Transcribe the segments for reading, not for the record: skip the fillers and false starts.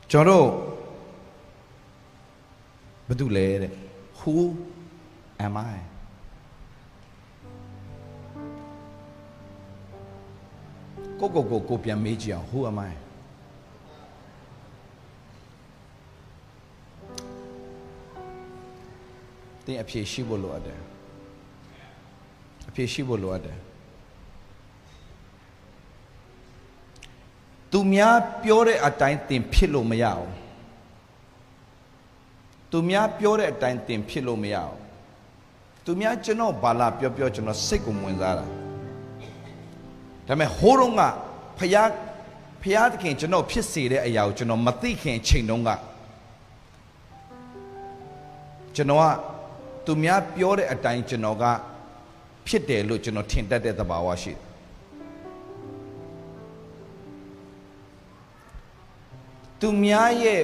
저로 뭐둘래? Who am I? 고고고고 변 메지야. Who am I? 땡 앞에 시볼로 하대. 앞에 시볼로 하대. 두미야 뼈에 아따인 땡 필로 뭐야오. 두미야 뼈에 아따인 땡 필로 뭐야오. 두미야 저노 발라 뼈 저노 새고 문자라. 다음에 호롱아ဖျားသခင်ကျွန်တော်ဖြစ်စေတဲ့အရာကိုကျွန်တော်မသိခင်ချိန်တုန်းကကျွန်တော်ကသူများပြောတဲ့အတိုင်းကျွန်တော်ကဖြစ်တယ်လို့ကျွန်တော်ထင်တတ်တဲ့သဘာဝရှိတယ်သူများရဲ့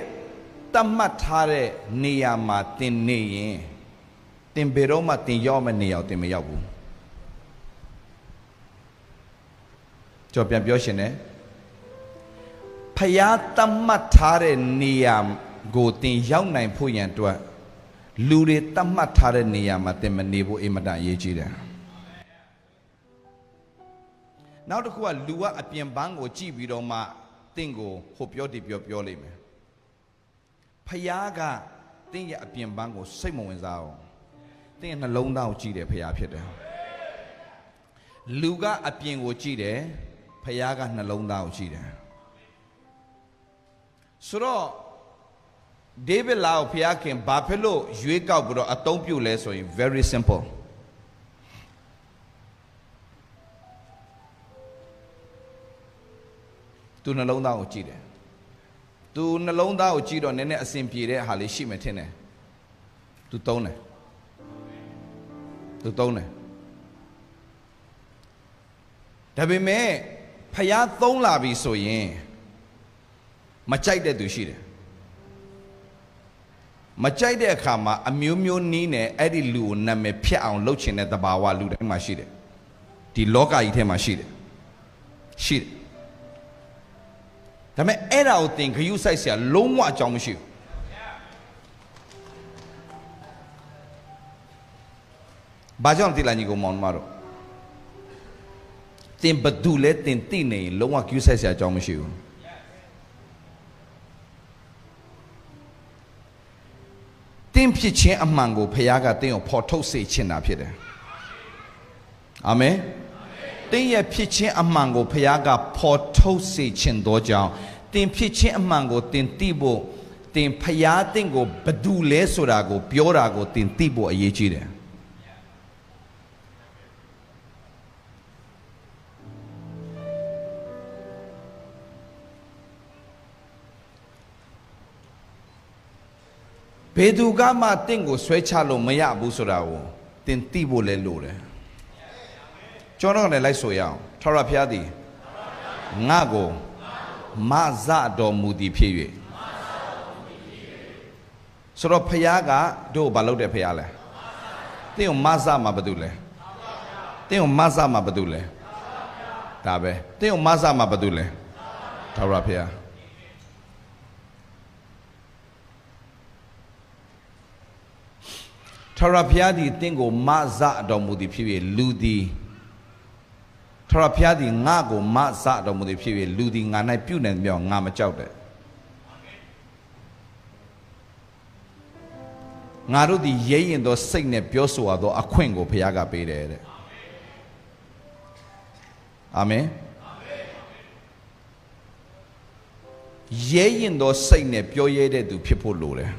တတ်မှတ်ထားတဲ့နေရာမှာတင်နေရင်တင်ဘယ်တော့မှတင်ရောက်မယ့်နေရာတင်မရောက်ဘူးကျွန်တော်ပြန်ပြောရှင်တယ်ဖယားတတ်မှတ်ထားတဲ့နေရာကိုတင်ရောက်နိုင်ဖို့ရန်အတွက်လူတွေတတ်မှတ်ထားတဲ့နေရာမှာတင်မနေဖို့အင်မတန်အရေးကြီးတယ်နောက်တစ်ခုကလူကအပြင်ပန်းကိုကြည့်ပြီးတော့မှတင့်ကိုဟိုပြောတည်ပြောလိမ့်မယ်ဖယားကတင့်ရဲ့အပြင်ပန်းကိုစိတ်မဝင်စားအောင်တင့်ရဲ့နှလုံးသားကိုကြည့်တယ်ဖယားဖြစ်တယ်လူကအပြင်ကိုကြည့်တယ်ဖယားကနှလုံးသားကိုကြည့်တယ်ဆိုတော့ဒေးဗစ်လာကိုဖယားခင်ဘာဖြစ်လို့ရွေးကောက်ပြီးတော့အသုံးပြုလဲဆိုရင် very simple သူနှလုံးသားကိုကြည့်တယ်သူနှလုံးသားကိုကြည့်တော့နည်းနည်းအဆင်ပြေတဲ့ဟာလေးရှိမှထင်တယ်သူသုံးတယ်ဒါပေမဲ့ဖယားသုံးလာပြီဆိုရင်မကြိုက်တဲ့သူရှိတယ်မကြိုက်တဲ့အခါမှာအမျိုးမျိုးနီးနဲ့အဲ့ဒီလူကိုနာမည်ဖြတ်အောင်လုပ်ချင်တဲ့သဘာဝလူတိုင်းမှာရှိတယ်ဒီလောကကြီးထဲမှာရှိတယ်ဒါပေမဲ့အဲ့ဒါကိုသင်ဂရုစိုက်စရာလုံးဝအကြောင်းမရှိဘူးဘာကြောင့်ဒီလာညီကိုမောင်မတို့သင်ဘသူလဲသင်သိနေရင်လုံးဝဂရုစိုက်စရာအကြောင်းမရှိဘူးတင်းဖြစ်ခြင်းအမှန်ကိုဖခင်ကတင်းကိုဖော်ထုတ်စေချင်တာဖြစ်တယ်အာမင်တင်းရဲ့ဖြစ်ခြင်းအမှန်ကိုဖခင်ကဖော်ထုတ်စေချင်သောကြောင့်တင်းဖြစ်ခြင်းအမှန်ကိုတင်းသိဖို့တင်းဖခင်တင်းကိုဘယ်သူလဲဆိုတာကိုပြောတာကိုတင်းသိဖို့အရေးကြီးတယ်ဘယ်သူကမှတင့်ကိုဆွဲချလို့မရဘူးဆိုတာကိုတင်သိဖို့လဲလိုတယ်ကျွန်တော်လည်းလိုက်ဆိုရအောင်ထာဝရဘုရားသည်ငါကိုမဇတော်မူသည်ဖြစ်၍ဆိုတော့ဘုရားကတို့ဘာလုပ်တယ်ဘုရားလဲတင့်ကိုမဇမှာဘာတူလဲတင့်ကိုမဇမှာဘာတူလဲဒါပဲတင့်ကိုမဇမှာဘာတူလဲထာဝရဘုရားထာဝရဘုရားသည်တင့်ကိုမဇတော်မူသည်ဖြစ်၍လူသည်ထာဝရဘုရားသည်ငါကိုမဇတော်မူသည်ဖြစ်၍လူသည်ငါ၌ပြုနိုင်မြောက်ငါမကြောက်တဲ့ငါတို့သည်ရဲရင်သောစိတ်နဲ့ပြောဆိုရသောအခွင့်ကိုဘုရားကပေးတယ်တဲ့အာမင်ရဲရင်သောစိတ်နဲ့ပြောရဲတဲ့သူဖြစ်ဖို့လိုတယ်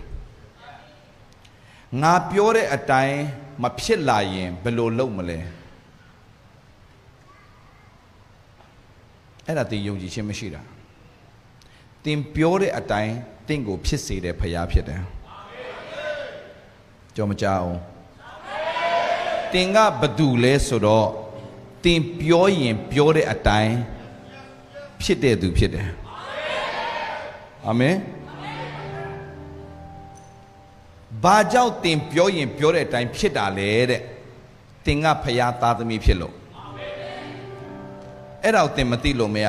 ငါပြောတဲ့အတိုင်းမဖြစ်လာရင်ဘယ်လိုလုပ်မလဲအဲ့ဒါသင်ယုံကြည်ခြင်းမရှိတာသင်ပြောတဲ့အတိုင်းသင်ကိုဖြစ်စေတဲ့ဖခင်ဖြစ်တယ်ကြော်မကြအောင်သင်ကဘသူလဲဆိုတော့သင်ပြောရင်ပြောတဲ့အတိုင်းဖြစ်တဲ့သူဖြစ်တယ်အာမင်ဘာကြောင့်တင်ပြောရင်ပြောတဲ့အတိုင်းဖြစ်တာလဲတဲ့တင်ကဖယားသားသမီးဖြစ်လို့အဲ့ဒါကိုတင်မသိလို့မရ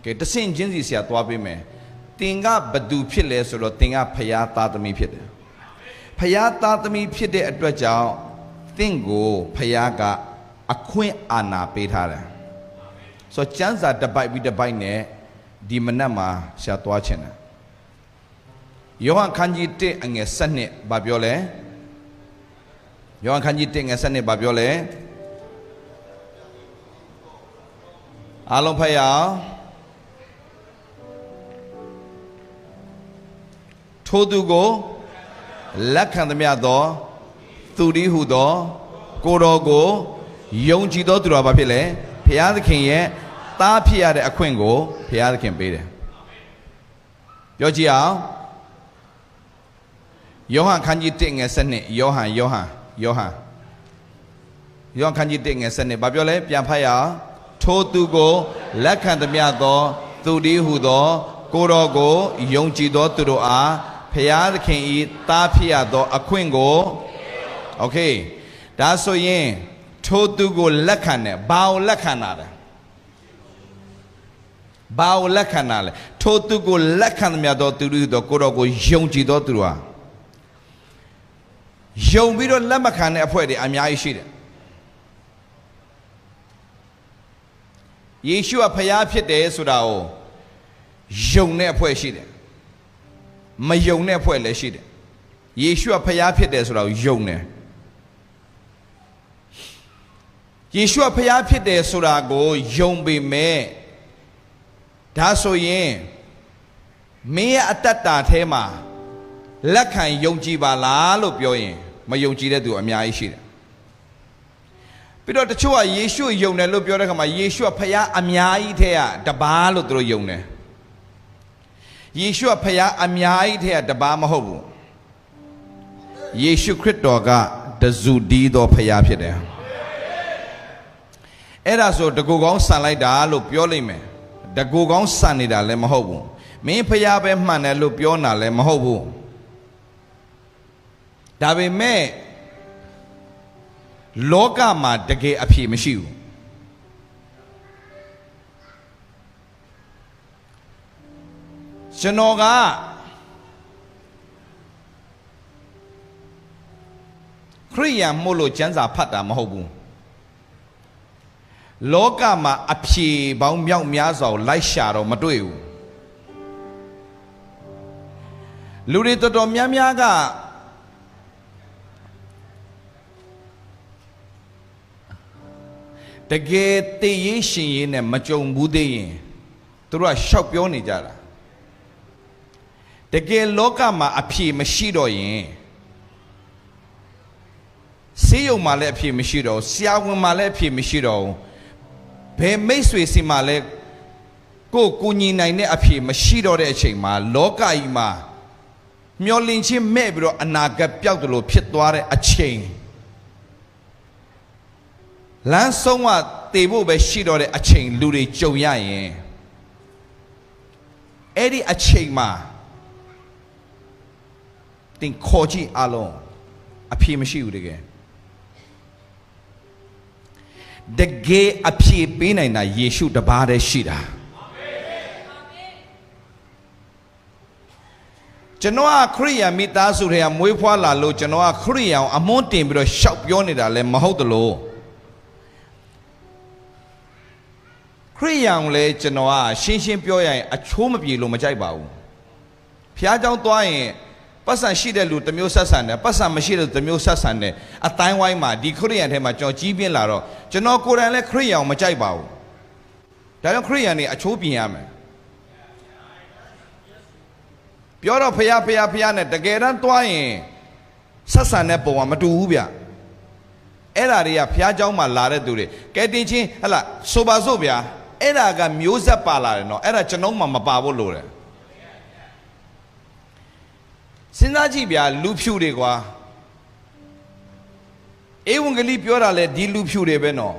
ကဲတဆင့်ချင်းစီဆရာသွားပေးမယ် တင်ကဘသူဖြစ်လဲဆိုတော့တင်ကဖယားသားသမီးဖြစ်တယ်ဖယားသားသမီးဖြစ်တဲ့အတွက်ကြောင့်တင့်ကိုဖယားကအခွင့်အာဏာပေးထားတယ်ဆိုတော့ကျမ်းစာတစ်ပိုက်ပြီးတစ်ပိုက်နဲ့ဒီမနက်မှာရှာသွားချင်တယ်ယောဟန်ခန်းကြီး1အငယ်7ဘာပြောလဲယောဟန်ခန်းကြီး1ငယ်7ဘာပြောလဲအားလုံးဖတ်ရအောင်ထိုသူကိုလက်ခံသမျှသောသူတည်းဟုသောကိုတော်ကိုယုံကြည်သောသူတော်ဘာဖြစ်လဲဘုရားသခင်ရဲ့သားဖြစ်ရတဲ့အခွင့်ကိုဘုရားသခင်ပေးတယ်ပြောကြည့်အောင်ယောဟန်ခန်းကြီး1ငယ်7ယောဟန်ခန်းကြီး1ငယ်7ဘာပြောလဲပြန်ဖတ်ရအောင်ထိုသူကိုလက်ခံသမျှသောသူတည်းဟုသောကိုတော်ကိုယုံကြည်သောသူတို့အားဘုရားသခင်ဤသားဖြစ်ရသောအခွင့်ကိုโอเคဒါဆိုရင်ထိုသူကိုလက်ခံတယ်ဘာကိုလက်ခံတာလဲဘာကိုလက်ခံတာလဲထိုသူကိုလက်ခံသမျှသောသူတည်းဟုသောကိုတော်ကိုယုံကြည်သောသူတို့အားယုံပြီးတော့လက်မခံတဲ့အဖွဲ့တွေအများကြီးရှိတယ်ယေရှုကဖျားဖြစ်တယ်ဆိုတာကိုယုံတဲ့အဖွဲ့ရှိတယ်မယုံတဲ့အဖွဲ့လည်းရှိတယ်ယေရှုကဖျားဖြစ်တယ်ဆိုတာကိုယုံတယ်ယေရှုကဖျားဖြစ်တယ်ဆိုတာကိုယုံပေမဲ့ဒါဆိုရင်မင်းရဲ့အတ္တတာထဲမှာလက်ခံယုံကြည်ပါလားလို့ပြောရင်မယုံကြည်တဲ့သူအများကြီးရှိတယ်ပြီးတော့တချို့ကယေရှုယုံတယ်လို့ပြောတဲ့အခါမှာယေရှုကဖျားအများကြီးထဲကတပါးလို့သူတို့ယုံတယ်ယေရှုကဖျားအများကြီးထဲကတပါးမဟုတ်ဘူးယေရှုခရစ်တော်ကတဇူတည်းသောဖျားဖြစ်တယ်အဲ့ဒါဆိုတကူကောင်းဆန်လိုက်တာလို့ပြောလိမ့်မယ်တကူကောင်းဆန်နေတာလည်းမဟုတ်ဘူးမင်းဖျားပဲမှန်တယ်လို့ပြောတာလည်းမဟုတ်ဘူးဒါပေမဲ့လောကမှာတကယ်အဖြေမရှိဘူးကျွန်တော်ကခရိယာန်မို့လို့ကျမ်းစာဖတ်တာမဟုတ်ဘူးလောကမှာအဖြေပေါင်းမြောက်များစွာကိုလိုက်ရှာတော့မတွေ့ဘူးလူတွေတော်တော်များများကတကယ်သိရေးရှင်ရေးနဲ့မကြုံဘူးသေးရင်သူတို့ကရှောက်ပြောနေကြတာတကယ်လောကမှာအဖြေမရှိတော့ရင်ဆေးရုံမှာလည်းအဖြေမရှိတော့ဆရာဝန်မှာလည်းအဖြေမရှိတော့ဘယ်မိတ်ဆွေစီမှာလည်းကိုညီနိုင်တဲ့အဖြေမရှိတော့တဲ့အချိန်မှာလောကကြီးမှာမျောလင့်ချင်းမဲ့ပြီးတော့အနာဂတ်ပျောက်တယ်လို့ဖြစ်သွားတဲ့အချိန်လမ်းဆုံးကတည်ဖို့ပဲရှိတော့တဲ့အချိန်လူတွေကြုံရရင်အဲ့ဒီအချိန်မှာတင်ခေါ်ကြည့်အလုံးအဖြေမရှိဘူးတကယ်အဖြေပေးနိုင်တာယေရှုတပါးတည်းရှိတာကျွန်တော်ကခရိယာမိသားစုတွေကမွေးဖွားလာလို့ကျွန်တော်ကခရိယာအောင်အမွန်းတင်ပြီးတော့ရှောက်ပြောနေတာလည်းမဟုတ်သလိုခရိယာအောင်လည်းကျွန်တော်ကရှင်းပြောရရင်အချိုးမပြေလို့မကြိုက်ပါဘူးဖျားเจ้าသွားရင်ပတ်စံရှိတဲ့လူတစ်မျိုးဆက်ဆံတယ်ပတ်စံမရှိတဲ့လူတစ်မျိုးဆက်ဆံတယ်အတိုင်းဝိုင်းမှာဒီခရိယာန်ထဲမှာကျွန်တော်ကြီးပြင်းလာတော့ကျွန်တော်ကိုယ်တိုင်လည်းခရိယာအောင်မကြိုက်ပါဘူးဒါကြောင့်ခရိယာန်နေအချိုးပြင်ရမယ်ပြောတော့ဖျားနဲ့တကယ်တမ်းသွားရင်ဆက်ဆံတဲ့ပုံကမတူဘူးဗျအဲ့ဓာတွေကဖျားเจ้าမှာလာတဲ့သူတွေကဲတင်ချင်းဟလာဆိုပါစို့ဗျာအဲ့ဓာကမျိုးဆက်ပါလာတယ်နော်အဲ့ဒါကျွန်တော်မှမပါဖို့လိုတယ်စဉ်းစားကြည့်ဗျာလူဖြူတွေကွာဧဝံဂေလိပြောတာလေဒီလူဖြူတွေပဲနော်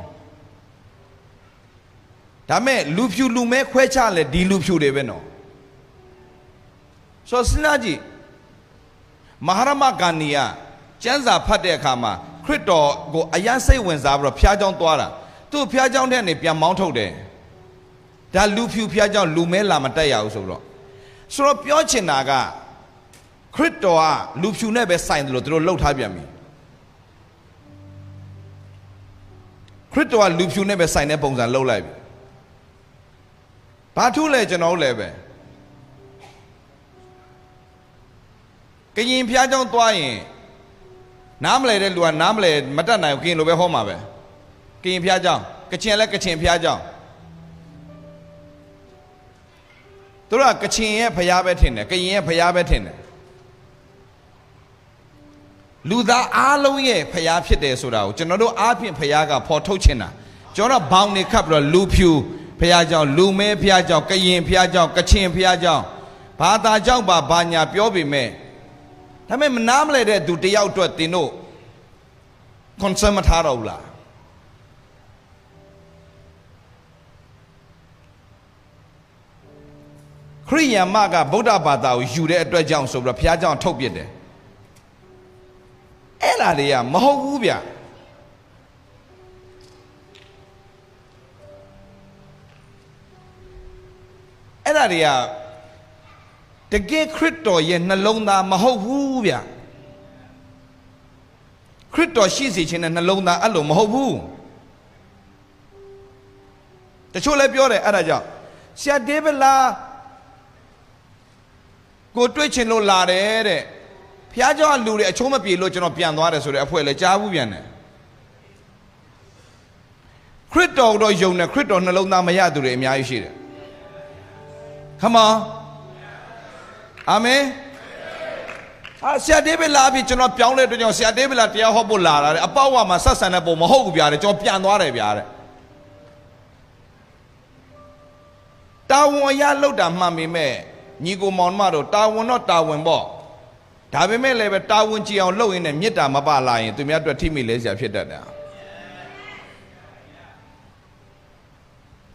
ဒါမဲ့လူဖြူလူမဲခွဲခြားလေဒီလူဖြူတွေပဲနော်ဆိုစဉ်းစားကြည့်မဟာရမဂန္ဒီကကျမ်းစာဖတ်တဲ့အခါမှာခရစ်တော်ကိုအယံစိတ်ဝင်စားပြီးတော့ဖျားเจ้าသွားတာသူ့ဖျားเจ้าတဲ့နေပြန်မောင်းထုတ်တယ်ဒါလူဖြူဖျားเจ้าလူမဲလာမတက်ရဘူးဆိုတော့ ဆိုတော့ပြောချင်တာကခရစ်တော်ကလူဖြူနဲ့ပဲဆိုင်တယ်လို့သူတို့လှုပ်ထားပြန်ပြီခရစ်တော်ကလူဖြူနဲ့ပဲဆိုင်တဲ့ပုံစံလှုပ်လိုက်ပြီဘာထူးလဲကျွန်တော်တို့လည်းပဲကရင်ဖျားเจ้าသွားရင်နားမလဲတဲ့လူကနားမလဲမတတ်နိုင်ဘူးကရင်လိုပဲဟောမှာပဲကရင်ဖျားเจ้าကချင်လည်းကချင်ဖျားเจ้าသူတို့ကချင်ရဲ့ဖျားပဲထင်တယ်ကရင်ရဲ့ဖျားပဲထင်တယ်လူသားအားလုံးရဲ့ဖျားဖြစ်တယ်ဆိုတာကိုကျွန်တော်တို့အားဖြင့်ဖျားကဖော်ထုတ်ချင်တာကျွန်တော်ဘောင်နေခတ်ပြီးတော့လူဖြူဖျားเจ้าလူမဲဖျားเจ้าကရင်ဖျားเจ้าကချင်ဖျားเจ้าဘာသာเจ้าပါဘာညာပြောပေမဲ့ဒါပေမဲ့မနားမလဲတဲ့သူတယောက်အတွက်တင်တို့ concern မထားတော့ဘူးလားခရိယာမကဗုဒ္ဓဘာသာကိုယူတဲ့အတွက်ကြောင့်ဆိုပြီးတော့ဘုရားကြောင့်ထုတ်ပြတယ်အဲ့ဒါတွေကမဟုတ်ဘူးဗျအဲ့ဒါတွေကတကယ်ခရစ်တော်ရဲ့နှလုံးသားမဟုတ်ဘူးဗျခရစ်တော်ရှိစေခြင်းနဲ့နှလုံးသားအဲ့လိုမဟုတ်ဘူးတချို့လည်းပြောတယ်အဲ့ဒါကြောင့်ဆရာဒေးဗစ်လာကိုတွေ့ချင်လို့လာတယ်တဲ့ဖះเจ้าလူတွေအချိုးမပြေလို့ကျွန်တော်ပြန်သွားတယ်ဆိုတဲ့အဖွဲလည်းကြားဘူးပြန်တယ်ခရစ်တော်တော့ယုံတယ်ခရစ်တော်နှလုံးသားမရသူတွေအများကြီးရှိတယ် Come on အာမင်ဆရာဒေးဗစ်လာပြီကျွန်တော်ပြောင်းလဲတဲ့ကြောင့်ဆရာဒေးဗစ်လာတရားဟောဖို့လာတာတဲ့အပေါက်ဝါမှာဆက်ဆံတဲ့ပုံမဟုတ်ဘူးဗျာတဲ့ကျွန်တော်ပြန်သွားတယ်ဗျာတဲ့တာဝန်ရလောက်တာမှန်ပေမဲ့ညီကိုမောင်မတို့တာဝန်တော့တာဝန်ပေါ့ဒါပေမဲ့လည်းပဲတာဝန်ကြည့်အောင်လုပ်ရင်းနဲ့မေတ္တာမပလာရင်သူများအတွက်ထိမိလဲစရာဖြစ်တတ်တယ်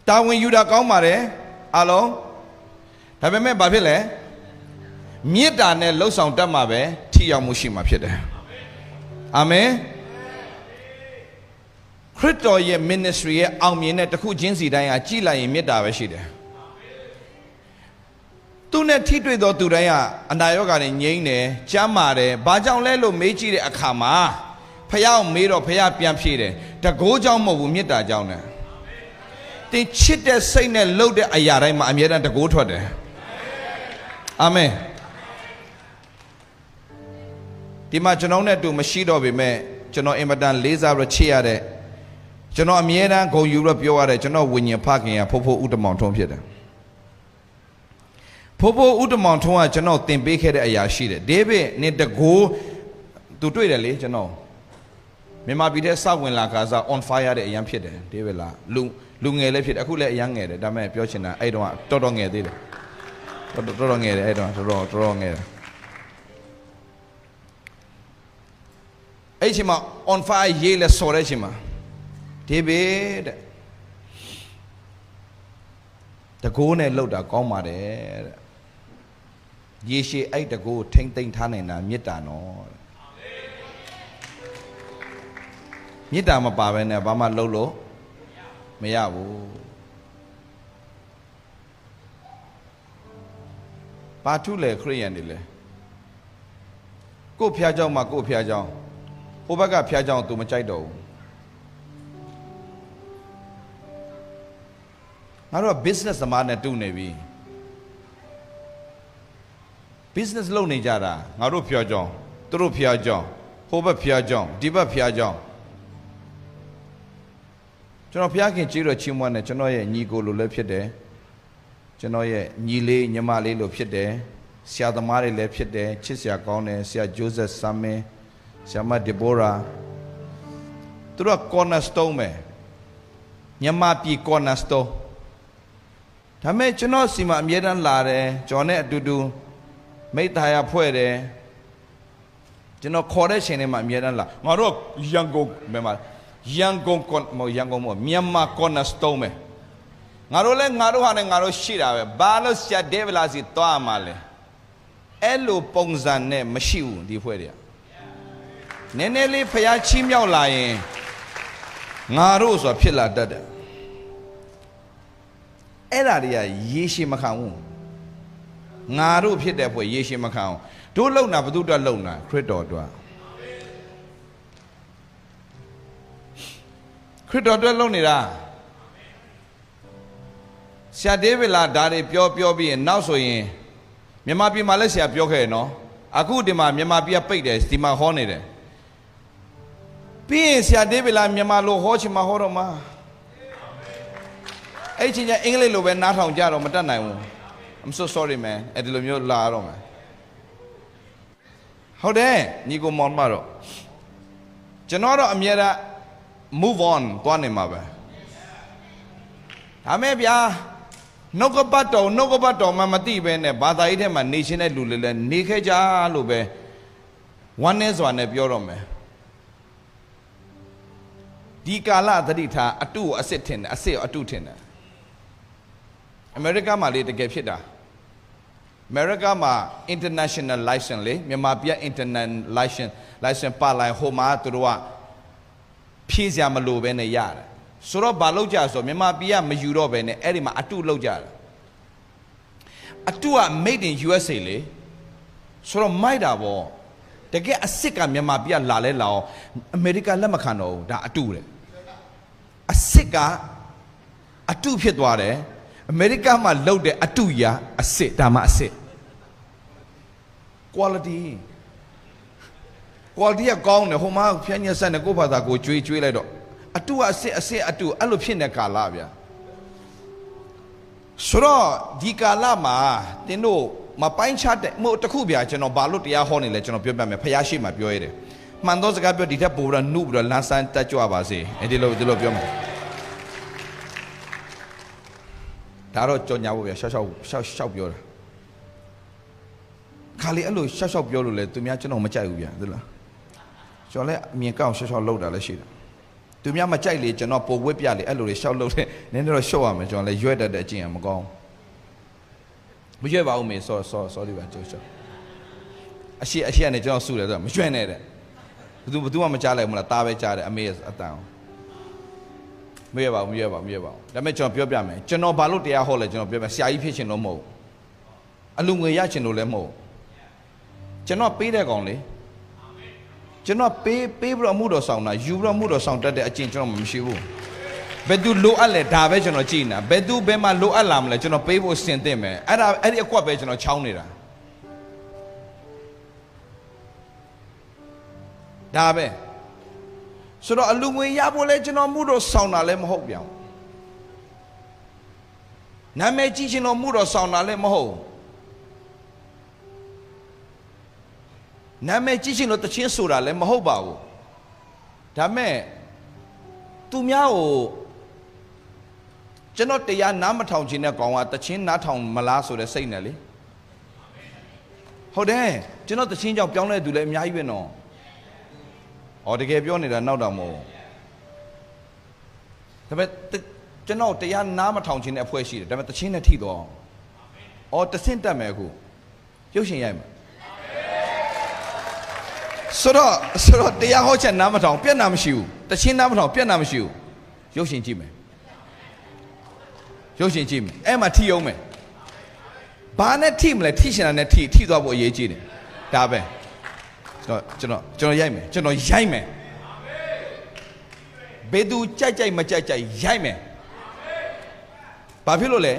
တာဝန်ယူတာကောင်းပါတယ်အားလုံးဒါပေမဲ့ဘာဖြစ်လဲမေတ္တာနဲ့လှုပ်ဆောင်တတ်မှာပဲထိရောက်မှုရှိမှာဖြစ်တယ်အာမင်ခရစ်တော်ရဲ့ ministry ရဲ့အောင်မြင်တဲ့တစ်ခုချင်းစီတိုင်းကကြည်လိုက်ရင်မေတ္တာပဲရှိတယ်သူနဲ့ထိတွေ့သောသူတိုင်းကအနာရောဂါနဲ့ငြိမ်းတယ်ကြမ်းမာတယ်ဘာကြောင့်လဲလို့မေးကြည့်တဲ့အခါမှာဖះအောင်မေးတော့ဖះပြန်ဖြေတယ်တကိုးကြောင့်မဟုတ်ဘူးမေတ္တာကြောင့်တယ်တင်ချစ်တဲ့စိတ်နဲ့လှုပ်တဲ့အရာတိုင်းမှာအမြဲတမ်းတကိုးထွက်တယ်အာမင်ဒီမှာကျွန်တော်နဲ့တူမရှိတော့ပေမဲ့ကျွန်တော်အင်မတန်လေးစားပြီးချစ်ရတဲ့ကျွန်တော်အမြဲတမ်းဂုဏ်ယူပြီးပြောရတဲ့ကျွန်တော်ဝိညာဉ်ဖခင်ကဖိုးဖိုးဥတ္တမောင်ထုံးဖြစ်တယ်ဖိုးဖိုးဥတ္တမောင်ထုံးကကျွန်တော်သင်ပေးခဲ့တဲ့အရာရှိတယ်ဒေးဗစ်နေတကိုးသူတွေ့တယ်လေကျွန်တော်မြန်မာပြည်ထဲစောက်ဝင်လာခါစား on fire တဲ့အရန်ဖြစ်တယ်ဒေးဗစ်လားလူငယ်လည်းဖြစ်တယ်အခုလည်းအရန်ငယ်တယ်ဒါပေမဲ့ပြောချင်တာအဲ့တုန်းကတော်တော်ငယ်သေးတယ်တော်တော်ငယ်တယ်အဲ့တုန်းကတော်တော်ငယ်တယ်အဲ့ချိန်မှာ on fire ရေးလဲစော်တဲ့ချိန်မှာဒေးဗစ်တဲ့တကိုးနဲ့လှုပ်တာကောင်းပါတယ်တဲ့ရေရှည်အဲ့တကိုးထိမ့်သိမ့်ထားနိုင်တာမေတ္တာနော်မေတ္တာမပါဘဲနဲ့ဘာမှလှုပ်လို့မရဘူးဘာထုလဲခရိယန်တွေလဲကို့ဖျားเจ้าမှာကို့ဖျားเจ้าဟိုဘက်ကဖျားเจ้าသူမကြိုက်တော့ဘူးငါတို့က business သမားနဲ့တူနေပြီ business လုပ်နေကြတာငါတို့ဖျားเจ้าသူတို့ဖျားเจ้าဟိုဘက်ဖျားเจ้าဒီဘက်ဖျားเจ้าကျွန်တော်ဖျားခင်ကြည့်တော့ချီးမွမ်းတယ်ကျွန်တော်ရဲ့ညီကိုလိုလည်းဖြစ်တယ်ကျွန်တော်ရဲ့ညီလေးညီမလေးလိုဖြစ်တယ်ဆရာသမားတွေလည်းဖြစ်တယ်ချစ်စရာကောင်းတယ်ဆရာဂျိုးဆက်ဆမ်မင်းဆရာမဒီဘိုရာသူတို့က cornerstone ပဲမြန်မာပြည် cornerstone ဒါမဲ့ကျွန်တော်စီမှာအမြဲတမ်းလာတယ်ကျွန်တော်နဲ့အတူတူမိသားရဖွဲ့တယ်ကျွန်တော်ခေါ်တဲ့ချိန်ထဲမှာအမြဲတမ်းလာငါတို့ရန်ကုန်မြန်မာရန်ကုန်မြန်မာ cornerstone ပဲငါတို့လည်းငါတို့ဟာနဲ့ငါတို့ရှိတာပဲဘာလို့ဆရာဒေးဗလာစီသွားမှာလဲအဲ့လိုပုံစံနဲ့မရှိဘူးဒီဖွဲ့တွေကနည်းနည်းလေးဖျားချီးမြှောက်လာရင်ငါတို့ဆိုတာဖြစ်လာတတ်တယ်အဲ့ဒါတွေကရေရှည်မခံဘူး ငါတို့ဖြစ်တဲ့ဖွဲ့ရေရှည်မခံအောင်တို့လုံနာဘသူအတွက်လုံနာခရစ်တော်အတွက်ခရစ်တော်အတွက်လုံနေတာဆရာဒေးဗစ်လာဒါတွေပြောပြီးရင်နောက်ဆိုရင်မြန်မာပြည်မှာလည်းဆရာပြောခဲ့ရနော်အခုဒီမှာမြန်မာပြည်ပိတ်တယ်ဒီမှာဟောနေတယ်ပြီးရင်ဆရာဒေးဗစ်လာမြန်မာလိုဟောချင်မှဟောတော့မှာအဲ့ချင်းချင်းအင်္ဂလိပ်လိုပဲနားထောင်ကြတော့မတတ်နိုင်ဘူး I'm so sorry man အဲ့ဒီလိုမျိုးလာတော့မယ်ဟုတ်တယ်ညီကိုမောင်မတော့ကျွန်တော်တော့အမြဲတမ်း move on သွားနေမှာပဲဒါမဲ့ဗျာနှုတ်ကပတ်တော်မှမသိပဲနဲ့ဘာသာရေးထဲမှာနေရှင်တဲ့လူတွေလည်းနေခဲ့ကြလို့ပဲဝမ်းနည်းစွာနဲ့ပြောတော့မယ်ဒီကာလသတိထားအတုကိုအစစ်ထင်တယ်အစစ်ကိုအတုထင်တယ်အမေရိကမှာလေတကယ်ဖြစ်တာအမေရိကမှာ international license လေမြန်မာပြည် international license ပါလိုက်ဟိုမှာသူတို့ကဖြည့်စရာမလိုပဲနဲ့ရတယ်ဆိုတော့ဘာလုပ်ကြဆိုမြန်မာပြည်ကမယူတော့ပဲနဲ့အဲ့ဒီမှာအတုလုပ်ကြတယ်အတုက made in USA လေဆိုတော့မိုက်တာပေါ့တကယ်အစစ်ကမြန်မာပြည်ကလာလဲလာအောင်အမေရိကလက်မခံတော့ဘူးဒါအတုတဲ့အစစ်ကအတုဖြစ်သွားတယ်အမေရိကမှာလုပ်တဲ့အတုရာအစစ်ဒါမှအစစ် quality ကကောင်းတယ်ဟိုမှာဖြန်းညက်ဆက်နဲ့ကိုယ့်ဘာသာကိုကျွေးလိုက်တော့အတုအစစ်အတုအဲ့လိုဖြစ်နေကာလဗျာဆိုတော့ဒီကာလမှာတင်းတို့မပိုင်းခြားတဲ့မို့တခုဗျာကျွန်တော်ဘာလို့တရားဟောနေလဲကျွန်တော်ပြောပြမယ်ဖယားရှိမှပြောရတယ်မှန်တော့စကားပြောဒီထက်ပိုပြီးတော့နှုတ်ပြီးတော့လမ်းဆန်းတက်ကြွပါစေဒီလိုပြောမယ်ဒါတော့ကြော်ညာဖို့ဗျာရှောက်ပြောတာခါလေအဲ့လိုရှောက်ပြောလို့လေသူများကျွန်တော်မကြိုက်ဘူးဗျာသိလားကျွန်တော်လည်းအမြင်ကောက်ရှောက်လောက်တာလည်းရှိတယ်သူများမကြိုက်လေကျွန်တော်ပိုဝက်ပြလေအဲ့လိုတွေရှောက်လို့တဲ့နည်းနည်းတော့ရှော့ရမယ်ကျွန်တော်လည်းရွက်တတ်တဲ့အကျင့်ရမကောင်းမရွက်ပါဘူးမေ sorry ပါကျိုးရှော့အရှိကနေကျွန်တော်စုတယ်ဆိုတော့မရွက်နဲ့တဲ့ဘသူမှမကြားလိုက်ဘူးလားตาပဲကြားတယ်အမေအတန်မရွက်ပါဘူးဒါပေမဲ့ကျွန်တော်ပြောပြမယ်ကျွန်တော်ဘာလို့တရားဟောလဲကျွန်တော်ပြောပြဆရာကြီးဖြစ်ရှင်လို့မဟုတ်အလူငွေရရှင်လို့လည်းမဟုတ်ကျွန်တော်ပေးတဲ့ကောင်လေကျွန်တော်ပေးပြီးတော့မှုတော်ဆောင်တာယူပြီးတော့မှုတော်ဆောင်တတ်တဲ့အကျင့်ကျွန်တော်မရှိဘူးဘယ်သူလိုအပ်လဲဒါပဲကျွန်တော်ကြည့်နေတာဘယ်သူဘယ်မှာလိုအပ်လာမလဲကျွန်တော်ပေးဖို့စင်သင့်မယ်အဲ့ဒီအကွက်ပဲကျွန်တော်ချောင်းနေတာဒါပဲဆိုတော့အလူငွေရဖို့လဲကျွန်တော်မှုတော်ဆောင်တာလည်းမဟုတ်ပြန်နာမည်ကြီးရှင်တော်မှုတော်ဆောင်တာလည်းမဟုတ်နာမည်ကြီးရှင်လို့တချင်းဆိုတာလည်းမဟုတ်ပါဘူးဒါမဲ့သူများကိုကျွန်တော်တရားနားမထောင်ခြင်းနဲ့ကောင်ကတချင်းနားထောင်မလားဆိုတဲ့စိတ်နဲ့လေဟုတ်တယ်ကျွန်တော်တချင်းကြောင့်ပြောင်းလဲသူလည်းအများကြီးပဲနော်ဟောတကယ်ပြောနေတာနောက်တော့မဟုတ်ဒါပေမဲ့ကျွန်တော်တရားနားမထောင်ခြင်းနဲ့အဖွဲ့ရှိတယ်ဒါပေမဲ့တချင်းနဲ့ထိတော့အော်တဆင့်တက်မယ်အခုရုပ်ရှင်ရိုက်မယ်ဆိုတော့တရားဟောချက်နားမထောင်ပြက်နာမရှိဘူးတချင်းနားမထောင်ပြက်နာမရှိဘူးရုပ်ရှင်ကြည့်မယ်အဲ့မှာထိအောင်မယ်ဘာနဲ့ထိမလဲထိရှင်တာနဲ့ထိသွားဖို့အရေးကြီးတယ်ဒါပဲကျွန်တော်ရိုက်မယ်ဘယ်သူကြိုက်မကြိုက်ရိုက်မယ်ဘာဖြစ်လို့လဲ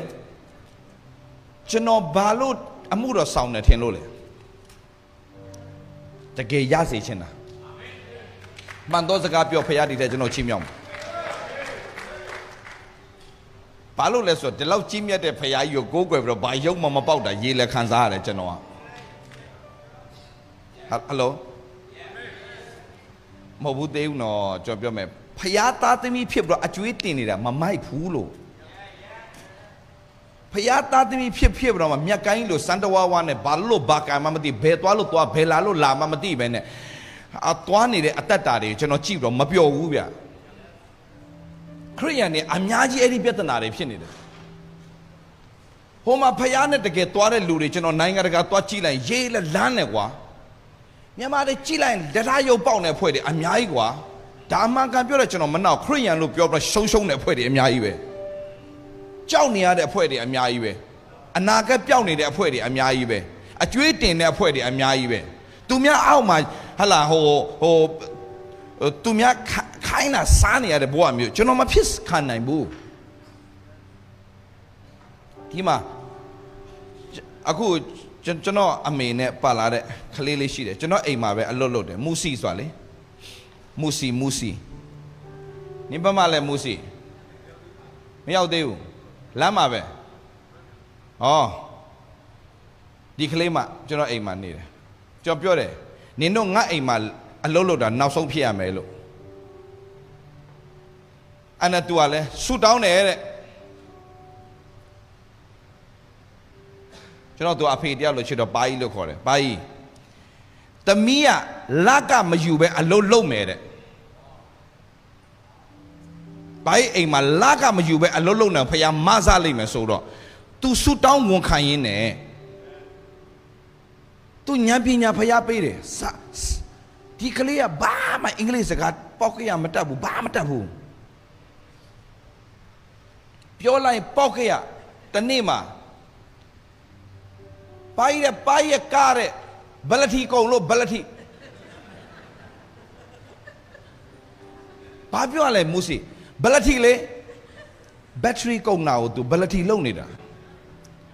ကျွန်တော်ဘာလို့အမှုတော်ဆောင်တယ်ထင်လို့လဲတကယ်ရစေချင်တာမှန်တော့စကားပြောဖရားဒီတဲ့ကျွန်တော်ချီးမြှောက်မယ်ဘာလို့လဲဆိုတော့ဒီလောက်ကြီးမြတ်တဲ့ဖရားကြီးကိုကိုးကွယ်ပြီးတော့ဘာရုပ်မှမပေါက်တာရေလည်းခံစားရတယ်ကျွန်တော်ကဟယ်လိုမဟုတ်ဘူးသေးဘူးနော်ကျွန်တော်ပြောမယ်ဖရားသားသမီးဖြစ်ပြီးတော့အကျွေးတင်နေတာမမိုက်ဘူးလို့ဖရားသားသမီးဖြစ်ပြီးတော့မှမြတ်ကိုင်းလို့စန္ဒဝါဝါနဲ့ဘာလို့ဘာကံမှမသိဘယ်သွားလို့သွားဘယ်လာလို့လာမှမသိပဲနဲ့သွားနေတဲ့အတ္တတာတွေကျွန်တော်ကြည့်ပြီးတော့မပျော်ဘူးဗျခရိယန်တွေအများကြီးအဲ့ဒီပြဿနာတွေဖြစ်နေတယ်ဟိုမှာဖရားနဲ့တကယ်သွားတဲ့လူတွေကျွန်တော်နိုင်ငံတကာသွားကြည့်လိုက်ရေးလဲလမ်းနဲ့ကွာမြန်မာတွေကြည့်လိုက်တရားရုပ်ပေါက်နေဖွဲ့တွေအများကြီးကွာဒါမှန်ကန်ပြောတယ်ကျွန်တော်မနောက်ခရိယန်လို့ပြောပြီးရှုံးတဲ့ဖွဲ့တွေအများကြီးပဲကြောက်နေရတဲ့အဖွဲ့တွေအများကြီးပဲ အနာကပြောင်းနေတဲ့အဖွဲတွေအများကြီးပဲအကျွေးတင်တဲ့အဖွဲတွေအများကြီးပဲသူများအောက်မှာဟာလာဟိုသူများခိုင်းတာစားနေရတဲ့ဘဝမျိုးကျွန်တော်မဖြစ်ခံနိုင်ဘူးဒီမှာအခုကျွန်တော်အမေနဲ့ပါလာတဲ့ကလေးလေးရှိတယ်ကျွန်တော်အိမ်မှာပဲအလွတ်လွတ်တယ်မူစီဆိုတာလေမူစီနင်ဘမလဲမူစီမရောက်သေးဘူးလမ်းမှာပဲဩဒီကလေးမှကျွန်တော်အိမ်မှာနေတယ်ကျွန်တော်ပြောတယ်နင်တို့ငါအိမ်မှာအလွတ်လွတ်တာနောက်ဆုံးဖြစ်ရမယ်လို့အဲ့နဲ့သူကလည်းဆူတောင်းတယ်တဲ့ကျွန်တော်သူအဖေတယောက်လို့ချစ်တော့ပါကြီးလို့ခေါ်တယ်ပါကြီးသမီးကလက်ကမယူပဲအလုံးလုံးမယ်တဲ့ဘာအိမ်မှာလက်ကမယူပဲအလုံးလုံးနေဖယားမစားလိုက်မယ်ဆိုတော့သူဆူတောင်းဝန်ခံရင်းနဲ့သူဉာဏ်ပညာဖယားပေးတယ်ဒီကလေးကဘာမှအင်္ဂလိပ်စကားပေါက်ကြရမတတ်ဘူးဘာမတတ်ဘူးပြောလိုက်ပေါက်ကြရတနေ့မှာပါရကားတဲ့ဘလတီကုံလို့ဘလတီဘာပြောလဲမူစီဘလတီလေဘက်ထရီကုံနာကိုသူဘလတီလုံနေတာ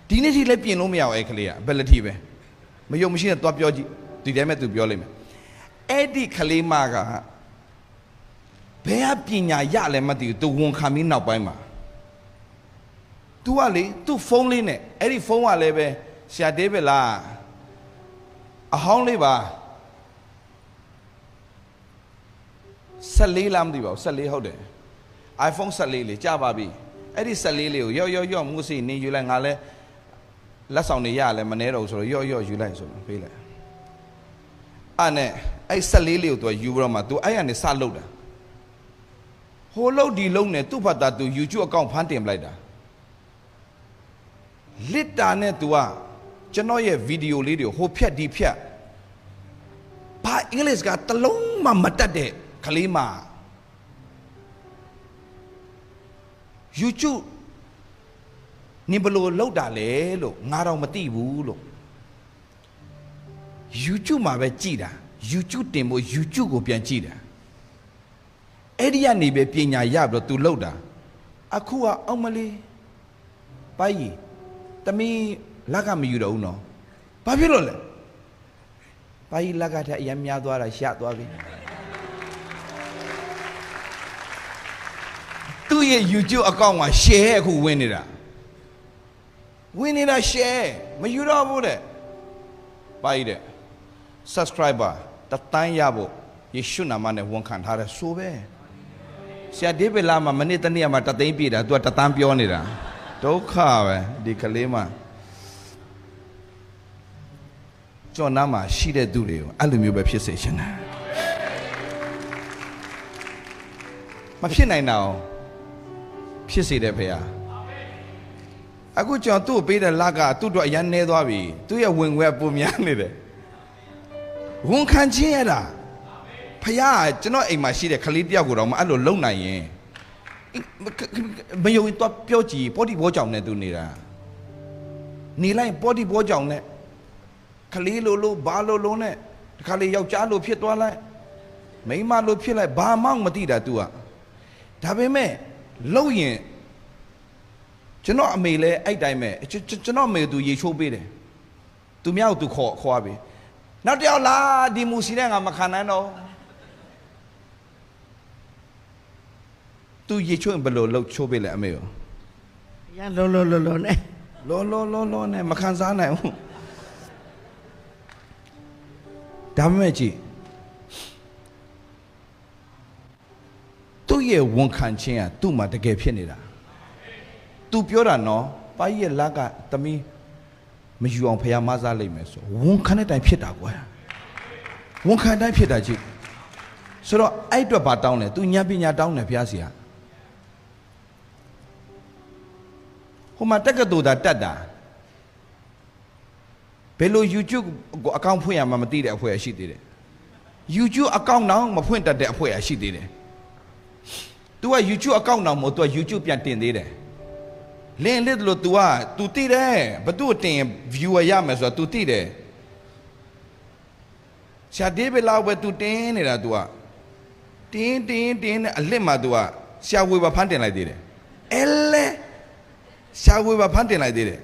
ဒီနေ့ထိလည်းပြင်လို့မရဘူးအဲ့ကလေးကဘလတီပဲမယုံမရှိနဲ့သွားပြောကြည့်ဒီတိုင်းမဲ့သူပြောလိမ့်မယ်အဲ့ဒီကလေးမကဘယ်ဟာပညာရလဲမသိဘူးသူဝန်ခံပြီးနောက်ပိုင်းမှာ तू ကလေသူ့ဖုန်းလေးနဲ့အဲ့ဒီဖုန်းကလည်းပဲဆရာဒေးဗစ်လားအဟောင်းလေးပါ14လားမသိပါဘူး14ဟုတ်တယ် iPhone 14လေးကြာပါပြီအဲ့ဒီ14လေးကိုရော့မှုစီနေယူလိုက်ငါလဲလက်ဆောင်တွေရလဲမနှဲတော့ဆိုတော့ရော့ယူလိုက်ဆိုတော့ပေးလိုက်အဲ့နဲ့အဲ့14လေးကို तू ယူပြီးတော့မှ तू အဲ့ရနေစလုတ်တာဟိုလုတ်ဒီလုံးနဲ့သူ့ဖတ်တာ तू YouTube အကောင့်ဖမ်းတင်ပလိုက်တာလစ်တာနဲ့ तू ကကျွန်တော်ရဲ့ဗီဒီယိုလေးတွေကိုဟိုဖြတ်ဒီဖြတ်ဘာအင်္ဂလိပ်ကတလုံးမှမတတ်တဲ့ကလေးမ YouTube နင်ဘလို့လောက်တာလဲလို့ငါတော့မသိဘူးလို့ YouTube မှာပဲကြည်တာ YouTube တင်ဖို့ YouTube ကိုပြန်ကြည့်တာအဲ့ဒီကနေပဲပညာရပြီးတော့ तू လောက်တာအခုကအောင်မလေးပိုက်ကြီးတမီးလက်ကမယူတော့ဘူးနော်ဘာဖြစ်လို့လဲဘာကြီးလက်ကထက်အရင်များသွားတာရှသွားပြီသူ့ရဲ့ YouTube အကောင့်မှာ share အခုဝင်နေတာ share မယူတော့ဘူးတဲ့ဘာကြီးတဲ့ subscriber တန်းရဖို့ယေရှုနာမနဲ့ဝန်ခံထားတယ်ဆိုပဲဆရာဒေးဗစ်လာမှာမနေ့တနေ့မှာတသိန်းပြည့်တာ तू တန်းပြောနေတာဒုက္ခပဲဒီကလေးမကျော်နာမှာရှိတဲ့သူတွေကိုအဲ့လိုမျိုးပဲဖြစ်စေချင်တယ်မဖြစ်နိုင်တော့ဖြစ်စေတယ်ဖေဟာအခုကျွန်တော်သူ့ကိုပေးတဲ့လကသူ့တော့အရန်နေသွားပြီသူ့ရဲ့ဝင်ခွဲပုံများနေတယ်ဝန်ခံချင်းရတာဖေဟာကျွန်တော်အိမ်မှာရှိတဲ့ကလေးတယောက်ကိုတော့မအဲ့လိုလုံနိုင်ရင်မယုံရင်တော့ပြောကြည့်ပေါ်တီဘောကြောင်နဲ့သူနေတာနေလိုက်ပေါ်တီဘောကြောင်နဲ့ကလေးလိုဘာလိုနဲ့တခါလေယောက်ျားလိုဖြစ်သွားလိုက်မိန်းမလိုဖြစ်လိုက်ဘာမှမသိတာ तू อ่ะဒါပေမဲ့လုံရင်ကျွန်တော်အမေလည်းအဲ့တိုင်းပဲကျွန်တော်အမေ तू ရေချိုးပေးတယ် तू မြောက် तू ခေါ်ပြီနောက်တစ်ယောက်လာဒီမူစီနဲ့ငါမခံနိုင်တော့ तू ရေချိုးရင်ဘယ်လိုလှုပ်ချိုးပေးလဲအမေရောရလောနဲ့လောနဲ့မခံစားနိုင်ဘူးဒါပေမဲ့ကြည့်သူ့ရဲ့ဝန်ခံခြင်းကသူ့မှာတကယ်ဖြစ်နေတာ तू ပြောတာနော်ပါကြီးရဲ့လက်ကသမီးမယူအောင်ဖျားမစားလိုက်မယ်ဆိုဝန်ခံတဲ့တိုင်ဖြစ်တာကွာဝန်ခံတိုင်းဖြစ်တာကြည့်ဆိုတော့အဲ့အတွက်ဘာတောင်းလဲ तू ဉာဏ်ပညာတောင်းတယ်ဖျားစီကဟိုမှာတက္ကသိုလ်သာတက်တာဘယ်လို YouTube ကိုအကောင့်ဖွင့်ရမှမသိတဲ့အဖွဲ့ရှိသေးတယ် YouTube အကောင့်တော့မဖွင့်တတ်တဲ့အဖွဲ့ရှိသေးတယ် तू က YouTube အကောင့်တော့မဟုတ် तू က YouTube ပြန်တင်သေးတယ် လင်းလက်လို့ तू သိတယ်ဘသူ့တင် viewer ရမယ်ဆိုတာ तू သိတယ်ဆရာဒေးဗစ်လောက်ပဲ तू တင်းနေတာ तू တင်းအလစ်မှာ तू ဆရာဝေဘာဖမ်းတင်လိုက်သေးတယ်အဲလဲဆရာဝေဘာဖမ်းတင်လိုက်သေးတယ်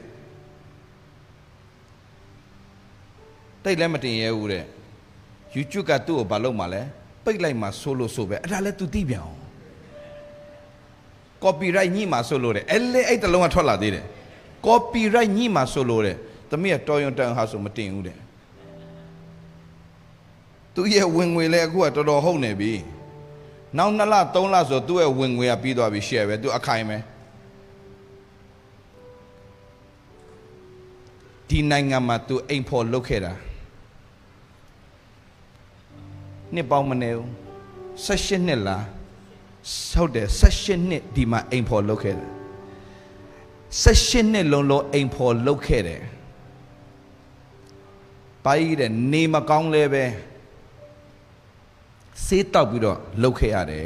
တိတ်လည်းမတင်ရဲဘူးတဲ့ YouTube ကသူ့ကိုဘာလုပ်မှာလဲပိတ်လိုက်မှာဆိုလို့ဆိုပဲအဲ့ဒါလည်း तू သိပြန်အောင် copyright ညှိမှာဆိုလို့တဲ့အဲ့လေအဲ့တလုံးကထွက်လာသေးတယ် copyright ညှိမှာဆိုလို့တဲ့သမီးကတော်ရုံတန်ဟာဆိုမတင်ဘူးတဲ့သူရဲ့ဝင်ငွေလည်းအခုကတော်တော်ဟုတ်နေပြီနောက်2လ3လဆိုသူ့ရဲ့ဝင်ငွေကပြီးသွားပြီ share ပဲသူအခိုင်ပဲဒီနိုင်ငံမှာသူအိမ်ဖော်လုပ်ခဲ့တာနှစ်ပေါင်းမနေဘူး18နှစ်လားဟုတ်တယ်18နှစ်ဒီမှာအိမ်ဖော်လုပ်ခဲ့တယ်18နှစ်လုံးအိမ်ဖော်လုပ်ခဲ့တယ်ပိုင်းတဲ့နေမကောင်းလဲပဲစေးတောက်ပြီးတော့လုပ်ခဲ့ရတယ်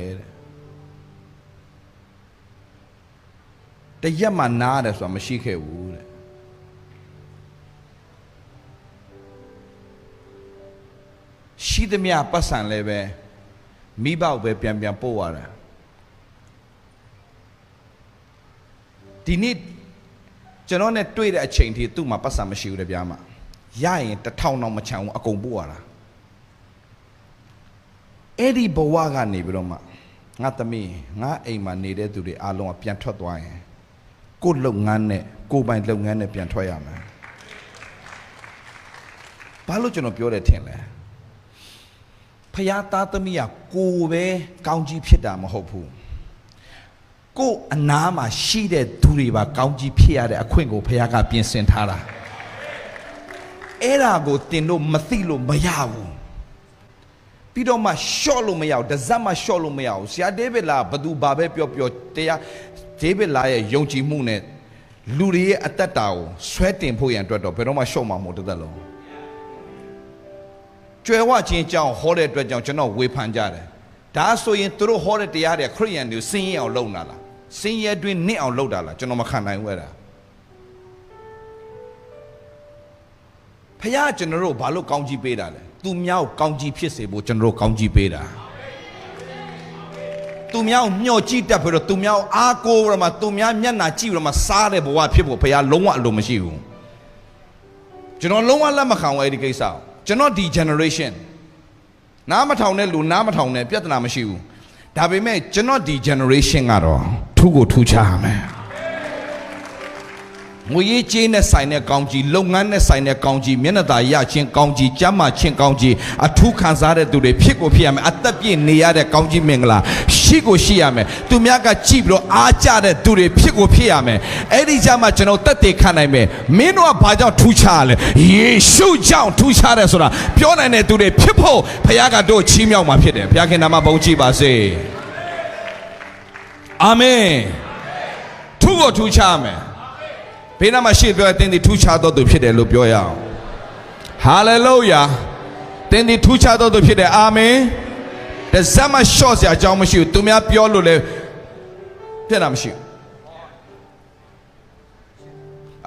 တဲ့တရက်မှနားရတယ်ဆိုတာမရှိခဲ့ဘူးတဲ့ရှိသမျှပတ်စံလဲပဲမိဘပဲပြန်ပို့ရတာဒီနေ့ကျွန်တော်နဲ့တွေ့တဲ့အချိန်ထိသူ့မှာပတ်စံမရှိဘူးတဲ့ဗျာမရရင်1000တော့မချမ်းဘူးအကုန်ပို့ရတာအဲ့ဒီဘဝကနေပြီးတော့မှငါသမီးငါအိမ်မှာနေတဲ့သူတွေအားလုံးကပြန်ထွက်သွားရင်ကိုယ်လုပ်ငန်းနဲ့ကိုယ်ပိုင်လုပ်ငန်းနဲ့ပြန်ထွက်ရမယ်ဘာလို့ကျွန်တော်ပြောတယ်ထင်လဲဖယားသားသမီးကကိုယ်ပဲကောင်းကြီးဖြစ်တာမဟုတ်ဘူးကိုယ်အနားမှာရှိတဲ့သူတွေပါကောင်းကြီးဖြစ်ရတဲ့အခွင့်ကိုဖယားကပြင်ဆင်ထားတာအဲ့ဒါကိုတင်တို့မသိလို့မရဘူးပြီးတော့မှရှော့လို့မရဘူးတစက်မှရှော့လို့မရဘူးဆရာဒေးဗစ်လာဘသူဘာပဲပြောတရားဒေးဗစ်လာရဲ့ယုံကြည်မှုနဲ့လူတွေရဲ့အသက်တာကိုဆွဲတင်ဖို့ရန်အတွက်တော့ဘယ်တော့မှရှော့မှာမဟုတ်တသက်လုံးကျွယ်ဝချင်းကြောင်းဟောတဲ့အတွက်ကြောင့်ကျွန်တော်ဝေဖန်ကြတယ်ဒါဆိုရင်သူတို့ဟောတဲ့တရားတွေခရစ်ယာန်တွေစင်ရအောင်လုပ်နာလားစင်ရတွင်နစ်အောင်လုပ်တာလားကျွန်တော်မခံနိုင်ဘူးအဲ့ဒါဖခင်ကျွန်တော်တို့ဘာလို့ကောင်းကြီးပေးတာလဲသူများကိုကောင်းကြီးဖြစ်စေဖို့ကျွန်တော်တို့ကောင်းကြီးပေးတာသူများကိုမျှော်ကြည့်တတ်ပြီးတော့သူများကိုအားကိုးရမှာသူများမျက်နှာကြည့်ရမှာစားတဲ့ဘဝဖြစ်ဖို့ဖခင်လုံးဝအလိုမရှိဘူးကျွန်တော်လုံးဝလက်မခံဘူးအဲ့ဒီကိစ္စကျွန်တော်ဒီ generation နားမထောင်တဲ့လူနားမထောင်တဲ့ပြဿနာမရှိဘူးဒါပေမဲ့ကျွန်တော်ဒီ generation ကတော့ထူးကိုထူးခြားမယ်ငွေရေးကြေးနဲ့ဆိုင်တဲ့ကောင်းကြီးလုပ်ငန်းနဲ့ဆိုင်တဲ့ကောင်းကြီးမျက်နှာသာရခြင်းကောင်းကြီးကျမ်းမာခြင်းကောင်းကြီးအထူးခံစားတဲ့သူတွေဖြစ်ကိုဖြစ်ရမယ်အသက်ပြည့်နေရတဲ့ကောင်းကြီးမင်္ဂလာရှိကိုရှိရမယ်သူများကကြည့်ပြီးတော့အားကြတဲ့သူတွေဖြစ်ကိုဖြစ်ရမယ်အဲ့ဒီကြမှာကျွန်တော်တက်တည်ခံနိုင်မယ်မင်းတို့ကဘာကြောင့်ထူးခြားလဲယေရှုကြောင့်ထူးခြားတယ်ဆိုတာပြောနိုင်တဲ့သူတွေဖြစ်ဖို့ဘုရားကတို့ချီးမြှောက်မှာဖြစ်တယ်ဘုရားခင်နာမဘုန်းကြီးပါစေအာမင်ထူးကိုထူးခြားမယ်ဘေးနားမှာရှေ့ပြောတဲ့တင်းဒီထူးခြားတော်သူဖြစ်တယ်လို့ပြောရအောင်ဟာလေလုယာတင်းဒီထူးခြားတော်သူဖြစ်တယ်အာမင်တစမ်းမရှော့စရာအကြောင်းမရှိဘူးသူများပြောလို့လည်းပြတ်တာမရှိဘူး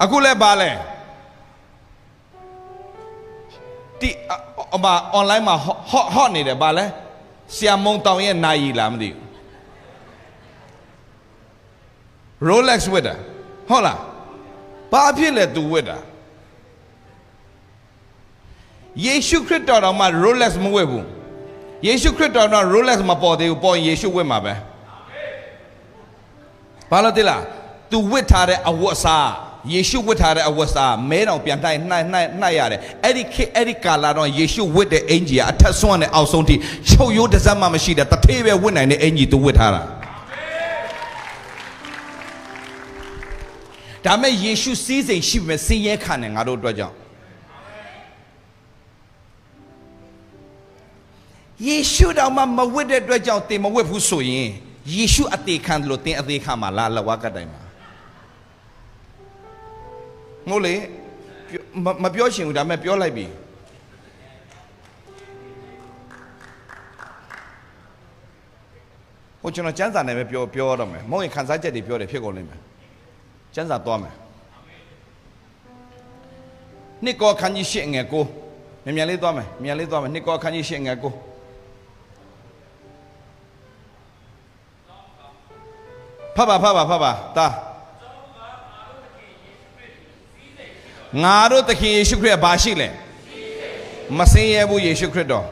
အခုလည်းပါလဲဒီအမ online မှာ hot နေတယ်ပါလဲဆရာမုံတောင်ရဲ့နာယီလားမသိဘူး Rolex ဝတ်တာဟုတ်လားဘာဖြစ်လဲသူဝတ်တာယေရှုခရစ်တော်တော်မှာ Rolex မဝတ်ဘူးယေရှုခရစ်တော်တော် Rolex မပေါ်သေးဘူးပေါ်ရင်ယေရှုဝတ်မှာပဲဘာလို့တိလားသူဝတ်ထားတဲ့အဝတ်အစားယေရှုဝတ်ထားတဲ့အဝတ်အစားမဲတောင်ပြန်နှိုက်ရတယ်အဲ့ဒီကာလာတော့ယေရှုဝတ်တဲ့အင်ကြီးကအထက်ဆွမ်းနဲ့အောက်ဆုံးထိချုပ်ရိုးတစ်စက်မှမရှိတဲ့တထေးပဲဝတ်နိုင်တဲ့အင်ကြီးသူဝတ်ထားတာဒါမဲ့ယေရှုစည်းစိမ်ရှိပေမဲ့စင်ရဲခံတယ်ငါတို့အတွက်ကြောင့်ယေရှုတော်မှာမဝတ်တဲ့အတွက်ကြောင့်သင်မဝတ်ဘူးဆိုရင်ယေရှုအသေးခံတယ်လို့သင်အသေးခံမှာလားလဝကတိုင်မှာငိုလေမပြောချင်ဘူးဒါမဲ့ပြောလိုက်ပြီဟိုကျွန်တော်စံစာနဲ့ပဲပြောရတော့မယ်မဟုတ်ရင်ခန်းစားချက်တွေပြောတယ်ဖြစ်ကုန်လိမ့်မယ် ကျမ်းစာသွားမယ်နှစ်ကောခန်းကြီး8ငယ်ကိုမြန်လေးသွားမယ်နှစ်ကောခန်းကြီး8ငယ်ကိုဖတ်ပါတာငါတို့သခင်ယေရှုခရစ်ဘာရှိလဲမစင်ရဲဘူးယေရှုခရစ်တော်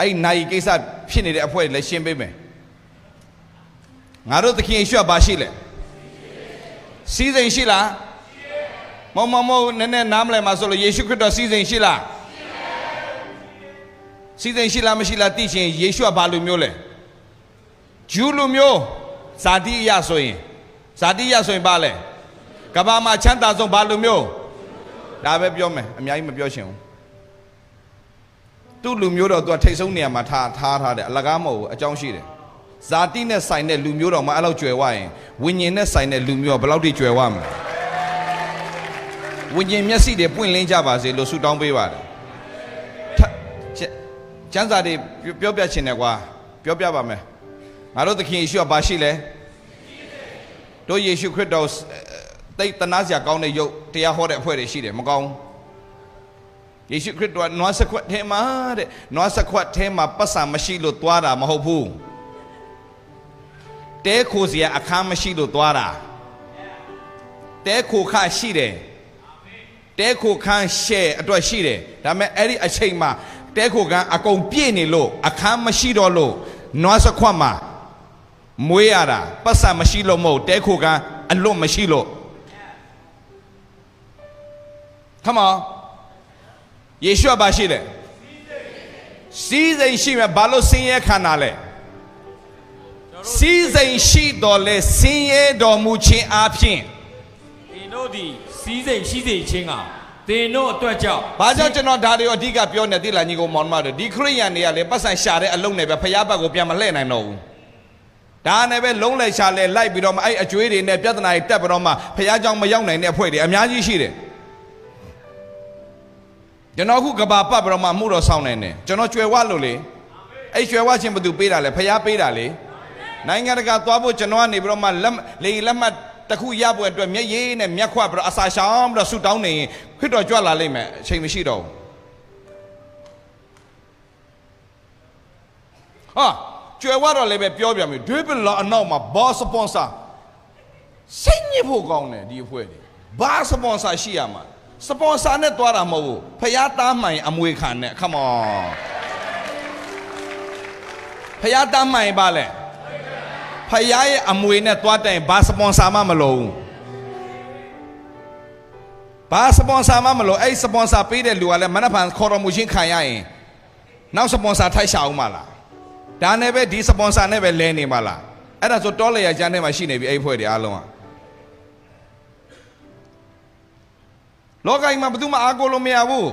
အဲ့နိုင်ကိစ္စဖြစ်နေတဲ့အဖွဲလည်းရှင်းပေးမယ်ငါတို့သခင်ယေရှုကဘာရှိလဲစီးစိမ်ရှိလားမဟုတ်နည်းနည်းနားမလဲမှာဆိုလို့ယေရှုခရစ်တော်စီးစိမ်ရှိလားစီးစိမ်ရှိလားမရှိလားသိချင်ယေရှုကဘာလူမျိုးလဲဂျူးလူမျိုးဇာတိအရဆိုရင်ပါလဲကဘာမှာချမ်းသာဆုံးဘာလူမျိုးဒါပဲပြောမယ်အများကြီးမပြောချင်ဘူးသူ့လူမျိုးတော့သူကထိတ်ဆုံးနေရာမှာထားတယ်အလကားမဟုတ်ဘူးအကြောင်းရှိတယ်ဇာတိနဲ့ဆိုင်တဲ့လူမျိုးတော်မှာအဲ့လောက်ကျွယ်ဝရင်ဝိညာဉ်နဲ့ဆိုင်တဲ့လူမျိုးကဘယ်လောက်ထိကျွယ်ဝမလဲဝိညာဉ်မျက်စိတွေပွင့်လင်းကြပါစေလို့ဆုတောင်းပေးပါတယ်ကျမ်းစာတွေပြောပြချင်တယ်ကွာပြောပြပါမယ်ငါတို့သခင်ယေရှုကဘာရှိလဲတို့ယေရှုခရစ်တော်တိတ်တနာစရာကောင်းတဲ့ယုတ်တရားဟောတဲ့အဖွဲ့တွေရှိတယ်မကောင်းယေရှုခရစ်တော်နွားစခွက်ထဲမှာပတ်စံမရှိလို့သွားတာမဟုတ်ဘူးတဲခိုစရာအခန်းမရှိလို့သွားတာတဲခိုခရှိတယ်တဲခိုခန်းရှယ်အတွက်ရှိတယ်ဒါပေမဲ့အဲ့ဒီအချိန်မှာတဲခိုခန်းအကုန်ပြည့်နေလို့အခန်းမရှိတော့လို့နွားစခွက်မှာမွေးရတာပတ်စံမရှိလို့မဟုတ်တဲခိုခန်းအလွတ်မရှိလို့ Come on ယေရှုဘာရှိလဲစီးစိမ်ရှိမယ်ဘာလို့ဆင်းရဲခံတာလဲစီးစိမ်ရှိတော်လဲဆင်းရဲတော်မူခြင်းအပြင်သင်တို့သည်စီးစိမ်ရှိစေခြင်းကသင်တို့အတွက်ကြောင့်ဘာကြောင့်ကျွန်တော်ဒါတွေအဓိကပြောနေသိလားညီကောင်မောင်မတို့ဒီခရိယန်တွေကလေပတ်စံရှာတဲ့အလုံးနဲ့ပဲဖျားဘက်ကိုပြန်မလှည့်နိုင်တော့ဘူးဒါနဲ့ပဲလုံးလိုက်ရှာလဲလိုက်ပြီးတော့မှအဲ့အကျွေးတွေနဲ့ပြဿနာတွေတက်ပြီးတော့မှဖျားเจ้าမရောက်နိုင်တဲ့အဖွဲ့တွေအများကြီးရှိတယ်ကျွန်တော်ခုကဘာပတ်ပြီးတော့မှမှုတော်ဆောင်နေတယ်ကျွန်တော်ကြွယ်ဝလို့လေအဲ့ကြွယ်ဝခြင်းဘယ်သူပေးတာလဲဖျားပေးတာလေနိုင်ငံတကာသွားဖို့ကျွန်တော်ကနေပြီးတော့မှလက်မှတ်တခုရဖို့အတွက်မျက်ရည်နဲ့မျက်ခွပြီးတော့အစာရှောင်ပြီးတော့ဆူတောင်းနေရင်ခရစ်တော်ကြွလာလိမ့်မယ်အချိန်မရှိတော့ဘူးဟာကြွယ်ဝတော့လည်းပဲပြောပြမယ်ဒွေးပလာအနောက်မှာဘာစပွန်ဆာစိတ်ညစ်ဖို့ကောင်းတယ်ဒီအဖွဲ့တွေဘာစပွန်ဆာရှိရမှာစပွန်ဆာနဲ့တွားတာမဟုတ်ဘူးဖယားသားမှန်အမွေခံနဲ့ come on ဖယားသားမှန်ပါလဲဖယားရဲ့အမွေနဲ့တွားတိုင်ဘာစပွန်ဆာမှမလို့ဘာစပွန်ဆာမှမလို့အဲ့စပွန်ဆာပေးတဲ့လူကလည်းမနက်ဖြန်ခေါ်တော်မူခြင်းခံရရင်နောက်စပွန်ဆာထိုက်ရှာအောင်မလားဒါနဲ့ပဲဒီစပွန်ဆာနဲ့ပဲလဲနေမှာလားအဲ့ဒါဆိုတောလေရကျန်းထဲမှာရှိနေပြီအဲ့ဖွဲ့တွေအားလုံးကလောကကြီးမှာဘယ်သူမှအားကိုးလို့မရဘူး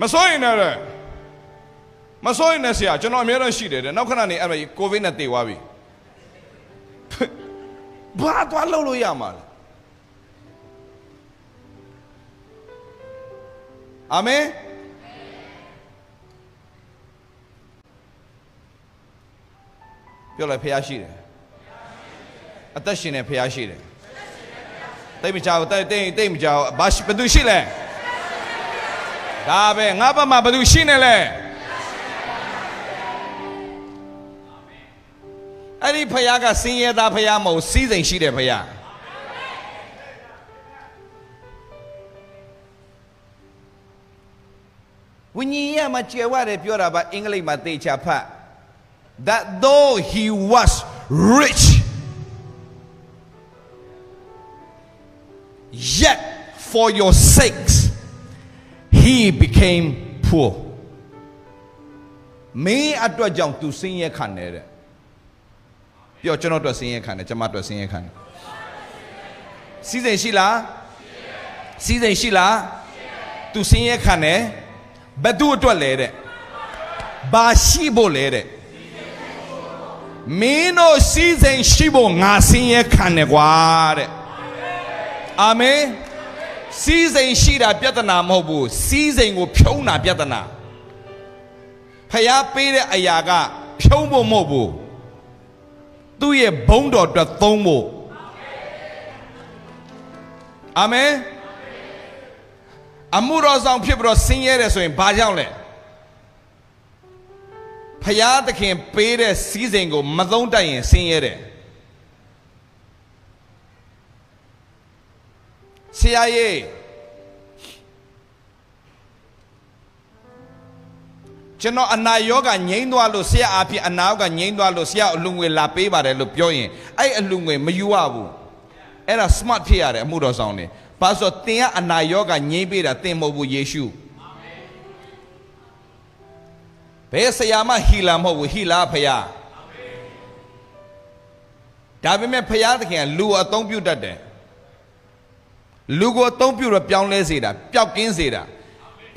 မစိုးရင်လည်းဆရာကျွန်တော်အများကြီးရှိတယ်တဲ့နောက်ခဏနေအဲ့ဒါကိုဗစ်နဲ့တေသွားပြီဘာသွားလှုပ်လို့ရမှာလဲအာမင်ပြောလိုက်ဖျားရှိတယ်အသက်ရှင်တဲ့ဖျားရှိတယ်တိတ်မကြောက်တိတ်မကြောက်ဘာဘယ်သူရှိလဲဒါပဲငါဘက်မှာဘယ်သူရှိနေလဲအဲ့ဒီဖယားကစင်းရဲသားဖယားမဟုတ်စီးစိမ်ရှိတယ်ဖယားဝိညာဉ်ရမှာကျေဝတယ်ပြောတာပါအင်္ဂလိပ်မှာသေချာဖတ် that though he was rich yet for your sakes he became poor မင်းအတွက်ကြောင့်သူစင်းရဲခံနေတဲ့ပြောကျွန်တော်အတွက်ဆင်းရဲခံတယ်ကျွန်မအတွက်ဆင်းရဲခံတယ်စီးစိမ်ရှိလားစီးစိမ်ရှိလားသူဆင်းရဲခံတယ်ဘယ်သူအတွက်လဲတဲ့ဘာရှိဖို့လဲတဲ့မင်းတို့စီးစိမ်ရှိဖို့ငါဆင်းရဲခံတယ်ကွာတဲ့အာမင်စီးစိမ်ရှိတာပြဿနာမဟုတ်ဘူးစီးစိမ်ကိုဖြုံးတာပြဿနာဖျားပေးတဲ့အရာကဖြုံးဖို့မဟုတ်ဘူး သူ့ရဲ့ဘုန်းတော်အတွက်သုံးဖို့အာမင်အမှုတော်ဆောင်ဖြစ်ပြီးတော့ဆင်းရဲတယ်ဆိုရင်ဘာကြောင့်လဲဖယားသခင်ပေးတဲ့စည်းစိမ်ကိုမသုံးတတ်ရင်ဆင်းရဲတယ်ဆရာကြီးကျွန်တော်အနာရောဂါငြိမ်းသွားလို့ဆရာအဖြစ်အနာရောဂါငြိမ်းသွားလို့ဆရာအလူငွေလာပေးပါတယ်လို့ပြောရင်အဲ့အလူငွေမယူရဘူးအဲ့ဒါ smart ဖြစ်ရတယ်အမှုတော်ဆောင်နေဘာလို့ဆိုတင်ကအနာရောဂါငြိမ်းပေးတာတင်မဟုတ်ဘူးယေရှုဘယ်ဆရာမဟီလာမဟုတ်ဘူးဟီလာဖယားဒါပေမဲ့ဖယားသခင်ကလူအသုံးပြုတတ်တယ်လူကိုအသုံးပြုတော့ပြောင်းလဲစေတာပျောက်ကင်းစေတာ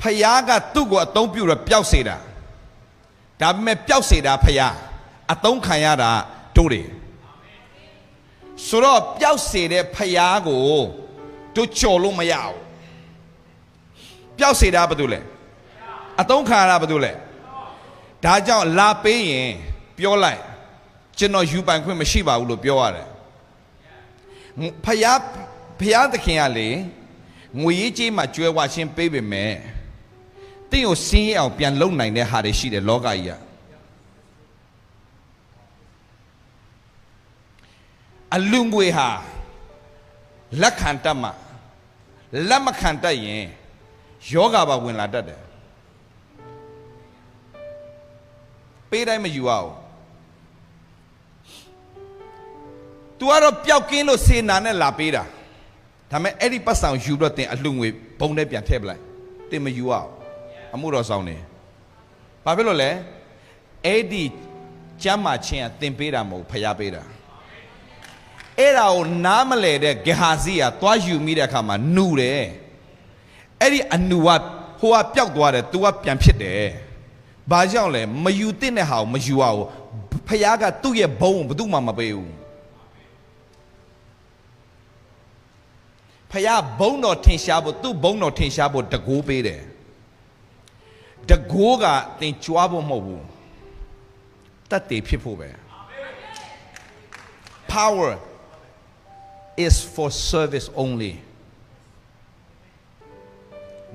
ဖယားကသူ့ကိုအသုံးပြုတော့ပျောက်စေတာဒါပေမဲ့ပျောက်စေတာဖယားအသုံးခံရတာတို့တွေဆိုတော့ပျောက်စေတဲ့ဖယားကိုတို့ကြော်လို့မရဘူးပျောက်စေတာဘာလို့လဲအသုံးခံရတာဘာလို့လဲဒါကြောင့်လာပေးရင်ပြောလိုက်ကျွန်တော်ယူပိုင်ခွင့်မရှိပါဘူးလို့ပြောရတယ်ဖယားသခင်ကလေငွေရေးကြေးမှာကျွဲဝချင်းပေးပေမဲ့တင်းကိုစင်းရအောင်ပြန်လုံနိုင်တဲ့ဟာတွေရှိတယ်လောကကြီးကအလူငွေဟာလက်ခံတတ်မှလက်မခံတတ်ရင်ယောဂပါဝင်လာတတ်တယ်ပေးတိုင်းမယူရအောင်သူကတော့ပျောက်ကင်းလို့စေနာနဲ့လာပေးတာဒါမဲ့အဲ့ဒီပတ်ဆောင်ယူတော့တင်အလှငွေဘုံနဲ့ပြန်ထည့်ပလိုက်တင်မယူရအောင်အမှုတော်ဆောင်နေဘာဖြစ်လို့လဲအဲ့ဒီကျမ်းမာခြင်းကတင်ပေးတာမဟုတ်ဖျားပေးတာအဲ့ဒါကိုနားမလဲတဲ့ဂေဟာဇီကသွားယူမိတဲ့အခါမှာနူတယ်အဲ့ဒီအနူကဟိုကပျောက်သွားတယ်သူကပြန်ဖြစ်တယ်ဘာကြောင့်လဲမယူတဲ့ဟာကိုမယူရအောင်ဖျားကသူ့ရဲ့ဘုံကိုဘယ်သူမှမပေးဘူးဖယားဘုံတော်ထင်ရှားဖို့သူ့ဘုံတော်ထင်ရှားဖို့တကိုးပေးတယ်တကိုးကသင်ကြွားဖို့မဟုတ်ဘူးတတ်တည်ဖြစ်ဖို့ပဲ power is for service only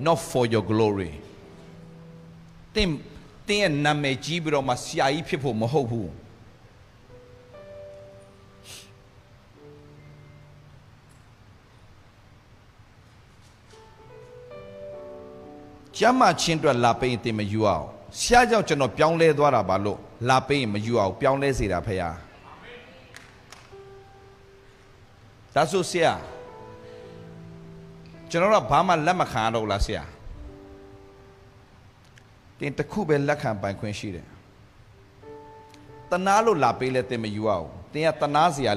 not for your glory သင်ရဲ့နာမည်ကြီးပြီးတော့မှဆရာကြီးဖြစ်ဖို့မဟုတ်ဘူးကျမ်းမာချင်းအတွက်လာပေးရင်တင်မယူအောင်ဆရာကြောင့်ကျွန်တော်ပြောင်းလဲသွားတာပါလို့လာပေးရင်မယူအောင်ပြောင်းလဲစေတာဖေဟာဒါဆိုဆရာကျွန်တော်ကဘာမှလက်မခံတော့လားဆရာတင်တစ်ခုပဲလက်ခံပိုင်ခွင့်ရှိတယ်တနာလို့လာပေးလဲတင်မယူအောင်တင်ကတနာစရာ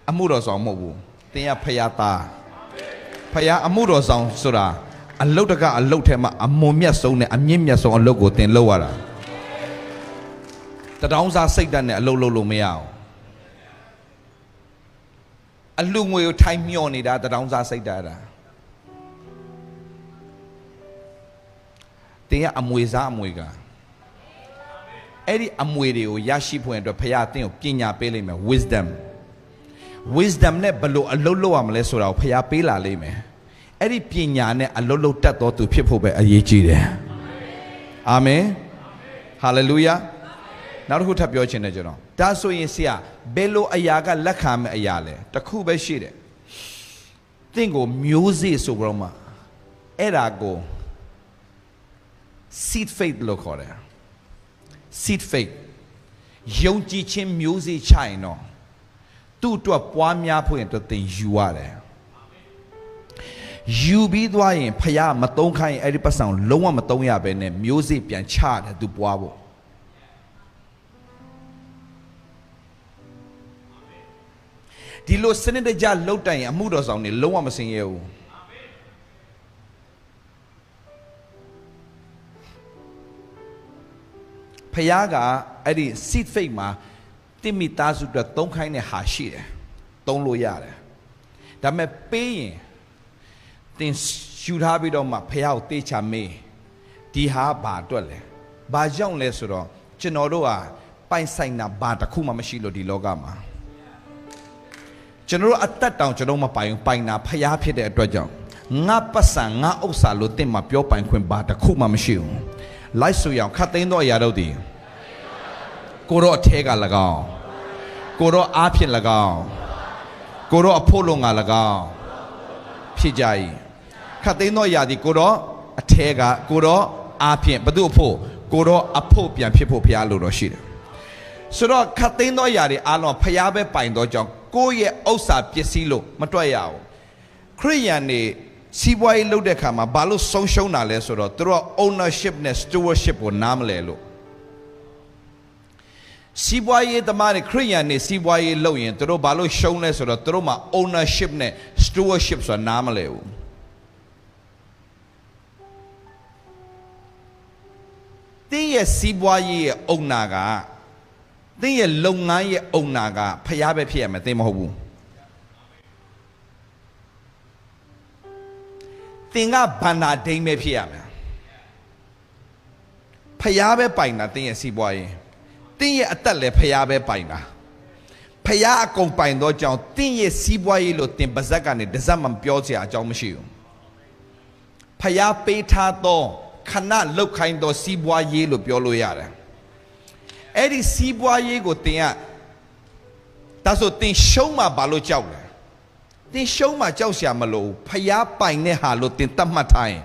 အမှုတော်ဆောင်မဟုတ်ဘူးတင်ကဖယားသားဖယားအမှုတော်ဆောင်ဆိုတာအလုတ်တကအလုတ်ထဲမှာအမွန်မြတ်ဆုံးနဲ့အမြင့်မြတ်ဆုံးအလုတ်ကိုတင်လုပ်ရတာတတောင်းစားစိတ်ဓာတ်နဲ့အလုတ်လုပ်လို့မရအောင်အလူငွေကိုထိုင်မျောနေတာတတောင်းစားစိတ်ဓာတ်တာတင်ကအမွေစားအမွေကအဲ့ဒီအမွေတွေကိုရရှိဖို့အတွက်ဖခင်အသင်ကိုပညာပေးလိမ့်မယ် wisdom နဲ့ဘယ်လိုအလုတ်လုပ်ရမလဲဆိုတာကိုဖခင်ပေးလာလိမ့်မယ်အဲ့ဒီပညာနဲ့အလုတ်လုတ်တတ်တော်သူဖြစ်ဖို့ပဲအရေးကြီးတယ်အာမင်ဟာလေလုယာနောက်တစ်ခုထပ်ပြောချင်တယ်ကျွန်တော်ဒါဆိုရင်ဆရာဘယ်လိုအရာကလက်ခံမဲ့အရာလဲတစ်ခုပဲရှိတယ်သင်ကိုမျိုးစေ့ဆိုပြီးတော့မှအဲ့ဒါကို seed faith လို့ခေါ်တယ် seed faith ယုံကြည်ခြင်းမျိုးစေ့ချရင်တော့သူ့အတွက်ပွားများဖို့ရင်တော့သင်ယူရတယ်ယူပြီးသွားရင်ဖယားမသုံးခိုင်းအဲ့ဒီပတ်စံလုံးဝမသုံးရပဲနဲ့မျိုးစေ့ပြန်ချတယ်သူပွားဖို့ဒီလိုစနစ်တကျလှုပ်တိုင်အမှုတော်ဆောင်နေလုံးဝမစင်ရဘူးဖယားကအဲ့ဒီ seed faith မှာတိမိသားစုအတွက်သုံးခိုင်းတဲ့ဟာရှိတယ်သုံးလို့ရတယ်ဒါပေမဲ့ပေးရင်တင်ယူထားပြီးတော့မှဖယားကိုတေးချမေးဒီဟာဘာအတွက်လဲဘာကြောင့်လဲဆိုတော့ကျွန်တော်တို့ကပိုင်ဆိုင်တာဘာတစ်ခုမှမရှိလို့ဒီလောကမှာ ကျွန်တော်တို့အသက်တောင်ကျွန်တော်မပိုင်ပိုင်တာဖျားဖြစ်တဲ့အတွက်ကြောင့်ငါပတ်စံငါဥစ္စာလို့တင့်မှာပြောပိုင်ခွင့်ပါတခုမှမရှိဘူးလိုက်ဆိုရအောင်ခတ်သိမ်းသောအရာတို့သည်ကိုရောအထဲက၎င်းကိုရောအားဖြင့်၎င်းကိုရောအဖို့လုံးက၎င်းဖြစ်ကြ၏ခတ်သိမ်းသောအရာသည်ကိုရောအထဲကကိုရောအားဖြင့်ဘသူအဖို့ကိုရောအဖို့ပြန်ဖြစ်ဖို့ဖျားလို့တော့ရှိတယ်ဆိုတော့ခတ်သိမ်းသောအရာတွေအားလုံးဖျားပဲပိုင်သောကြောင့်ကိုယ့်ရဲ့ဥစ္စာပစ္စည်းလို့မတွက်ရဘူးခရိယန်တွေစီးပွားရေးလုပ်တဲ့အခါမှာဘာလို့ဆုံးရှုံးတာလဲဆိုတော့သူတို့က ownership နဲ့ stewardship ကိုနားမလည်လို့စီးပွားရေးသမားတွေခရိယန်တွေစီးပွားရေးလုပ်ရင်သူတို့ဘာလို့ရှုံးလဲဆိုတော့သူတို့မှာ ownership နဲ့ stewardship ဆိုတာနားမလည်ဘူးတင်းရဲ့စီးပွားရေးရဲ့ owner ကတင်းရဲ့လုပ်ငန်းရဲ့ owner ကဖျားပဲဖြစ်ရမယ်တင်းမဟုတ်ဘူးတင်ကဘန္နာဒိန်ပဲဖြစ်ရမယ်ဖျားပဲပိုင်တာတင်းရဲ့စီးပွားရေးတင်းရဲ့အသက်လည်းဖျားပဲပိုင်တာဖျားအကုန်ပိုင်တော့ကြောင့်တင်းရဲ့စီးပွားရေးလို့တင်ပါဇက်ကနေတစ်စက်မှပြောစရာအကြောင်းမရှိဘူးဖျားပေးထားတော့ခဏလောက်ခိုင်းတော့စီးပွားရေးလို့ပြောလို့ရတယ်အဲ့ဒီစီးပွားရေးကိုတင်ကဒါဆိုတင်ရှုံးမှာဘာလို့ကြောက်လဲတင်ရှုံးမှာကြောက်စရာမလိုဖျားပိုင်တဲ့ဟာလို့တင်တတ်မှတ်ထားရင်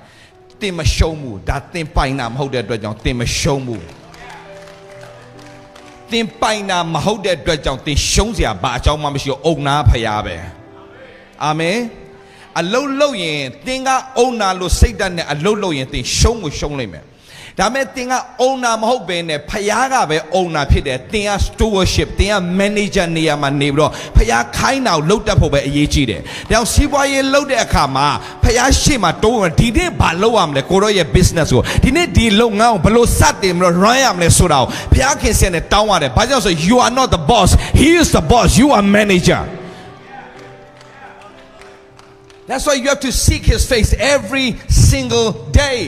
တင်မရှုံးဘူးဒါတင်ပိုင်တာမဟုတ်တဲ့အတွက်ကြောင့်တင်မရှုံးဘူးတင်ပိုင်တာမဟုတ်တဲ့အတွက်ကြောင့်တင်ရှုံးစရာဘာအကြောင်းမှမရှိဘူးအုံနာဖျားပဲအာမင်အလုတ်လို့ရင်တင်ကအုံနာလို့စိတ်ဓာတ်နဲ့အလုတ်လို့ရင်တင်ရှုံးကိုရှုံးလိုက်မယ်ဒါမဲ့တင်ကအုံနာမဟုတ်ဘဲနဲ့ဖျားကပဲအုံနာဖြစ်တယ်တင်က stewardship တင်က manager နေရာမှာနေပြီးတော့ဖျားခိုင်းတာကိုလုပ်တတ်ဖို့ပဲအရေးကြီးတယ်ဒါကြောင့်စီးပွားရေးလုပ်တဲ့အခါမှာဖျားရှိမှတိုးဝင်ဒီနေ့ဘာလုပ်ရမလဲကိုရောရဲ့ business ကိုဒီနေ့ဒီလုပ်ငန်းကိုဘယ်လိုစတင်ပြီးတော့ run ရမလဲဆိုတာကိုဖျားခင်စင်နဲ့တောင်းရတယ်ဘာကြောင့်ဆို you are not the boss he is the boss you are manager that's why you have to seek his face every single day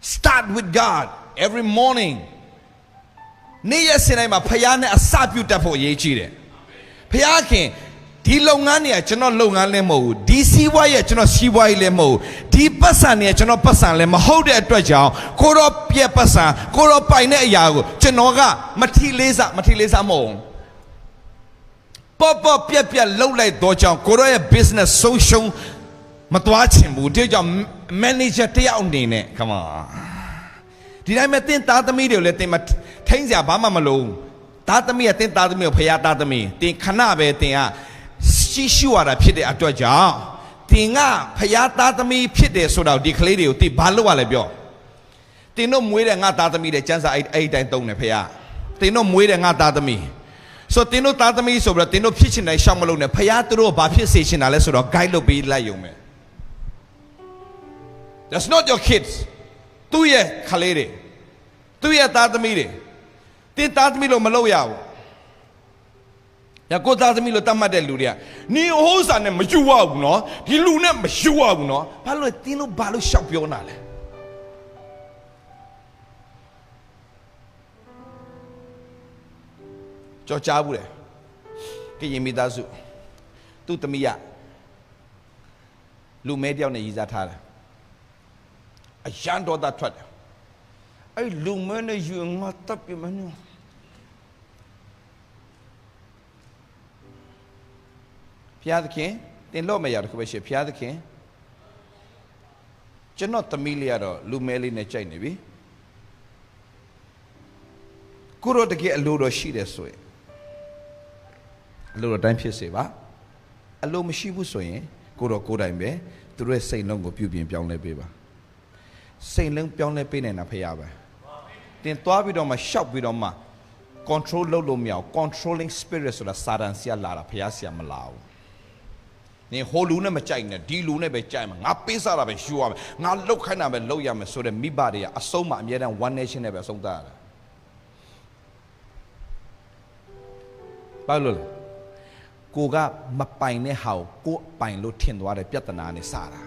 start with God every morning နေ့ရက်စဉ်တိုင်းမှာဖခင်နဲ့အစပြုတတ်ဖို့အရေးကြီးတယ်ဖခင်ဒီလုပ်ငန်းတွေကကျွန်တော်လုပ်ငန်းလည်းမဟုတ်ဘူးဒီစီးပွားရေးကျွန်တော်စီးပွားရေးလည်းမဟုတ်ဘူးဒီပတ်စံတွေကကျွန်တော်ပတ်စံလည်းမဟုတ်တဲ့အတွက်ကြောင့်ကိုရောပြက်ပတ်စံကိုရောပိုင်တဲ့အရာကိုကျွန်တော်ကမထီလေးစားမဟုတ်ပေါ့ပြက်လှုပ်လိုက်တော့ကြောင့်ကိုရောရဲ့ business ဆုံးရှုံးမသွားချင်ဘူးဒီကြောင့် manager တယောက်အနေနဲ့ come on ဒီတိုင်းမဲ့တင်းသားသမီးတွေလည်းတင်းမထိန်းစရာဘာမှမလိုသားသမီးကတင်းသားသမီးကိုဖျားသားသမီးတင်းခဏပဲတင်းကရှိရှုရတာဖြစ်တဲ့အတွက်ကြောင့်တင်းကဖျားသားသမီးဖြစ်တယ်ဆိုတော့ဒီကလေးတွေကိုတင်းဘာလုပ်ရလဲပြောတင်းတို့မွေးတဲ့ငါသားသမီးတဲ့ကျန်းစာအဲ့ဒီတိုင်းသုံးတယ်ဖျားတင်းတို့မွေးတဲ့ငါသားသမီးဆိုတင်းတို့သားသမီးဆိုပြီးတော့တင်းတို့ဖြစ်ချင်တယ်ရှောက်မလို့နဲ့ဖျားသူတို့ဘာဖြစ်စေချင်တာလဲဆိုတော့ guide လုပ်ပေးလိုက်ရုံပဲ That's not your kids သူရဲ့ခလေးတွေသူရဲ့သားသမီးတွေတင်းသားသမီးလို့မလုပ်ရဘူးညကိုသားသမီးလို့တတ်မှတ်တဲ့လူတွေကနေဟိုးစာနဲ့မယူရဘူးနော်ဒီလူနဲ့မယူရဘူးနော်ဘာလို့တင်းလို့ဘာလို့ရှောက်ပြောနာလဲကြောက်ကြဘူးလေကရင်မိသားစုသူ့သမီးရလူမဲတယောက်နဲ့ရည်စားထားတယ်အရန်တော်သားထွက်တယ်အဲ့လူမဲနဲ့ယူငါတပ်ပြမနူဖျားသခင်တင်လို့မရတော့ခုပဲရှိဖျားသခင်ကျွန်တော်သမီးလေးကတော့လူမဲလေးနဲ့ကြိုက်နေပြီကိုရောတကယ်အလိုတော်ရှိတယ်ဆိုရင်အလိုတော်တိုင်းဖြစ်စေပါအလိုမရှိဘူးဆိုရင်ကိုရောကိုယ်တိုင်ပဲသူတို့ရဲ့စိတ်လုံးကိုပြုပြင်ပြောင်းလဲပေးပါစိတ်လုံးပြောင်းလဲပေးနေတာဖရားပဲတင်သွားပြီးတော့မှရှောက်ပြီးတော့မှ control လုပ်လို့မရအောင် controlling spirit ဆိုတာစာတန်ဆရာလာတာဖရားဆရာမလာဘူးနေဟိုလူနဲ့မကြိုက်နဲ့ဒီလူနဲ့ပဲကြိုက်မှာငါပေးစားတာပဲယူရမယ်ငါလုတ်ခိုင်းတာပဲလုပ်ရမယ်ဆိုတဲ့မိဘတွေကအဆုံးမအမြဲတမ်း one nation နဲ့ပဲအဆုံးသတ်ရတယ်ဘာလို့လဲကိုကမပိုင်တဲ့ဟာကိုပိုင်လို့ထင်သွားတဲ့ပြဿနာနဲ့စားတာ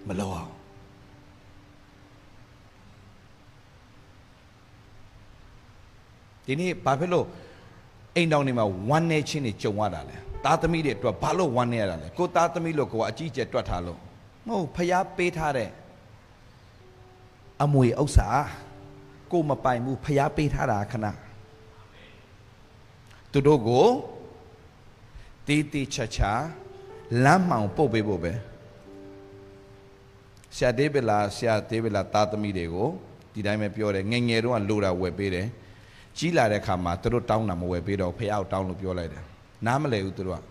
မလို့အောင် ဒီနေ့ဘာဖြစ်လို့အိမ်တော်နေမှာဝမ်းနေချင်းတွေကြုံရတာလဲသားသမီးတွေအတွက်ဘာလို့ဝမ်းနေရတာလဲကိုသားသမီးလို့ကိုကအကြီးကျယ်တွက်ထားလို့မဟုတ်ဖျားပေးထားတဲ့အမွေဥစ္စာကိုမပိုင်ဘူးဖျားပေးထားတာခဏသူတို့ကိုတီးတီးချာချာလမ်းမှောင်ပို့ပေးဖို့ပဲဆရာဒေးဗလာသားသမီးတွေကိုဒီတိုင်းပဲပြောတယ်ငယ်ငယ်တော့လိုတာဝယ်ပေးတယ်ကြီးလာတဲ့ခါမှာသူတို့တောင်းတာမဝယ်ပေးတော့ဖះကိုတောင်းလို့ပြောလိုက်တယ်နားမလည်ဘူးသူတို့က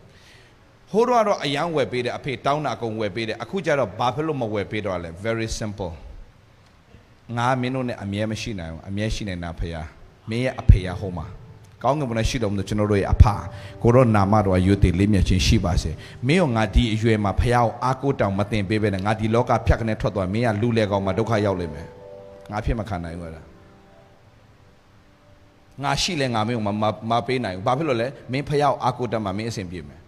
ဟိုတော့အယံဝယ်ပေးတယ်အဖေတောင်းတာအကုန်ဝယ်ပေးတယ်အခုကျတော့ဘာဖြစ်လို့မဝယ်ပေးတော့လဲ very simple ငါမင်းတို့နဲ့အမြဲမရှိနိုင်ဘူးအမြဲရှိနေတာဖះမင်းရဲ့အဖေရဟိုမှာကောင်းကင်ဘုရားရှိတော်မူကျွန်တော်တို့ရဲ့အဖကိုရောနာမတော်ရွတ်တည်လေးမြတ်ခြင်းရှိပါစေမင်းရောငါဒီအရွယ်မှာဖះကိုအားကိုးတောင်မတင်ပေးပဲနဲ့ငါဒီလောကဖြတ်ကနေထွက်သွားမင်းကလူလေကောင်မှာဒုက္ခရောက်လိမ့်မယ်ငါဖြစ်မခံနိုင်ဘူးလားငါရှိလဲငါမင်းကိုမပေးနိုင်ဘူးဘာဖြစ်လို့လဲမင်းဖះကိုအားကိုးတတ်မှမင်းအဆင်ပြေမယ်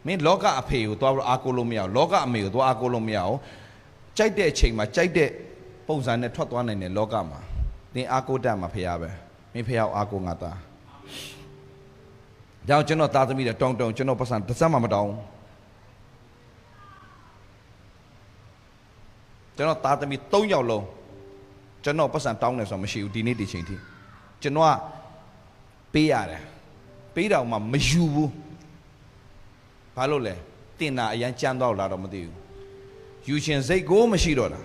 မင်းလောကအဖေကိုသွားအားကိုးလို့မရဘူးလောကအမေကိုသွားအားကိုးလို့မရဘူးကြိုက်တဲ့အချိန်မှာကြိုက်တဲ့ပုံစံနဲ့ထွက်သွားနိုင်တယ်လောကမှာသင်အားကိုးတတ်မှာဖះပဲမင်းဖះကိုအားကိုးငါသားကြောင့်ကျွန်တော်သားသမီးတွေတောင်းကျွန်တော်ပတ်စံတစ်စက်မှမတောင်းကျွန်တော်သားသမီး3ယောက်လုံးကျွန်တော်ပတ်စံတောင်းတယ်ဆိုတော့မရှိဘူးဒီနေ့ဒီချိန်ထိကျွန်တော်ကပေးရတယ်ပေးတော့မှမယူဘူးဘာလို့လဲတင်တာအရန်ကြမ်းတော့လာတော့မသိဘူးယူရှင်စိတ်ကိုမရှိတော့တာ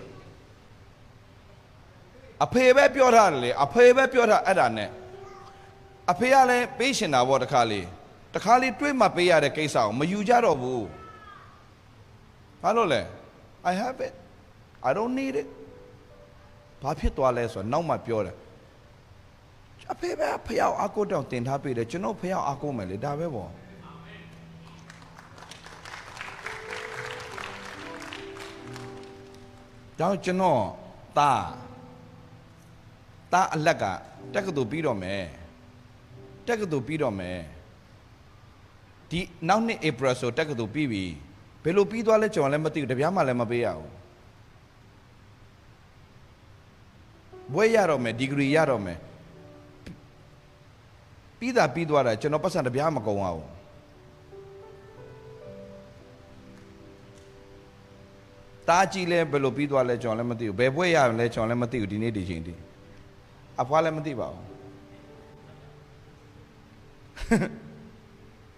အဖေပဲပြောထားတယ်လေအဖေပဲပြောထားအဲ့ဒါနဲ့အဖေကလည်းပေးရှင်တာပေါ့တခါလေးတွေးမှပေးရတဲ့ကိစ္စကိုမယူကြတော့ဘူးဘာလို့လဲ I have it I don't need it ဘာဖြစ်သွားလဲဆိုတော့နောက်မှပြောတယ်အဖေပဲဖះအားကိုးတောင်တင်ထားပေးတယ်ကျွန်တော်ဖះအားကိုးမယ်လေဒါပဲပေါ့ကြောင့်ကျွန်တော်တာအလက်ကတက္ကသိုလ်ပြီးတော့မယ်ဒီနောက်နှစ် April ဆိုတက္ကသိုလ်ပြီးပြီဘယ်လိုပြီးသွားလဲကျွန်တော်လည်းမသိဘူးတပြားမှလည်းမပေးရဘူးဘွဲရတော့မယ်ဒီဂရီရတော့မယ်ပြီးသွားတာကျွန်တော်ပတ်စံတပြားမကုန်အောင်တားကြည့်လဲဘယ်လိုပြီးသွားလဲကျွန်တော်လည်းမသိဘူးဘယ်ဘွဲရလဲကျွန်တော်လည်းမသိဘူးဒီနေ့ဒီချိန်ထိအဖွားလည်းမသိပါဘူး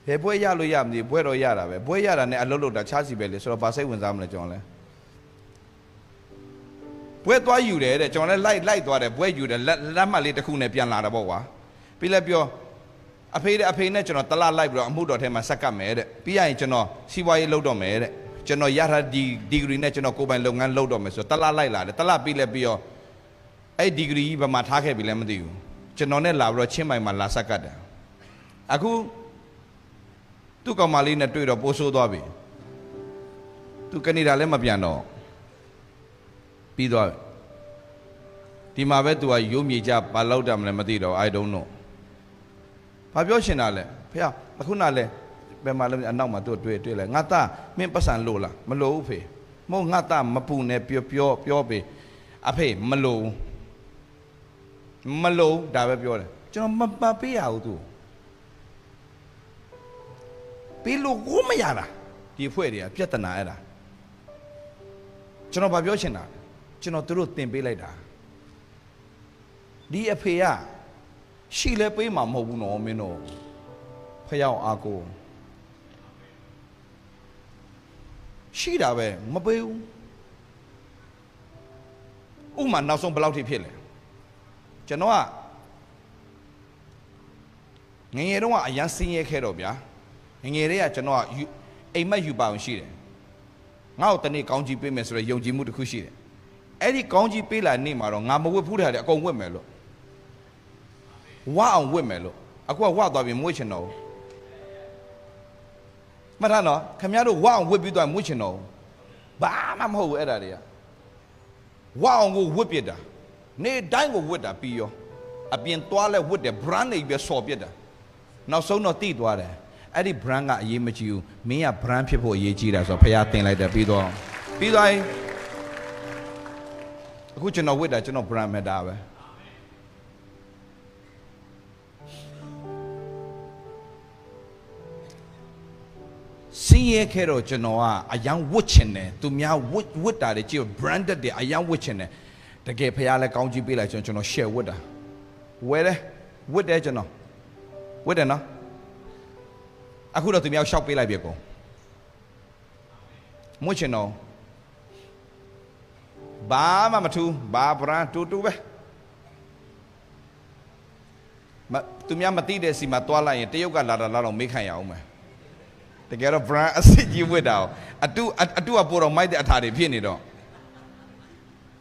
ဘယ်ဘွဲရလို့ရမသိဘွဲတော့ရတာပဲဘွဲရတာနဲ့အလုပ်လုပ်တာချားစီပဲလေဆိုတော့ဘာစိတ်ဝင်စားမလဲကျွန်တော်လည်းဘွဲသွားယူတယ်တဲ့ကျွန်တော်လည်းလိုက်သွားတယ်ဘွဲယူတယ်လက်မှတ်လေးတစ်ခုနဲ့ပြန်လာတာပေါ့ကွာပြီးလဲပြောအဖေနဲ့ကျွန်တော်တလလိုက်ပြီးတော့အမှုတော်ထဲမှာဆက်ကပ်မယ်တဲ့ပြီးရရင်ကျွန်တော်စီးပွားရေးလုပ်တော့မယ်တဲ့ကျွန်တော်ရထားဒီဂရီနဲ့ကျွန်တော်ကိုယ်ပိုင်လုပ်ငန်းလုပ်တော့မယ်ဆိုတော့တလလိုက်လာတယ်တလပြီးလဲပြီးတော့အဲ့ဒီဂရီကြီးဘယ်မှာထားခဲ့ပြီလဲမသိဘူးကျွန်တော်နဲ့လာပြီးတော့ချင်းမိုင်မှာလာဆက်ကပ်တယ်အခုသူ့ကောင်မလေးနဲ့တွေ့တော့ပိုးဆိုးသွားပြီသူကနေဒါလည်းမပြန်တော့ပြီးသွားဒီမှာပဲသူကရုံးမြေကြဘာလောက်တာမလဲမသိတော့ I don't know ဘာပြောရှင်တာလဲဖေအခုနလဲဘယ်မှာလဲအနောက်မှာသူ့တွေ့လဲငါသားမင်းပတ်စံလို့လားမလို့ဘူးဖေမဟုတ်ငါသားမပူနဲ့ပြောပေးအဖေမလို့ဒါပဲပြောတယ်ကျွန်တော်မပေးရဘူးသူပေးလို့ကိုမရတာဒီဖွဲ့တွေကပြဿနာအဲ့ဒါကျွန်တော်ဘာပြောချင်တာကျွန်တော်တို့တင်ပေးလိုက်တာဒီအဖေကရှိလဲပေးမှာမဟုတ်ဘူးနော်မင်းတို့ဖះအားကိုရှိတာပဲမပေးဘူးဥမာနောက်ဆုံးဘယ်လောက်ထိဖြစ်လဲကျွန်တော်ကငယ်ငယ်တုန်းကအရန်စင်းရဲခဲ့တော့ဗျာငယ်တွေကကျွန်တော်ကအိမ်မက်ယူပါအောင်ရှိတယ်ငါ့ကိုတနေ့ကောင်းကြီးပေးမယ်ဆိုတော့ယုံကြည်မှုတစ်ခုရှိတယ်အဲ့ဒီကောင်းကြီးပေးလာနေ့မှာတော့ငါမဝတ်ဖူးတာလေအကုန်ဝတ်မယ်လို့ဝအောင်ဝတ်မယ်လို့အခုကဝသွားပြီမွေ့ချင်တော့မှတ်ထားနော်ခင်ဗျားတို့ဝအောင်ဝတ်ပြီးသွားမွေ့ချင်တော့ဘာမှမဟုတ်ဘူးအဲ့ဒါတွေကဝအောင်ကိုဝတ်ပြစ်တာနေတိုင်းကိုဝတ်တာပြီးရောအပြင်သွားလဲဝတ်တယ် brand တွေပဲစော်ပြစ်တာနောက်ဆုံးတော့တိသွားတယ်အဲ့ဒီ brand ကအရေးမကြီးဘူးမင်းက brand ဖြစ်ဖို့အရေးကြီးတာဆိုတော့ဖះတင်လိုက်တယ်ပြီးသွားရင် အခုကျွန်တော်ဝတ်တာကျွန်တော် brand matter ပဲစင်းရဲခဲ့တော့ကျွန်တော်ကအယံဝတ်ချင်တယ်သူများဝတ်တာတွေကြည့် branded တွေအယံဝတ်ချင်တယ်တကယ်ဖះလဲကောင်းကြီးပေးလိုက်ကျွန်တော် share ဝတ်တာဝယ်တယ်ဝတ်တယ်ကျွန်တော်ဝတ်တယ်နော်အခုတော့သူများရှောက်ပေးလိုက်ပြီကောမွတ်ချင်တော့ဘာမှမထူးဘာ brand တူပဲသူများမသိတဲ့စီမှာတွားလိုက်ရင်တရုတ်ကလာတာလောက်မေးခံရအောင်မယ်တကယ်တော့ brand အစစ်ကြီးဝတ်တာအတူကပို့တော့မိုက်တဲ့အထာတွေဖြစ်နေတော့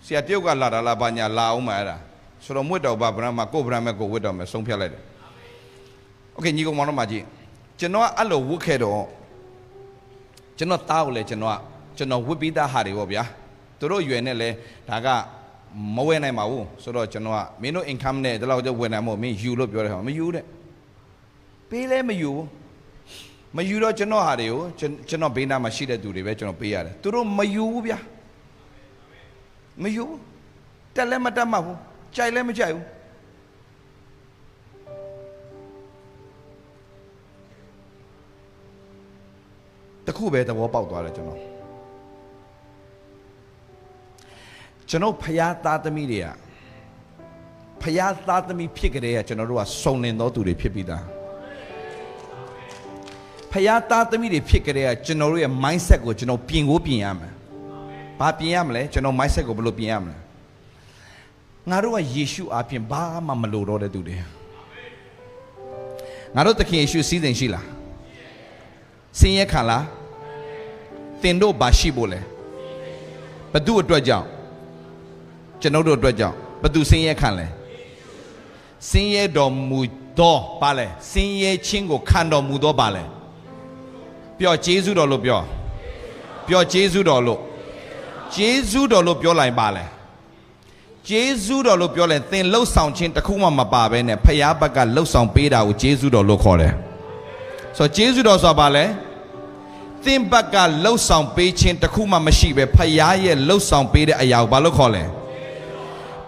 ဆရာတရုတ်ကလာတာလားဘာညာလာအောင်မှာအဲ့ဒါဆိုတော့မွတ်တော့ဘာ brand မှာကို brand မဲ့ကိုဝတ်တော့မယ်ဆုံးဖြတ်လိုက်တယ်โอเคညီကောင်မောင်တို့မှာကြည့်ကျွန်တော်အဲ့လိုဝတ်ခဲ့တော့ကျွန်တော်တားကိုလေကျွန်တော်ဝတ်ပြီးသားဟာတွေပေါ့ဗျာသူတို့ရွယ်နဲ့လဲဒါကမဝယ်နိုင်ပါဘူးဆိုတော့ကျွန်တော်ကမင်းတို့ income နဲ့ဒီလောက်ကျဝယ်နိုင်မို့မင်းယူလို့ပြောတယ်ဟောမယူတဲ့ပေးလဲမယူမယူတော့ကျွန်တော်ဟာတွေကိုကျွန်တော်ဘေးနားမှာရှိတဲ့သူတွေပဲကျွန်တော်ပေးရတယ်သူတို့မယူဘူးဗျာမယူတက်လဲမတက်မှဘူးကြိုက်လဲမကြိုက်ဘူးတခုပဲသဘောပေါက်သွားတယ်ကျွန်တော်ဖျားသားသမီးတွေကဖျားသားသမီးဖြစ်ကြတဲ့ကျွန်တော်တို့ကစုံလင်သောသူတွေဖြစ်ပြီးသားဖျားသားသမီးတွေဖြစ်ကြတဲ့ကျွန်တော်တို့ရဲ့ mindset ကိုကျွန်တော်ပြင်ရမယ်။ဘာပြင်ရမလဲကျွန်တော် mindset ကိုဘယ်လိုပြင်ရမလဲ။ငါတို့ကယေရှုအပြင်ဘာမှမလိုတော့တဲ့သူတွေ။ငါတို့သခင်ယေရှုစီးစိမ်ရှိလား။စင်ရဲခံလား။သင်တို့ဘာရှိဖို့လဲ။ဘသူအတွက်ကြောင့်ကျွန်တော်တို့အတွက်ကြောင့်ဘသူစင်ရဲခံလဲ။စင်ရဲတော်မူသောပါလဲ။စင်ရဲခြင်းကိုခံတော်မူသောပါလဲ။ပြောဂျေဇုတော်လို့ပြောဂျေဇုတော်လို့ပြောလိုက်ပါလဲဂျေဇုတော်လို့ပြောလဲသင်လှုပ်ဆောင်ခြင်းတစ်ခုမှမပါဘဲနဲ့ဖယားဘက်ကလှုပ်ဆောင်ပေးတာကိုဂျေဇုတော်လို့ခေါ်တယ်ဆိုတော့ဂျေဇုတော်ဆိုတာပါလဲသင်ဘက်ကလှုပ်ဆောင်ပေးခြင်းတစ်ခုမှမရှိပဲဖယားရဲ့လှုပ်ဆောင်ပေးတဲ့အရာကိုဘာလို့ခေါ်လဲ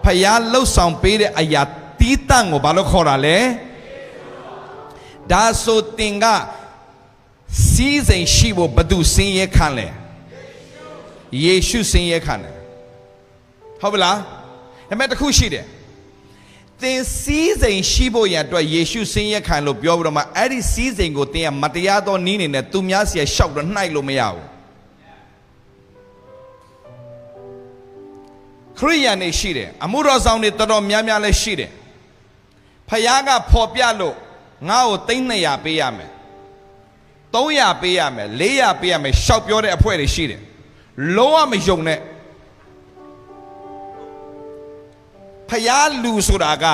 ဖယားလှုပ်ဆောင်ပေးတဲ့အရာတီးတန့်ကိုဘာလို့ခေါ်တာလဲဒါဆိုသင်ကစီးစိမ်ရှိဖို့ဘသူစင်ရဲခံလဲယေရှုစင်ရဲခံတယ်ဟုတ်ပလားဒါပေမဲ့တစ်ခုရှိတယ်သင်စီးစိမ်ရှိဖို့ရန်အတွက်ယေရှုစင်ရဲခံလို့ပြောပြီးတော့မှအဲ့ဒီစီးစိမ်ကိုသင်ကမတရားသောနည်းနေနဲ့သူများစီရှောက်တော့နှိုက်လို့မရဘူးခရိယန်တွေရှိတယ်အမှုတော်ဆောင်တွေတော်တော်များများလည်းရှိတယ်ဖခင်ကဖော်ပြလို့ငါ့ကို300ပေးရမယ်300ပေးရမယ်400ပေးရမယ်ရှောက်ပြောတဲ့အဖွဲ့တွေရှိတယ်လုံးဝမယုံနဲ့ဖယားလူဆိုတာက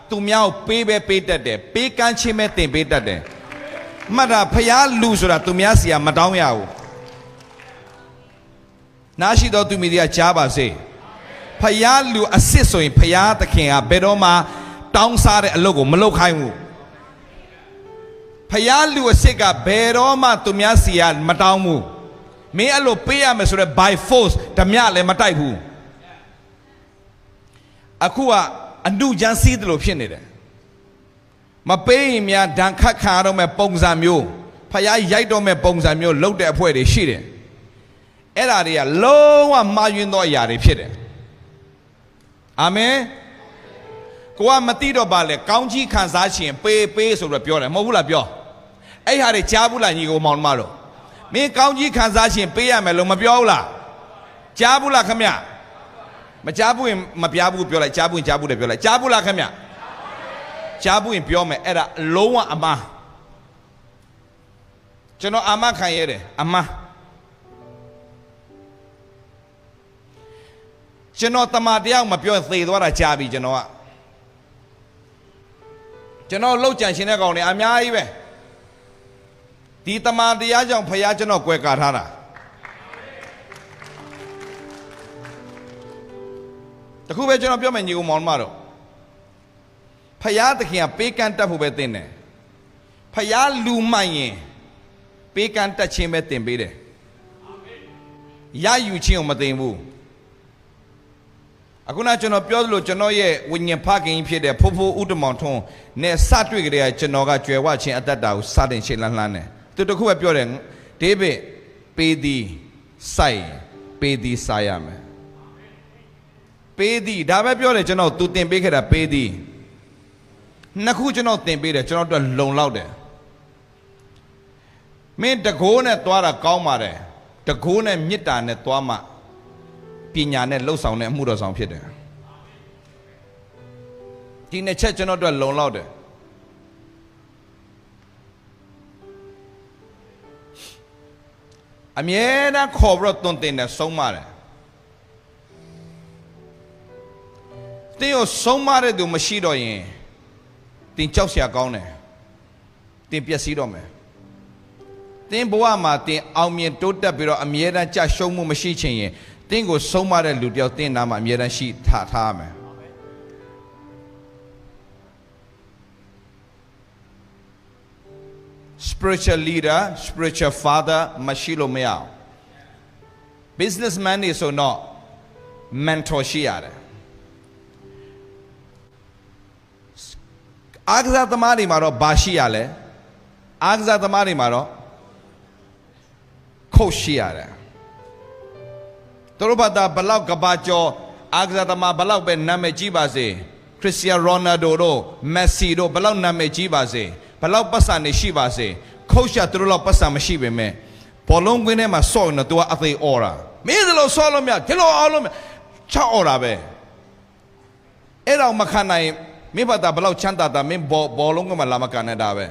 သူများကိုပေးတတ်တယ်ပေးကမ်းခြင်းပဲတင်ပေးတတ်တယ်မှတ်တာဖယားလူဆိုတာသူများစီကမတောင်းရဘူးနားရှိတော်သူမိတွေကကြားပါစေဖယားလူအစ်စ်ဆိုရင်ဖယားသခင်ကဘယ်တော့မှတောင်းစားတဲ့အလုပ်ကိုမလုပ်ခိုင်းဘူးဖယားလူအစ်စ်ကဘယ်တော့မှသူများစီကမတောင်းဘူးမင်းအဲ့လိုပေးရမယ်ဆိုတော့ by force ဓမြလည်းမတိုက်ဘူးအခုကအနုချမ်းစီးတယ်လို့ဖြစ်နေတယ်မပေးရင်များဒဏ်ခတ်ခံရတော့မဲ့ပုံစံမျိုးဖယားရိုက်တော့မဲ့ပုံစံမျိုးလုပ်တဲ့အဖွဲ့တွေရှိတယ်အဲ့ဒါတွေကလုံးဝမှားယွင်းသောအရာတွေဖြစ်တယ်အာမင်ကိုကမသိတော့ပါလေကောင်းကြီးခံစားခြင်းပေးဆိုတော့ပြောတယ်မဟုတ်ဘူးလားပြောအဲ့ဟာတွေကြားဘူးလားညီကိုမောင်မတို့မင်းကောင်းကြီးခံစားခြင်းပေးရမယ်လို့မပြောဘူးလားကြားဘူးလားခမရမကြားဘူးရင်မပြဘူးပြောလိုက်ကြားဘူးရင်ကြားဘူးတယ်ပြောလိုက်ကြားဘူးလားခမရကြားဘူးရင်ပြောမယ်အဲ့ဒါလုံးဝအမှားကျွန်တော်အာမခံရတယ်အမှားကျွန်တော်တမန်တယောက်မပြောသေသွားတာကြားပြီကျွန်တော်လှုပ်ကြံရှင်တဲ့ကောင်တွေအများကြီးပဲဒီတမန်တရားကြောင့်ဖခင်ကျွန်တော်ကွယ်ကာထားတာတခုပဲကျွန်တော်ပြောမယ်ညီကောင်မောင်မတော်ဖခင်သခင်ကပေးကမ်းတတ်ဖို့ပဲသင်တယ်ဖခင်လူမှန်ရင်ပေးကမ်းတတ်ခြင်းပဲသင်ပေးတယ်ရယူခြင်းကိုမသင်ဘူး အခုနကျွန်တော်ပြောသလိုကျွန်တော်ရဲ့ဝိညာဉ်ဖခင်ဖြစ်တဲ့ဖိုးဖိုးဥတမောင်ထွန်းနဲ့စတွေ့ကြတဲ့ကျွန်တော်ကကြွယ်ဝခြင်းအသက်တာကိုစတင်ရှင်းလန်းလှမ်းတယ်သူတခုပဲပြောတယ်ဒေးဗစ်ပေးသည်စိုက်ပေးသည်စားရမယ်ပေးသည်ဒါပဲပြောတယ်ကျွန်တော်သူတင်ပေးခဲ့တာပေးသည်နှစ်ခုကျွန်တော်တင်ပေးတယ်ကျွန်တော်တို့လုံလောက်တယ်မင်းတကိုးနဲ့သွားတာကောင်းပါတယ်တကိုးနဲ့မေတ္တာနဲ့သွားမှပညာနဲ့လှုပ်ဆောင်တဲ့အမှုတော်ဆောင်ဖြစ်တယ်ဒီနှစ်ချက်ကျွန်တော်တို့လုံလောက်တယ်အမြဲတမ်းခေါ်ပြီးတော့တွင်တင်တယ်ဆုံးမတယ်တင်းကိုဆုံးမတဲ့သူမရှိတော့ရင်တင်းကြောက်စရာကောင်းတယ်တင်းပျက်စီးတော့မယ်တင်းဘဝမှာတင်းအောင်မြင်တိုးတက်ပြီးတော့အမြဲတမ်းကြရှုံးမှုမရှိချင်ရင်တင်းကိုဆုံးမတဲ့လူတယောက်တင်းနာမှာအမြဲတမ်းရှိထားရမယ်spiritual leader spiritual father မရှိလို့မရအောင် businessman တွေဆိုတော့ mentor ရှိရတယ်အားကစားသမားတွေမှာတော့ဘာရှိရလဲအားကစားသမားတွေမှာတော့ coach ရှိရတယ်သူတို့ဘာသာဘလောက်ကဘာကျော်အားကစားသမားဘလောက်ပဲနာမည်ကြီးပါစေခရစ္စတီယာနိုရိုနယ်ဒိုတို့မက်ဆီတို့ဘလောက်နာမည်ကြီးပါစေဘလောက်ပတ်စံနေရှိပါစေခုတ်ရှာသူတို့လောက်ပတ်စံမရှိပေမဲ့ဘောလုံးကွင်းထဲမှာဆော့နေတော့အသေးအော်တာမင်းတို့ဆော့လို့မရဒီလိုအော်လို့ချောက်အော်တာပဲအဲ့တော့မခံနိုင်မင်းဘာသာဘလောက်ချမ်းသာတာမင်းဘောလုံးကွင်းမှာလာမကန်နေတာပဲ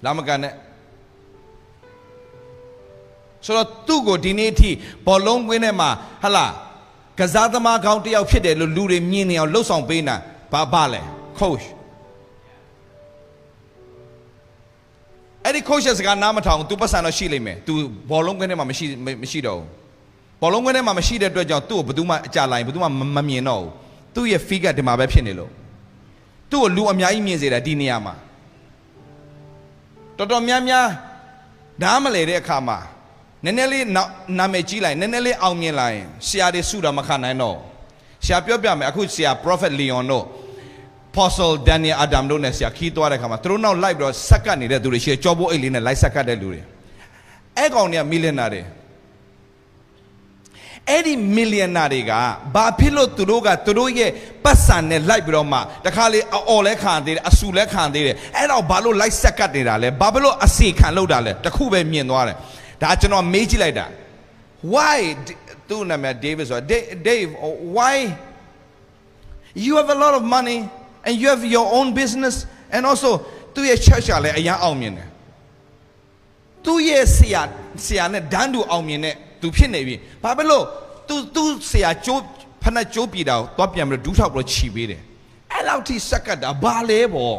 လာမကန်နဲ့ဆိုတော့သူ့ကိုဒီနေ့အထိဘောလုံးကွင်းထဲမှာဟလာကစားသမားကောင်းတယောက်ဖြစ်တယ်လို့လူတွေမြင်နေအောင်လှုပ်ဆောင်ပေးနေတာဘာလဲ coach အဲ့ဒီ coach စကားနားမထောင်သူပတ်စံတော့ရှိလိမ့်မယ်သူဘောလုံးကွင်းထဲမှာမရှိတော့ဘူးဘောလုံးကွင်းထဲမှာမရှိတဲ့အတွက်ကြောင့်သူ့ကိုဘယ်သူမှအကြလိုင်းဘယ်သူမှမမြင်တော့ဘူးသူ့ရဲ့ figure ဒီမှာပဲဖြစ်နေလို့သူ့ကိုလူအများကြီးမြင်စေတာဒီနေရာမှာတော်တော်များများနားမလဲတဲ့အခါမှာနည်းနည်းလေးနာမည်ကြီးလိုက်နည်းနည်းလေးအောင်မြင်လာရင်ဆရာတွေစုတာမခံနိုင်တော့ဆရာပြောပြမယ်အခုဆရာ prophet Leon တို့ Apostle Daniel Adam တို့နဲ့ဆရာခီးသွားတဲ့ခါမှာသူတို့နောက်လိုက်ပြီးတော့ဆက်ကတ်နေတဲ့သူတွေရှိကြောပိုးအိတ်လေးနဲ့လိုက်ဆက်ကတ်တဲ့လူတွေအဲ့ကောင်တွေကမီလီယံနာတွေအဲ့ဒီမီလီယံနာတွေကဘာဖြစ်လို့သူတို့ကသူတို့ရဲ့ပတ်စံနဲ့လိုက်ပြီးတော့မှတခါလေအော်လဲခံသေးတယ်အဆူလဲခံသေးတယ်အဲ့တော့ဘာလို့လိုက်ဆက်ကတ်နေတာလဲဘာဖြစ်လို့အစီခံလောက်တာလဲတခုပဲမြင်သွားတယ်ဒါကျွန်တော်မေးကြည့်လိုက်တာ why သူ့နာမည် David ဆို Dave why you have a lot of money and you have your own business and also သူ့ရဲ့ church ကလည်းအရင်အောင်မြင်တယ်သူ့ရဲ့ဆရာနဲ့ဒန်းတူအောင်မြင်တဲ့သူဖြစ်နေပြီဘာဖြစ်လို့သူဆရာကျိုးဖက်နဲ့ကျိုးပြည်တာကိုသွားပြန်ပြီးဒူးထောက်ပြီးခြီပေးတယ်အဲ့လောက်ထိစက်ကတ်တာဘာလဲပေါ့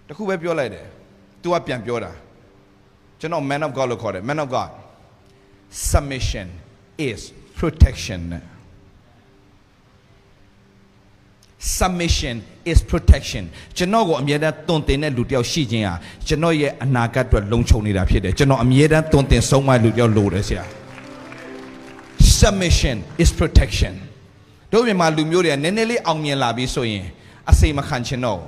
တခုပဲပြောလိုက်တယ် तू ကပြန်ပြောတာကျွန်တော် man of God လို့ခေါ်တယ် man of God submission is protection submission is protection ကျွန်တော်ကိုအမြဲတမ်းတွင်တင်တဲ့လူတယောက်ရှိခြင်းဟာကျွန်တော်ရဲ့အနာဂတ်အတွက်လုံခြုံနေတာဖြစ်တယ်ကျွန်တော်အမြဲတမ်းတွင်တင်ဆုံးမလူတယောက်လိုတယ်ဆရာ submission is protection တို့မြန်မာလူမျိုးတွေကနည်းနည်းလေးအောင်မြင်လာပြီဆိုရင်အစိမ်မခံချင်တော့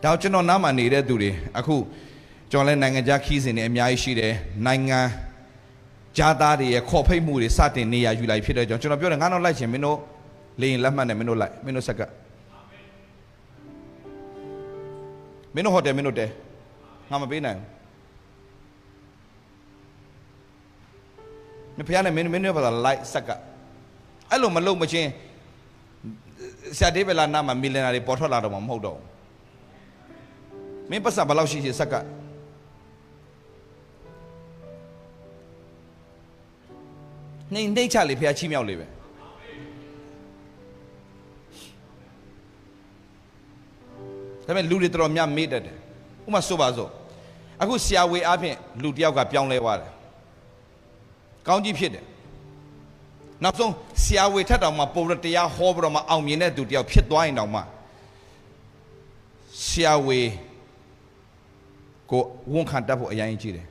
ဒါကျွန်တော်နားမှာနေတဲ့သူတွေအခုကျွန်တော်လည်းနိုင်ငံခြားခီးစဉ်တွေအများကြီးရှိတယ်နိုင်ငံဂျာသားတွေရဲ့ခေါ်ဖိတ်မှုတွေစတင်နေရယူလိုက်ဖြစ်တဲ့ကြောင့်ကျွန်တော်ပြောတယ်ငါတော့လိုက်ချင်မင်းတို့လေရင်လက်မှတ်နဲ့မင်းတို့လိုက်မင်းတို့ဆက်ကမင်းတို့ဟိုတယ်မင်းတို့တဲငါမပေးနိုင်ဘူးမဖျားနဲ့မင်းတို့ပါလာလိုက်ဆက်ကအဲ့လိုမလုပ်မချင်းဆရာဒေးဗလာနာမှာမီလီယံနာတွေပေါ်ထွက်လာတော့မှမဟုတ်တော့မင်းပတ်စံဘယ်လောက်ရှိဆက်ကနေချလေဖျားချီးမြောက်လေပဲဒါပေမဲ့လူတွေတော်တော်များမေ့တတ်တယ်ဥပမာဆိုပါစို့အခုဆရာဝေအားဖြင့်လူတယောက်ကပြောင်းလဲသွားတယ်ကောင်းကြီးဖြစ်တယ်နောက်ဆုံးဆရာဝေထက်တောင်မှပုံရတရားဟောပြီးတော့မှအောင်မြင်တဲ့သူတယောက်ဖြစ်သွားရင်တောင်မှဆရာဝေကိုဝန်ခံတတ်ဖို့အရင်ကြီးတယ်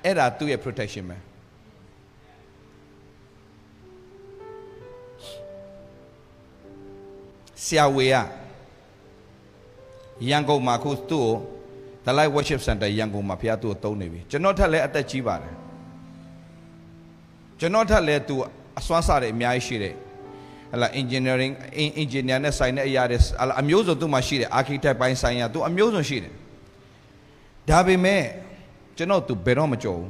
အဲ့ဒါသူ့ရဲ့ protection ပဲ Siawea Yango Marcus too, the Light Worship Center, Yango Mapiato Tony. Janota let at the Chiba. Janota led to Aswansare, Miaishire, engineering, engineer, sign a yaris, amuso to machine, architect by sign to amuso sheet. Dabi me, Janot to Beromacho.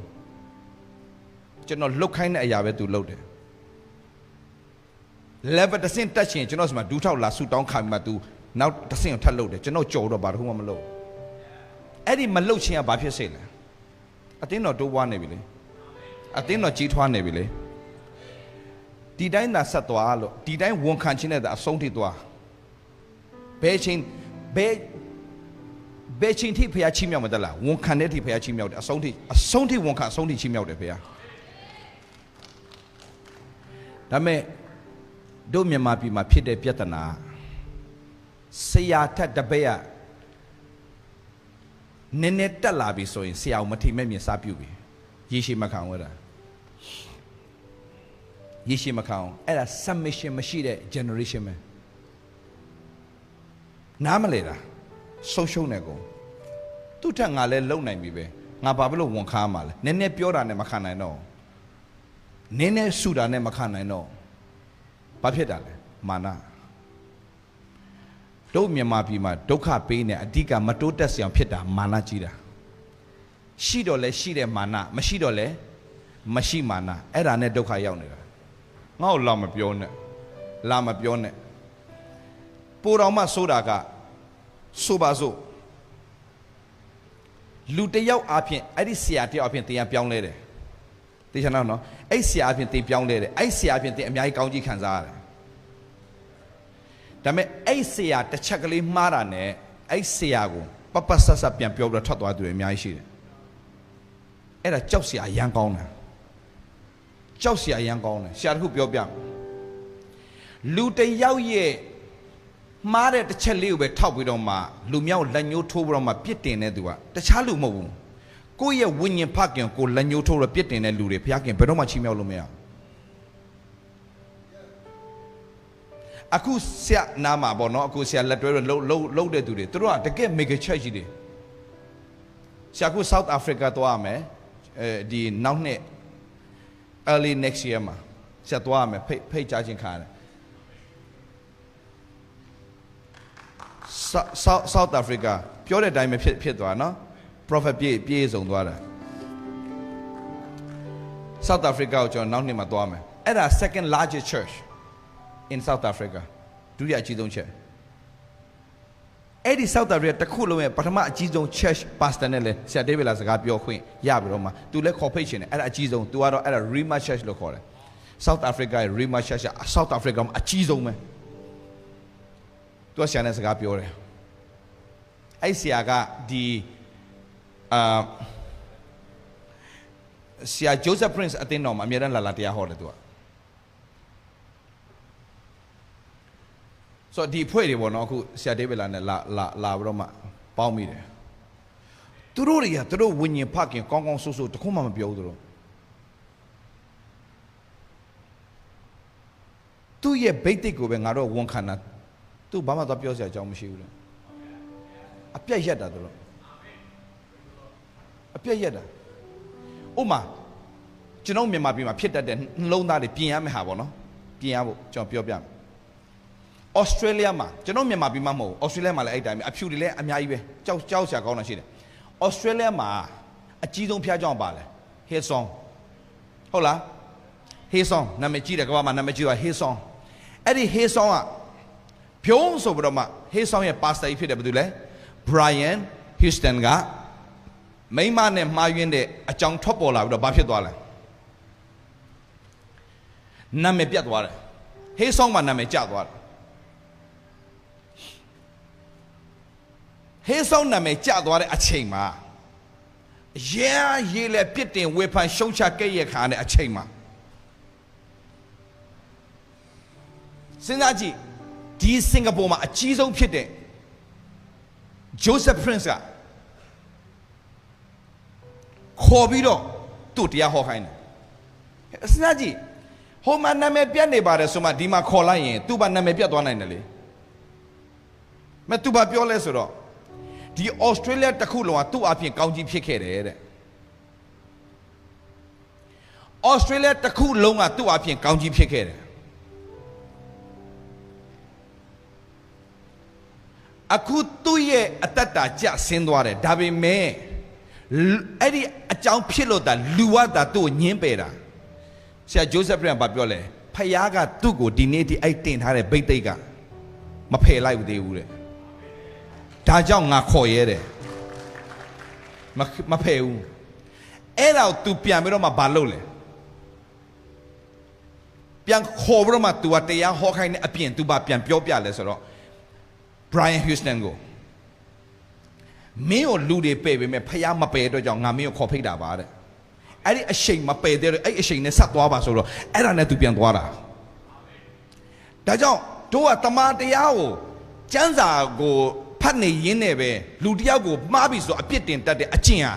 Janot look kind of Yave to load it. Level the same touching, Janos Maduta la suit down Kamatu, now the same talode, Jano Joe about whom I'm low. Eddie Malochia Bapia Sailor. I think not do one nebile. I think not cheat one nebile. Did I not Satualo? Did I won't continue that Sonti Dua? Beijing Tipia Chimia Madala, won't caneti Pia Chimia, a Sonti won't can Sonti Chimia de Pia. Dame. Do me mapi ma pide piatana. Seya ta dabea. Neneta labi so in seya umati me sapiubi. Yishi makang wada. Yishi makang. Era submission machine generation me. Namalera. Social nego. Tuta ngale low na mibe. Nga babalo won kamal. Nene piora ne makana no. Nene suda ne makana no. Papia mana. Do me mapima, doka pine, a diga matotas young pita, mana jida. Shidole, shide mana, mashidole, mashi mana, erane doka yonera. No lama pione. Purama sodaga, subazo. Lute yao apien, Adisiati apien, the young lady. They shall know. I see I think young lady. I see I think the American County Kansas. Dame I see at the Chakali Marane. I see Ago. Papa Sasapian Pure Totwa to Miashi. Era Chelsea a young owner. Chelsea a young owner. Shall who be young? Lute Yao ye. Mare the Chelu be top with on ma. Lumia Lanyo Tobroma Pitin Edua. The Chalu Mo. Go ye winning parking, go Lanyo to repeat in a lure, Piakin, but no much email Lumia. Aku sia nama bono, aku sia letter loaded to it. Throughout the game make a tragedy. Siaku South Africa to Ame, the now early next year, ma. Siatuame, pay charging card. South Africa, pure diamond pit, no? Prophet Pies on water. South Africa, John Nani Madame. At our second largest church in South Africa. Do you actually don't church? Eddie South Africa, the cool way, but my Gizon church pastor Nelle, said David as a gapio queen, Yabroma, to let cooperation at a Gizon, to at a Rima church local. South Africa, Rima church, South Africa, a Gizon man. To a Shannon Gapio. I see I got the Sia Joseph Prince at the nom, Amiran La Latia Hordua. So the poet won who Sia David and La Roma, Palmide. Tururia, Turu, when you parking, Kong Susu, to come on Biodro. 2 years Betty go when I don't want cannot. 2 Bama the Piosa John Shield. A Piagetta. A Piagetta. Oma, Genome might be my pit then low not the PM have no? PM, John Piopiam. Australia ma, Genome might be mammo, Australia ma like time, a purely lay a miaive, Chausia gonna see. Australia ma, a Gidon Piajon Bale, his song. Hola, his song, Namechida Gama Namechida, his song. Eddie his song, Pion so Broma, his song a pasta if it Abdule, Brian, Houston ga. May man and my windy a chunk topola with a buffet dollar. Name Piatwater. His song man name Jadwater. His song name Jadwater a chema. Yeah, ye let pitting weapon show chake can a chema. Sinaji, D Singapore a cheese on pitting. Joseph Prince. Hobido, Tutia Hohain. Snaji, Homa Name Piane Bara Suma Dima Colain, Tuba Name Piatuanelli. မဲ့သူဘာပြောလဲဆိုတော့ဒီဩစတြေးလျတစ်ခုလုံးကသူ့အပြင်ကောင်းကြီးဖြစ်ခဲ့တယ်တဲ့ဩစတြေးလျတစ်ခုလုံးကသူ့အပြင်ကောင်းကြီးဖြစ်ခဲ့တယ်အခုသူ့ရဲ့အတ္တတာကြဆင်းသွားတယ်ဒါပေမဲ့အဲ့ဒီအကြောင်းဖြစ်လို့တာလူဝတာသူ့ကိုညှင်းပယ်တာဆရာဂျိုးဆက်ဖရန်ဘာပြောလဲဖယားကသူ့ကိုဒီနေ့ဒီအဲ့တင်ထားတဲ့ဗိတ်သိက်ကမဖယ်လိုက်ဘူးသေးဘူးတဲ့ဒါကြောင့်ငါခေါ်ရဲတယ်မဖယ်ဘူးအဲ့တော့ तू ပြန်ပြီးတော့မှဘာလုပ်လဲပြန်ခေါ်ပြီးတော့မှ तू ကတရားဟောခိုင်းတဲ့အပြင် तू ဘာပြန်ပြောပြလဲဆိုတော့ Brian Houston ကိုမင်းကိုလူတွေပယ်ပေမဲ့ဖယားမပယ်တော့ကြောင့်ငါမင်းကိုခေါ်ဖိတ်တာပါတဲ့အဲ့ဒီအရှိန်မပယ်သေးတော့အဲ့အရှိန်နဲ့ဆက်သွားပါဆိုတော့အဲ့ဒါနဲ့ तू ပြန်သွားတာဒါကြောင့်တို့ကတမန်တရားကိုကျမ်းစာကိုဖတ်နေရင်းနဲ့ပဲလူတယောက်ကိုမှားပြီဆိုအပြစ်တင်တတ်တဲ့အကျင့်ဟာ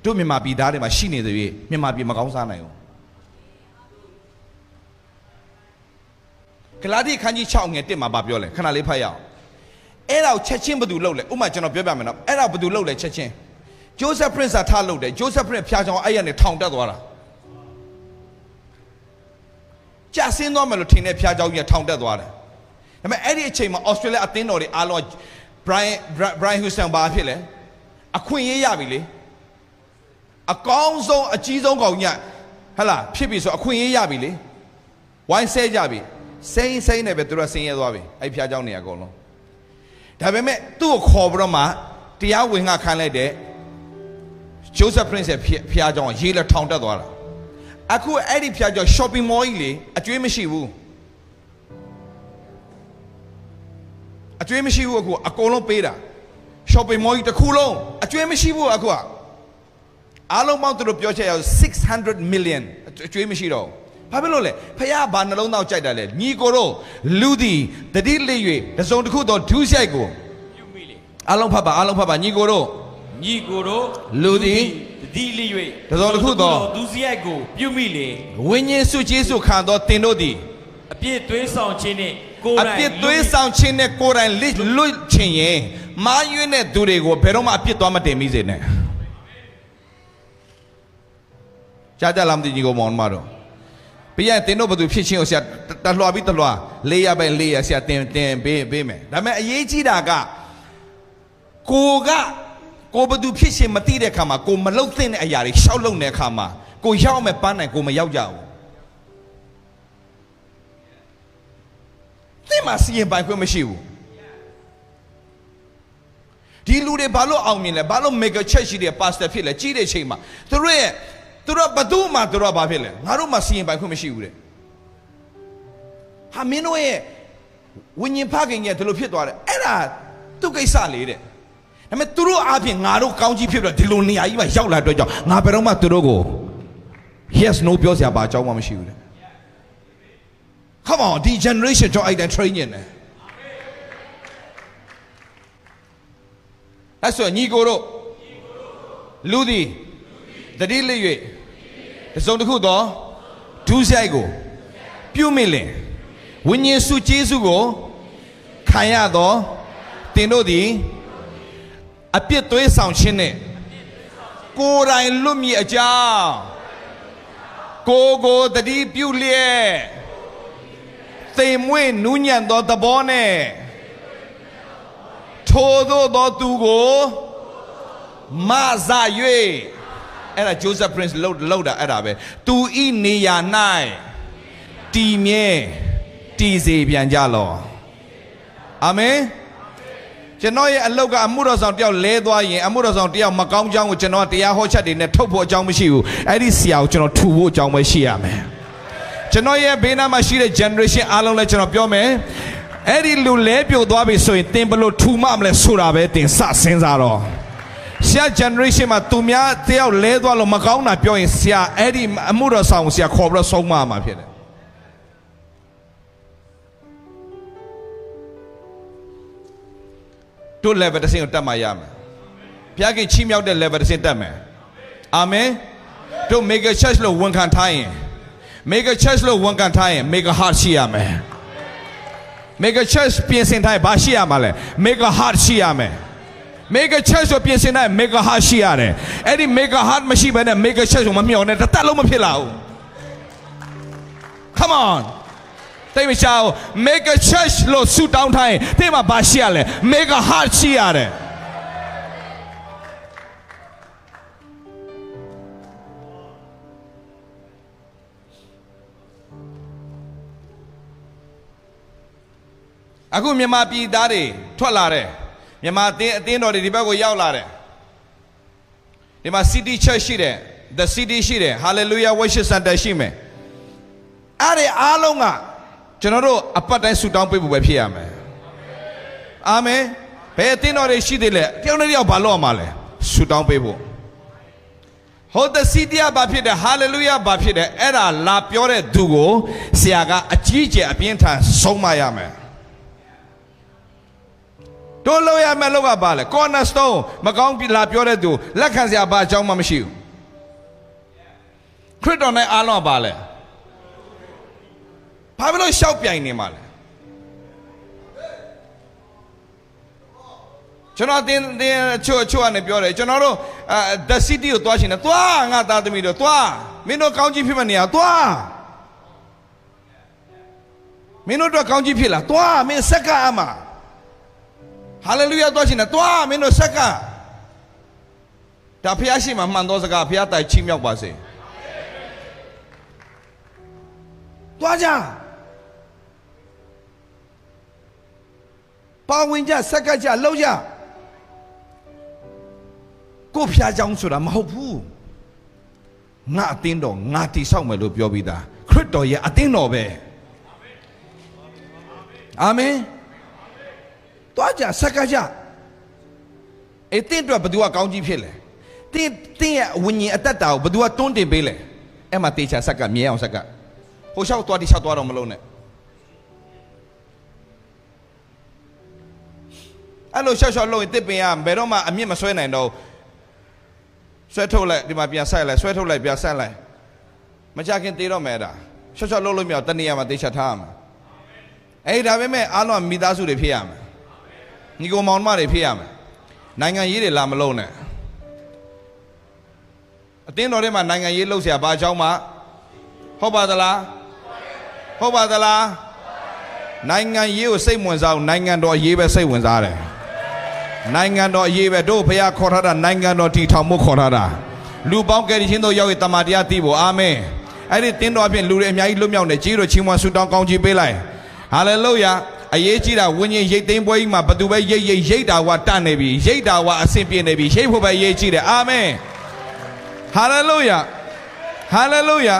တို့မြန်မာပြည်သားတွေမှာရှိနေသေးတယ်မြန်မာပြည်မကောင်းစားနိုင်ဘူးဂလာတိခန်းကြီး6ငယ်1မှာဗာပြောလဲခဏလေးဖတ်ရအောင်အဲ့ဒါကိုချက်ချင်းဘယ်သူလုပ်လဲဥမာကျွန်တော်ပြောပြမယ်နော်အဲ့ဒါဘယ်သူလုပ်လဲချက်ချင်းဂျိုးဆက်ပရင့်စာထားလုပ်တယ်ဂျိုးဆက်ပရင့်ဖျားချောင်းအဲ့ရနေထောင်တက်သွားတာကြာဆင်းသွားမယ်လို့ထင်တဲ့ဖျားချောင်းကြီးထောင်တက်သွားတယ်ဒါပေမဲ့အဲ့ဒီအချိန်မှာဩစတြေးလျအသင်းတော်တွေအားလုံးBrian Houston ဘာဖြစ်လဲအခွင့်အရေးရပြီလေအကောင်းဆုံးအကြီးဆုံးကောင်ညဟလာဖြစ်ပြီဆိုအခွင့်အရေးရပြီလေဝိုင်းဆဲကြပြီစိမ့်နဲ့ပဲသူတို့ဆင်းရဲသွားပြီအဲ့ဖျားเจ้าနေအကုန်လုံးဒါပေမဲ့သူ့ကိုခေါ်ပြီးတော့မှတရားဝင်ငါခံလိုက်တဲ့ Joseph Prince ရဲ့ဖျားเจ้าရေးလက်ထောင်တက်သွားတာအခုအဲ့ဒီဖျားเจ้า shopping mall ကြီးလေအကျွေးမရှိဘူးအကျွေးမရှိဘူးအခုအကုန်လုံးပေးတာ shopping mall ကြီးတစ်ခုလုံးအကျွေးမရှိဘူးအခုအားလုံးပေါင်းသူတို့ပြောချက်ရ600 million အကျွေးမရှိတော့ဘာဖြစ်လို့လဲဖယားဘာနှလုံးသားကြိုက်တာလဲညီကိုတို့လူသည်တတိလေး၍တစုံတစ်ခုသောဒုစရိုက်ကိုပြုမိလေအားလုံးဖတ်ပါညီကိုတို့လူသည်တတိလေး၍တစုံတစ်ခုသောဒုစရိုက်ကိုပြုမိလေဝိညာဉ်စုကျေးဇူးခံသောသင်တို့သည်အပြစ်သွေးဆောင်ခြင်းနဲ့ကိုယ်တိုင်လွတ်ချင်ရင်မာရွေးတဲ့သူတွေကိုဘယ်တော့မှအပြစ်သွားမတင်မိစေနဲ့ကြားကြလားမသိညီကိုမောင်မတော်ပြီးရင်တင်တို့ဘသူဖြစ်ချင်းကိုဆရာတလွှာပြီးတလွှာ400ပဲ400ဆရာတင်ပေးမယ်ဒါပေမဲ့အရေးကြီးတာကကိုဘသူဖြစ်ချင်းမသိတဲ့ခါမှာကိုမလုံသင့်တဲ့အရာတွေရှောက်လုံတဲ့ခါမှာကိုရောက်မယ်ပန်းနိုင်ကိုမရောက်ကြဘူးသင်မှာစီရင်ပိုင်ခွင့်မရှိဘူးဒီလူတွေဘာလို့အောင်မြင်လဲဘာလို့ mega church ရှိတဲ့ pastor ဖြစ်လဲကြီးတဲ့ချိန်မှာသူတို့ဘသူမှသူတို့ဘာဖြစ်လဲငါတို့မှစီရင်ပိုင်ခွင့်မရှိဘူးတဲ့ဟာမင်းတို့ရဲ့ဝိညာဉ်ဖခင်ရဲ့ဒီလိုဖြစ်သွားတယ်အဲ့ဒါသူကိစ္စလေးတဲ့ဒါပေမဲ့သူတို့အားဖြင့်ငါတို့ကောင်းကြီးဖြစ်ပြီးတော့ဒီလိုနေရာကြီးမှာရောက်လာတော့ကြောင့်ငါဘယ်တော့မှသူတို့ကို yes no ပြောစရာဘာအကြောင်းမှမရှိဘူးတဲ့ Come on ဒီ generation ကြောင့်အဲ့တန် training နဲ့အဲ့ဆိုညီကိုတို့လူသည်တတိလေး၍တစုံတစ်ခုသောဒုစရိုက်ကိုပြုမိလင်ဝိညာဉ်စုကျေးဇူးကိုခံရသောသင်တို့သည်အပြစ်သွေးဆောင်ခြင်းနဲ့ကိုယ်တိုင်လွတ်မြေအကြောင်းကိုတတိပြုလျက်သေမွေ့နူးညံ့သောသဘောနဲ့ထိုသို့သောသူကိုမဆ၍အဲ့ဒါ Joseph Prince လောက်တာအဲ့ဒါပဲသူဤနေရာ၌တည်မြဲတည်စေပြန်ကြလောအာမင်ကျွန်တော်ရဲ့အလုပ်ကအမှုတော်ဆောင်တယောက်လဲသွားရင်အမှုတော်ဆောင်တယောက်မကောင်းကြောင်းကိုကျွန်တော်တရားဟောချက်တွေနဲ့ထုတ်ဖို့အကြောင်းမရှိဘူးအဲ့ဒီဆရာကိုကျွန်တော်ထူဖို့အကြောင်းပဲရှိရမယ်ကျွန်တော်ရဲ့ဘေးနားမှာရှိတဲ့ generation အားလုံးလည်းကျွန်တော်ပြောမယ်အဲ့ဒီလူလဲပြိုသွားပြီဆိုရင်သင်ဘလို့ထူမမလဲဆိုတာပဲသင်စစဉ်းစားတော့ဆရာ generation မှာသူများတယောက်လဲသွားလို့မကောင်းတာပြောရင်ဆရာအဲ့ဒီအမှုတော်ဆောင်ဆရာခေါ်ပြီးတော့ဆုံးမမှာဖြစ်တယ်တို့ level တစ်ဆင့်ကိုတက်မှရမယ်ဘုရားခင်ချီးမြှောက်တဲ့ level တစ်ဆင့်တက်မယ်အာမင်တို့ mega church လို့ဝန်ခံထားရင် mega church လို့ဝန်ခံထားရင် mega heart ရှိရမယ် Make a church ပြင်ဆင်တိုင်းဘာရှိရမှာလဲ Make a heart ရှိရမယ် Make a church ကိုပြင်ဆင်တိုင်း Make a heart ရှိရတယ်အဲ့ဒီ Make a heart မရှိဘဲနဲ့ Make a church ကိုမမျှော်နဲ့တစ်သက်လုံးမဖြစ်လာဘူး Come on တိတ်မချောင်း Make a church လို့ဆူတောင်းထိုင်းဒီမှာဘာရှိရလဲ Make a heart ရှိရတယ်အခုမြန်မာပြည်သားတွေထွက်လာတယ်မြန်မာအသင်းတော်တွေဒီဘက်ကိုရောက်လာတယ်ဒီမှာ City Church ရှိတယ် The City ရှိတယ် Hallelujah Worship Center ရှိမယ်အဲ့ဒီအားလုံးကကျွန်တော်တို့အပတ်တိုင်းဆူတောင်းပေးဖို့ပဲဖြစ်ရမယ်အာမင်ဘယ်အသင်းတော်တွေရှိသေးလဲတယောက်နဲ့တယောက်ဘာလို့ရမှာလဲဆူတောင်းပေးဖို့ဟော The City ကဘာဖြစ်တယ် Hallelujah ဘာဖြစ်တယ်အဲ့ဒါလာပြောတဲ့သူကိုဆရာကအကြီးကျယ်အပြင်းထန်ဆုံးမရမယ်တို့လို့ရမယ်လို့ကပါလေ cornerstone မကောင်းပြီလာပြောတဲ့သူလက်ခံစရာဘာအကြောင်းမှမရှိဘူးခရစ်တော်နဲ့အားလုံးပါလေဘာဖြစ်လို့ရှောက်ပြိုင်နေမှာလဲကျွန်တော်တင်းချို့ကနေပြောတယ်ကျွန်တော်တို့The City ကိုသွားရှင်တယ်သွားငါသားသမီးတို့သွားမင်းတို့ကောင်းကြီးဖြစ်မနေရသွားမင်းတို့တော့ကောင်းကြီးဖြစ်လားသွားမင်းစက္ကအမှာHallelujah သွားရှင်တယ်သွားမင်းတို့ဆက်ကဒါဖျားရှိမှမှန်သောစကားဖျားတိုင်ချီးမြှောက်ပါစေသွားကြပါဝင်ကြဆက်ကကြလှုပ်ကြကိုဖျားကြောင်းဆိုတာမဟုတ်ဘူးငါအသင်းတော်ငါတိဆောက်မယ်လို့ပြောပြီးသားခရစ်တော်ရဲ့အသင်းတော်ပဲအာမင်သွားကြဆက်ကကြအဲ့တင်းတော့ဘသူကကောင်းကြီးဖြစ်လဲတင်းရဲ့ဝိညာဉ်အတ္တတာကိုဘသူကတွန်းတင်ပေးလဲအဲ့မှာတေချာဆက်ကမြဲအောင်ဆက်ကဟိုလျှောက်သွားတိလျှောက်သွားတော့မလုံးနဲ့အဲ့လိုလျှောက်လို့တစ်ပင်ကဘယ်တော့မှအမြင့်မဆွဲနိုင်တော့ဆွဲထုတ်လိုက်ဒီမှာပြန်ဆက်လိုက်ဆွဲထုတ်လိုက်ပြန်ဆက်လိုက်မကြခင်သေးတော့မယ်ဒါလျှောက်လို့လို့မြောက်တနေရာမှာတေချာထားရမှာအဲ့ဒါပဲမဲ့အားလုံးမိသားစုတွေဖြစ်ရမှာညီကောင်မောင်မတွေဖြစ်ရမယ်နိုင်ငံရေးတွေလာမလုံးနဲ့အတင်းတော်ထဲမှာနိုင်ငံရေးလှုပ်เสียဘာအကြောင်းမှဟုတ်ပါသလားဟုတ်ပါသလားနိုင်ငံရေးကိုစိတ်ဝင်စားအောင်နိုင်ငံတော်အရေးပဲစိတ်ဝင်စားတယ်နိုင်ငံတော်အရေးပဲတို့ဘုရားခေါ်ထားတာနိုင်ငံတော်တည်ထောင်မှုခေါ်ထားတာလူပေါင်းကယ်တင်ခြင်းတို့ရောက်ရတမန်တရားသိဖို့အာမင်အဲ့ဒီတင်းတော်အပြင်လူတွေအများကြီးလွတ်မြောက်နေကြီးတို့ချီးမွမ်းဆုတောင်းကောင်းချီးပေးလိုက်ဟာလေလုယာအရေးကြီးတာဝိညာဉ်ရိတ်သိမ်းပွဲကြီးမှာဘသူပဲရိတ်တာဝတတ်နေပြီရိတ်တာဝအဆင်ပြေနေပြီရိတ်ဖို့ပဲအရေးကြီးတယ်အာမင်ဟာလေလုယာဟာလေလုယာ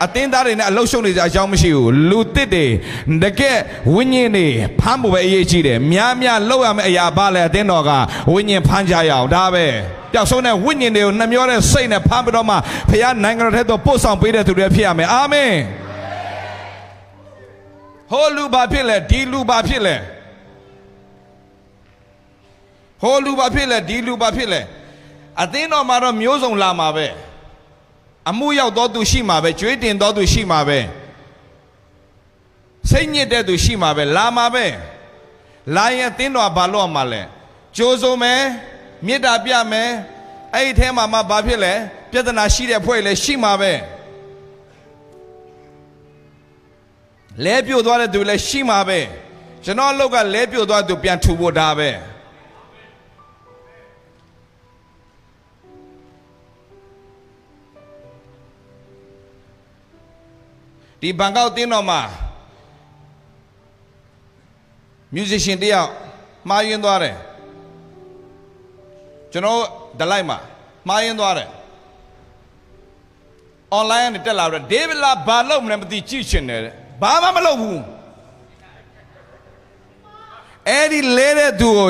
အသင်းသားတွေနဲ့အလုရှုံနေကြအကြောင်းမရှိဘူးလူတစ်တွေတကယ်ဝိညာဉ်တွေဖမ်းဖို့ပဲအရေးကြီးတယ်များလောက်ရမယ့်အရာပါလဲအသင်းတော်ကဝိညာဉ်ဖမ်းကြရအောင်ဒါပဲပျောက်ဆုံးတဲ့ဝိညာဉ်တွေကိုနှမျောတဲ့စိတ်နဲ့ဖမ်းပြီးတော့မှဘုရားနိုင်ငံတော်ထဲသို့ပို့ဆောင်ပေးတဲ့သူတွေဖြစ်ရမယ်အာမင်ဟိုလူဘာဖြစ်လဲဒီလူဘာဖြစ်လဲဟိုလူဘာဖြစ်လဲဒီလူဘာဖြစ်လဲအသင်းတော်မှာတော့မျိုးစုံလာမှာပဲအမှုရောက်သောသူရှိမှာပဲကြွေးတင်သောသူရှိမှာပဲစိတ်ညစ်တဲ့သူရှိမှာပဲလာမှာပဲလာရင်အသင်းတော်ဘာလို့မှာလဲကြိုးစုံမယ်မေတ္တာပြမယ်အဲ့ဒီထဲမှာမှဘာဖြစ်လဲပြဿနာရှိတဲ့ဖွဲ့လည်းရှိမှာပဲလဲပြို့သွားတဲ့သူလည်းရှိမှာပဲကျွန်တော်အလုပ်ကလဲပြို့သွားသူပြန်ထူဖို့ဒါပဲဒီဘန်ကောက်တင်းတော်မှာ musician တယောက်မှားယွင်းသွားတယ်ကျွန်တော်ဒလိုက်မှာမှားယွင်းသွားတယ် online နဲ့တက်လာတော့ David လာဘာလုပ်မလဲမသိကြည့်ချင်တယ်ဘာမှမလုပ်ဘူးအဲ့ဒီလဲတဲ့သူကို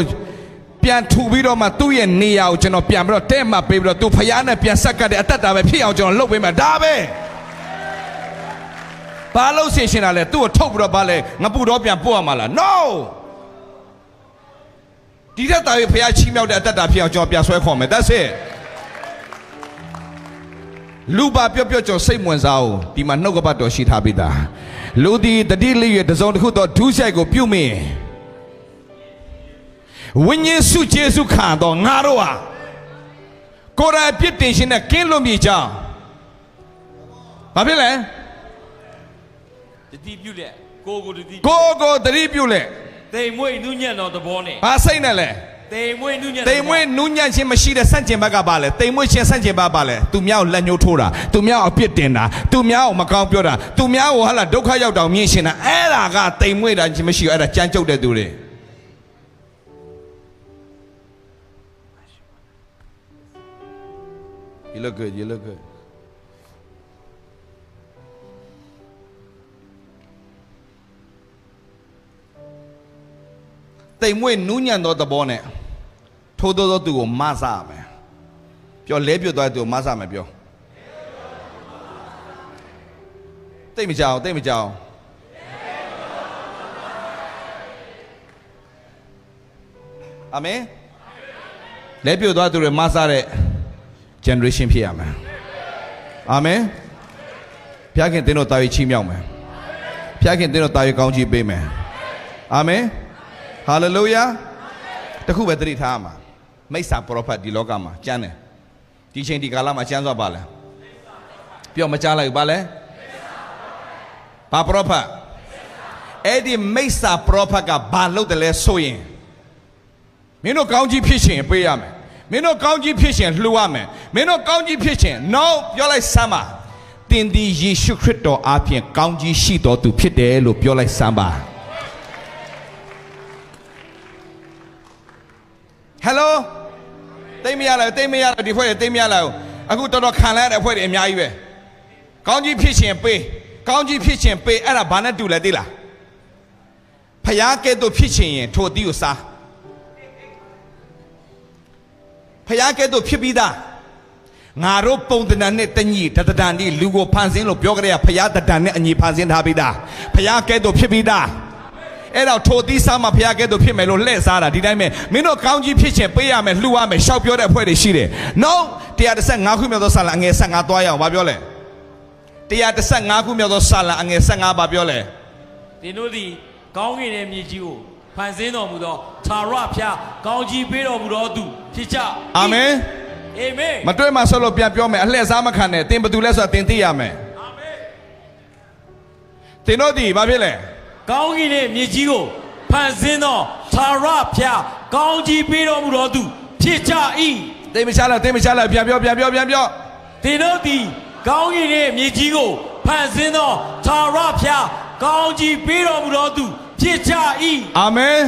ပြန်ထူပြီးတော့မှသူ့ရဲ့နေရာကိုကျွန်တော်ပြန်ပြီးတော့တဲ့မှပေးပြီးတော့သူဖျားနဲ့ပြန်ဆက်ကတဲ့အတ္တတာပဲဖြစ်အောင်ကျွန်တော်လုပ်ပေးမှာဒါပဲဘာလို့ဆင်ရှင်တာလဲသူ့ကိုထုတ်ပြီးတော့ဘာလဲငပူတော့ပြန်ပို့ရမှာလား no ဒီတဲ့တာရဲ့ဖျားချီးမြှောက်တဲ့အတ္တတာဖြစ်အောင်ကျွန်တော်ပြန်ဆွဲခေါ်မယ် that's it လူပါပြောပြောကျွန်တော်စိတ်ဝင်စားအောင်ဒီမှာနှုတ်ကပတ်တော်ရှိထားပြီးသား လူဒီတတိလေးရတစုံတစ်ခုတော့ဒုစရိုက်ကိုပြုမိဝိညာဉ်စုကျေစုခံတော့ငါတို့ဟာကိုယ်တိုင်ပြစ်တင်ရှင်နဲ့ကင်းလွတ်မြေကြောင်းဘာဖြစ်လဲတတိပြုလက်ကိုတတိကိုတတိပြုလက်တိမ်မွေးနူးညံ့တော်သဘောနဲ့ဘာစိတ်နဲ့လဲတိမ်မွေးနူးညံ့ခြင်းမရှိတဲ့စန့်ကျင်ဘက်ကပါလဲတိမ်မွေးခြင်းစန့်ကျင်ဘက်ပါလဲသူများကိုလက်ညှိုးထိုးတာသူများကိုအပြစ်တင်တာသူများကိုမကောင်းပြောတာသူများကိုဟာလာဒုက္ခရောက်တောင်မြင်ရှင်တာအဲ့ဒါကတိမ်မွေးတာခြင်းမရှိဘူးအဲ့ဒါကြမ်းကြုတ်တဲ့သူတွေYou look good, you look good. တိမ်မွေးနူးညံ့သောသဘောနဲ့ထိုးသောသူကိုမဆရမယ်ပြောလဲပြတ်သွားတဲ့သူကိုမဆရမယ်ပြောတိတ်မကြောက်အာမင်လဲပြတ်သွားသူတွေမဆတဲ့ generation ဖြစ်ရမယ်အာမင်ဖခင်တင်းတို့တာ၍ချီးမြှောက်မယ်ဖခင်တင်းတို့တာ၍ကောင်းချီးပေးမယ်အာမင်ဟာလေလုယာတခုပဲသတိထားရမှာမိစ္ဆာပရောဖက်ဒီလောကမှာကျမ်းတယ်ဒီချိန်ဒီကာလမှာကျမ်းစွာပါလဲပြောမကြားလိုက်ပါလဲဘာပရောဖက်အဲ့ဒီမိစ္ဆာပရောဖက်ကဘာလုပ်တယ်လဲဆိုရင်မင်းတို့ကောင်းကြီးဖြစ်ရှင်ပေးရမယ်မင်းတို့ကောင်းကြီးဖြစ်ရှင်လှူရမယ်မင်းတို့ကောင်းကြီးဖြစ်ရှင် no ပြောလိုက်စမ်းပါတင်ဒီယေရှုခရစ်တော်အားဖြင့်ကောင်းကြီးရှိတော်သူဖြစ်တယ်လို့ပြောလိုက်စမ်းပါHello တိတ်မရလားဒီဖွဲ့တွေတိတ်မရလားအခုတော်ခံလိုက်တဲ့ဖွဲ့တွေအများကြီးပဲကောင်းကြီးဖြစ်ရှင်ပေးအဲ့ဒါဘာနဲ့တူလဲသိလားဖျားကဲ့သို့ဖြစ်ရှင်ရင်ထိုအသီးကိုစားဖျားကဲ့သို့ဖြစ်ပြီးသားငါတို့ပုံသဏ္ဍာန်နဲ့တညီတဒံဒီလူကိုဖန်ဆင်းလို့ပြောကြရဖျားတဒံနဲ့အညီဖန်ဆင်းထားပြီးသားဖျားကဲ့သို့ဖြစ်ပြီးသားအဲ့တော့ထိုသီးစားမှဖျားကဲ့သို့ဖြစ်မယ်လို့လှည့်စားတာဒီတိုင်းပဲမင်းတို့ကောင်းကြီးဖြစ်ခြင်းပေးရမယ်လှူရမယ်ရှောက်ပြောတဲ့အဖွဲ့တွေရှိတယ် No 115ခုမြောက်သောစာလံအငယ်15သွားရအောင်ဘာပြောလဲ115ခုမြောက်သောစာလံအငယ်15ဘာပြောလဲသင်တို့သည်ကောင်းကင်ရဲ့မြေကြီးကိုဖန်ဆင်းတော်မူသောသာရဖျားကောင်းကြီးပေးတော်မူသောသူဖြစ်ကြအာမင်အာမင်မတွေ့မှဆက်လို့ပြန်ပြောမယ်အလှည့်စားမခံနဲ့သင်ဘယ်သူလဲဆိုတာသင်သိရမယ်အာမင်သင်တို့ဒီဘာဖြစ်လဲကောင်းကင်ရဲ့မြေကြီးကိုဖန်ဆင်းသောသာရဖျားကောင်းကြီးပေးတော်မူသောသူဖြစ်ကြ၏သင်မချလိုက်ပြန်ပြောသင်တို့သည်ကောင်းကင်ရဲ့မြေကြီးကိုဖန်ဆင်းသောသာရဖျားကောင်းကြီးပေးတော်မူသောသူဖြစ်ကြ၏အာမင်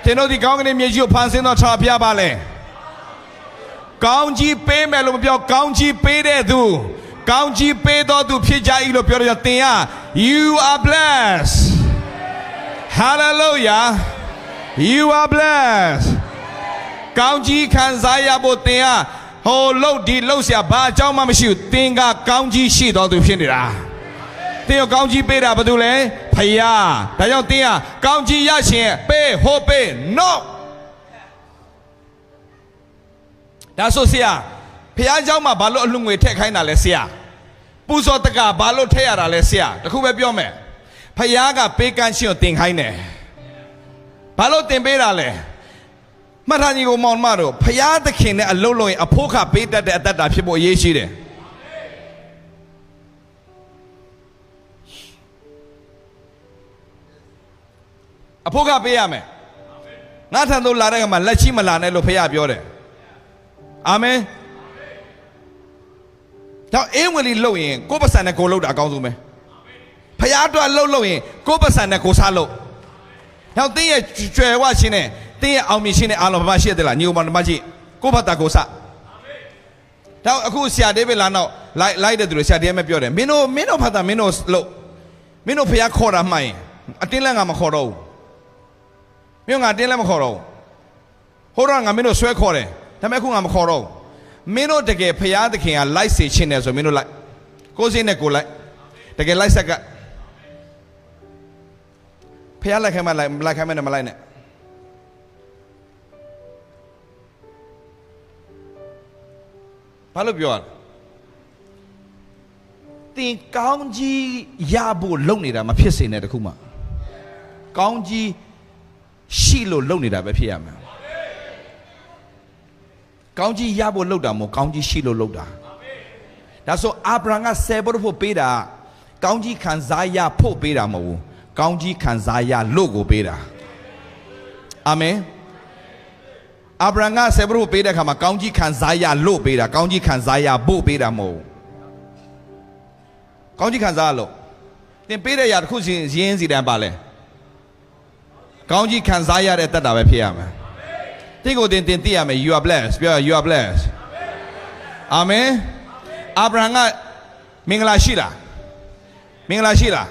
သင်တို့ဒီကောင်းကင်မြေကြီးကိုဖန်ဆင်းသောထာဖျားပါလဲကောင်းကြီးပေးမယ်လို့မပြောကောင်းကြီးပေးတဲ့သူကောင်းကြီးပေးတော်သူဖြစ်ကြ၏လို့ပြောတော့သင်က you are blessed hallelujah you are blessed ကောင်းကြီးခံစားရဖို့သင်ကဟိုလှုပ်ဒီလှုပ်เสียဘာအကြောင်းမှမရှိဘူးသင်ကကောင်းကြီးရှိတော်သူဖြစ်နေတာသင်ကိုကောင်းကြီးပေးတာဘာလို့လဲဖယားဒါကြောင့်သင်ကကောင်းကြီးရရှင်ပေးဟိုပေး no ဒါဆိုဆရာဖယားเจ้าမှာဘာလို့အလှငွေထည့်ခိုင်းတာလဲဆရာပူဇော်တကဘာလို့ထည့်ရတာလဲဆရာတခုပဲပြောမယ်ဖယားကပေးကမ်းရှင်ကိုတင်ခိုင်းတယ်ဘာလို့တင်ပေးတာလဲမှတ်ထားညီကိုမောင်မတို့ဖယားသခင်နဲ့အလုံးလုံးရင်အဖို့ခပေးတတ်တဲ့အတ္တတာဖြစ်ဖို့အရေးရှိတယ်အဖို့ကပေးရမယ်ငါထံသို့လာတဲ့အခါမှာလက်ချီမလာနဲ့လို့ဖယားပြောတယ်အာမင်တော့အင်းဝင်လီလှုပ်ရင်ကိုယ်ပတ်စံနဲ့ကိုလှုပ်တာအကောင်းဆုံးပဲဖယားအတွက်လှုပ်ရင်ကိုယ်ပတ်စံနဲ့ကိုစားလှုပ်တော့တင်းရဲ့ကျွယ်ဝခြင်းနဲ့တင်းရဲ့အောင်မြင်ခြင်းနဲ့အားလုံးဘာမှရှိသေးလားညီမတို့မကြည့်ကိုယ့်ဘတ်တာကိုစားတော့အခုဆရာဒေးဗစ်လာတော့လိုက်တဲ့သူတွေဆရာဒေးဗစ်ပြောတယ်မင်းတို့ဖတ်တာမင်းတို့လှုပ်မင်းတို့ဖယားခေါ်တာမှန်ရင်အတင်းလည်းငါမခေါ်တော့ဘူးမင်းငါတင်းလည်းမခေါ်တော့ဘူးဟိုတော့ငါမင်းတို့ဆွဲခေါ်တယ်ဒါပေမဲ့အခုငါမခေါ်တော့ဘူးမင်းတို့တကယ်ဖယားသခင်ကလိုက်စေခြင်းနဲ့ဆိုမင်းတို့လိုက်ကိုယ်စိတ်နဲ့ကိုလိုက်တကယ်လိုက်ဆက်ကဖယားလိုက်ခိုင်းမလိုက်ခိုင်းမနဲ့မလိုက်နဲ့ဘာလို့ပြောရလဲတ တင်ကောင်းကြီးရဖို့လုပ်နေတာမဖြစ်စေနဲ့တခုမှကောင်းကြီးရှိလို့လုပ်နေတာပဲဖြစ်ရမယ်ကောင်းကြီးရဖို့လုပ်တာမဟုတ်ကောင်းကြီးရှိလို့လုပ်တာဒါဆိုအာဗြဟံကဆယ်ဘုတ်ဖို့ပေးတာကောင်းကြီးခံစားရဖို့ပေးတာမဟုတ်ဘူးကောင်းကြီးခံစားရလို့ကိုပေးတာအာမင်အာဗြဟံကဆယ်ဘုတ်ဖို့ပေးတဲ့အခါမှာကောင်းကြီးခံစားရလို့ပေးတာကောင်းကြီးခံစားရဖို့ပေးတာမဟုတ်ကောင်းကြီးခံစားရလို့တင်ပေးတဲ့ຢာတစ်ခုစီရင်းစီတန်းပါလဲကောင်းကြီးခံစားရတဲ့တတ်တာပဲဖြစ်ရမယ်တိကိုတင်သိရမယ် you are blessed ပြော you are blessed အာမင်အာဗြဟံကမင်္ဂလာရှိလားမင်္ဂလာရှိလား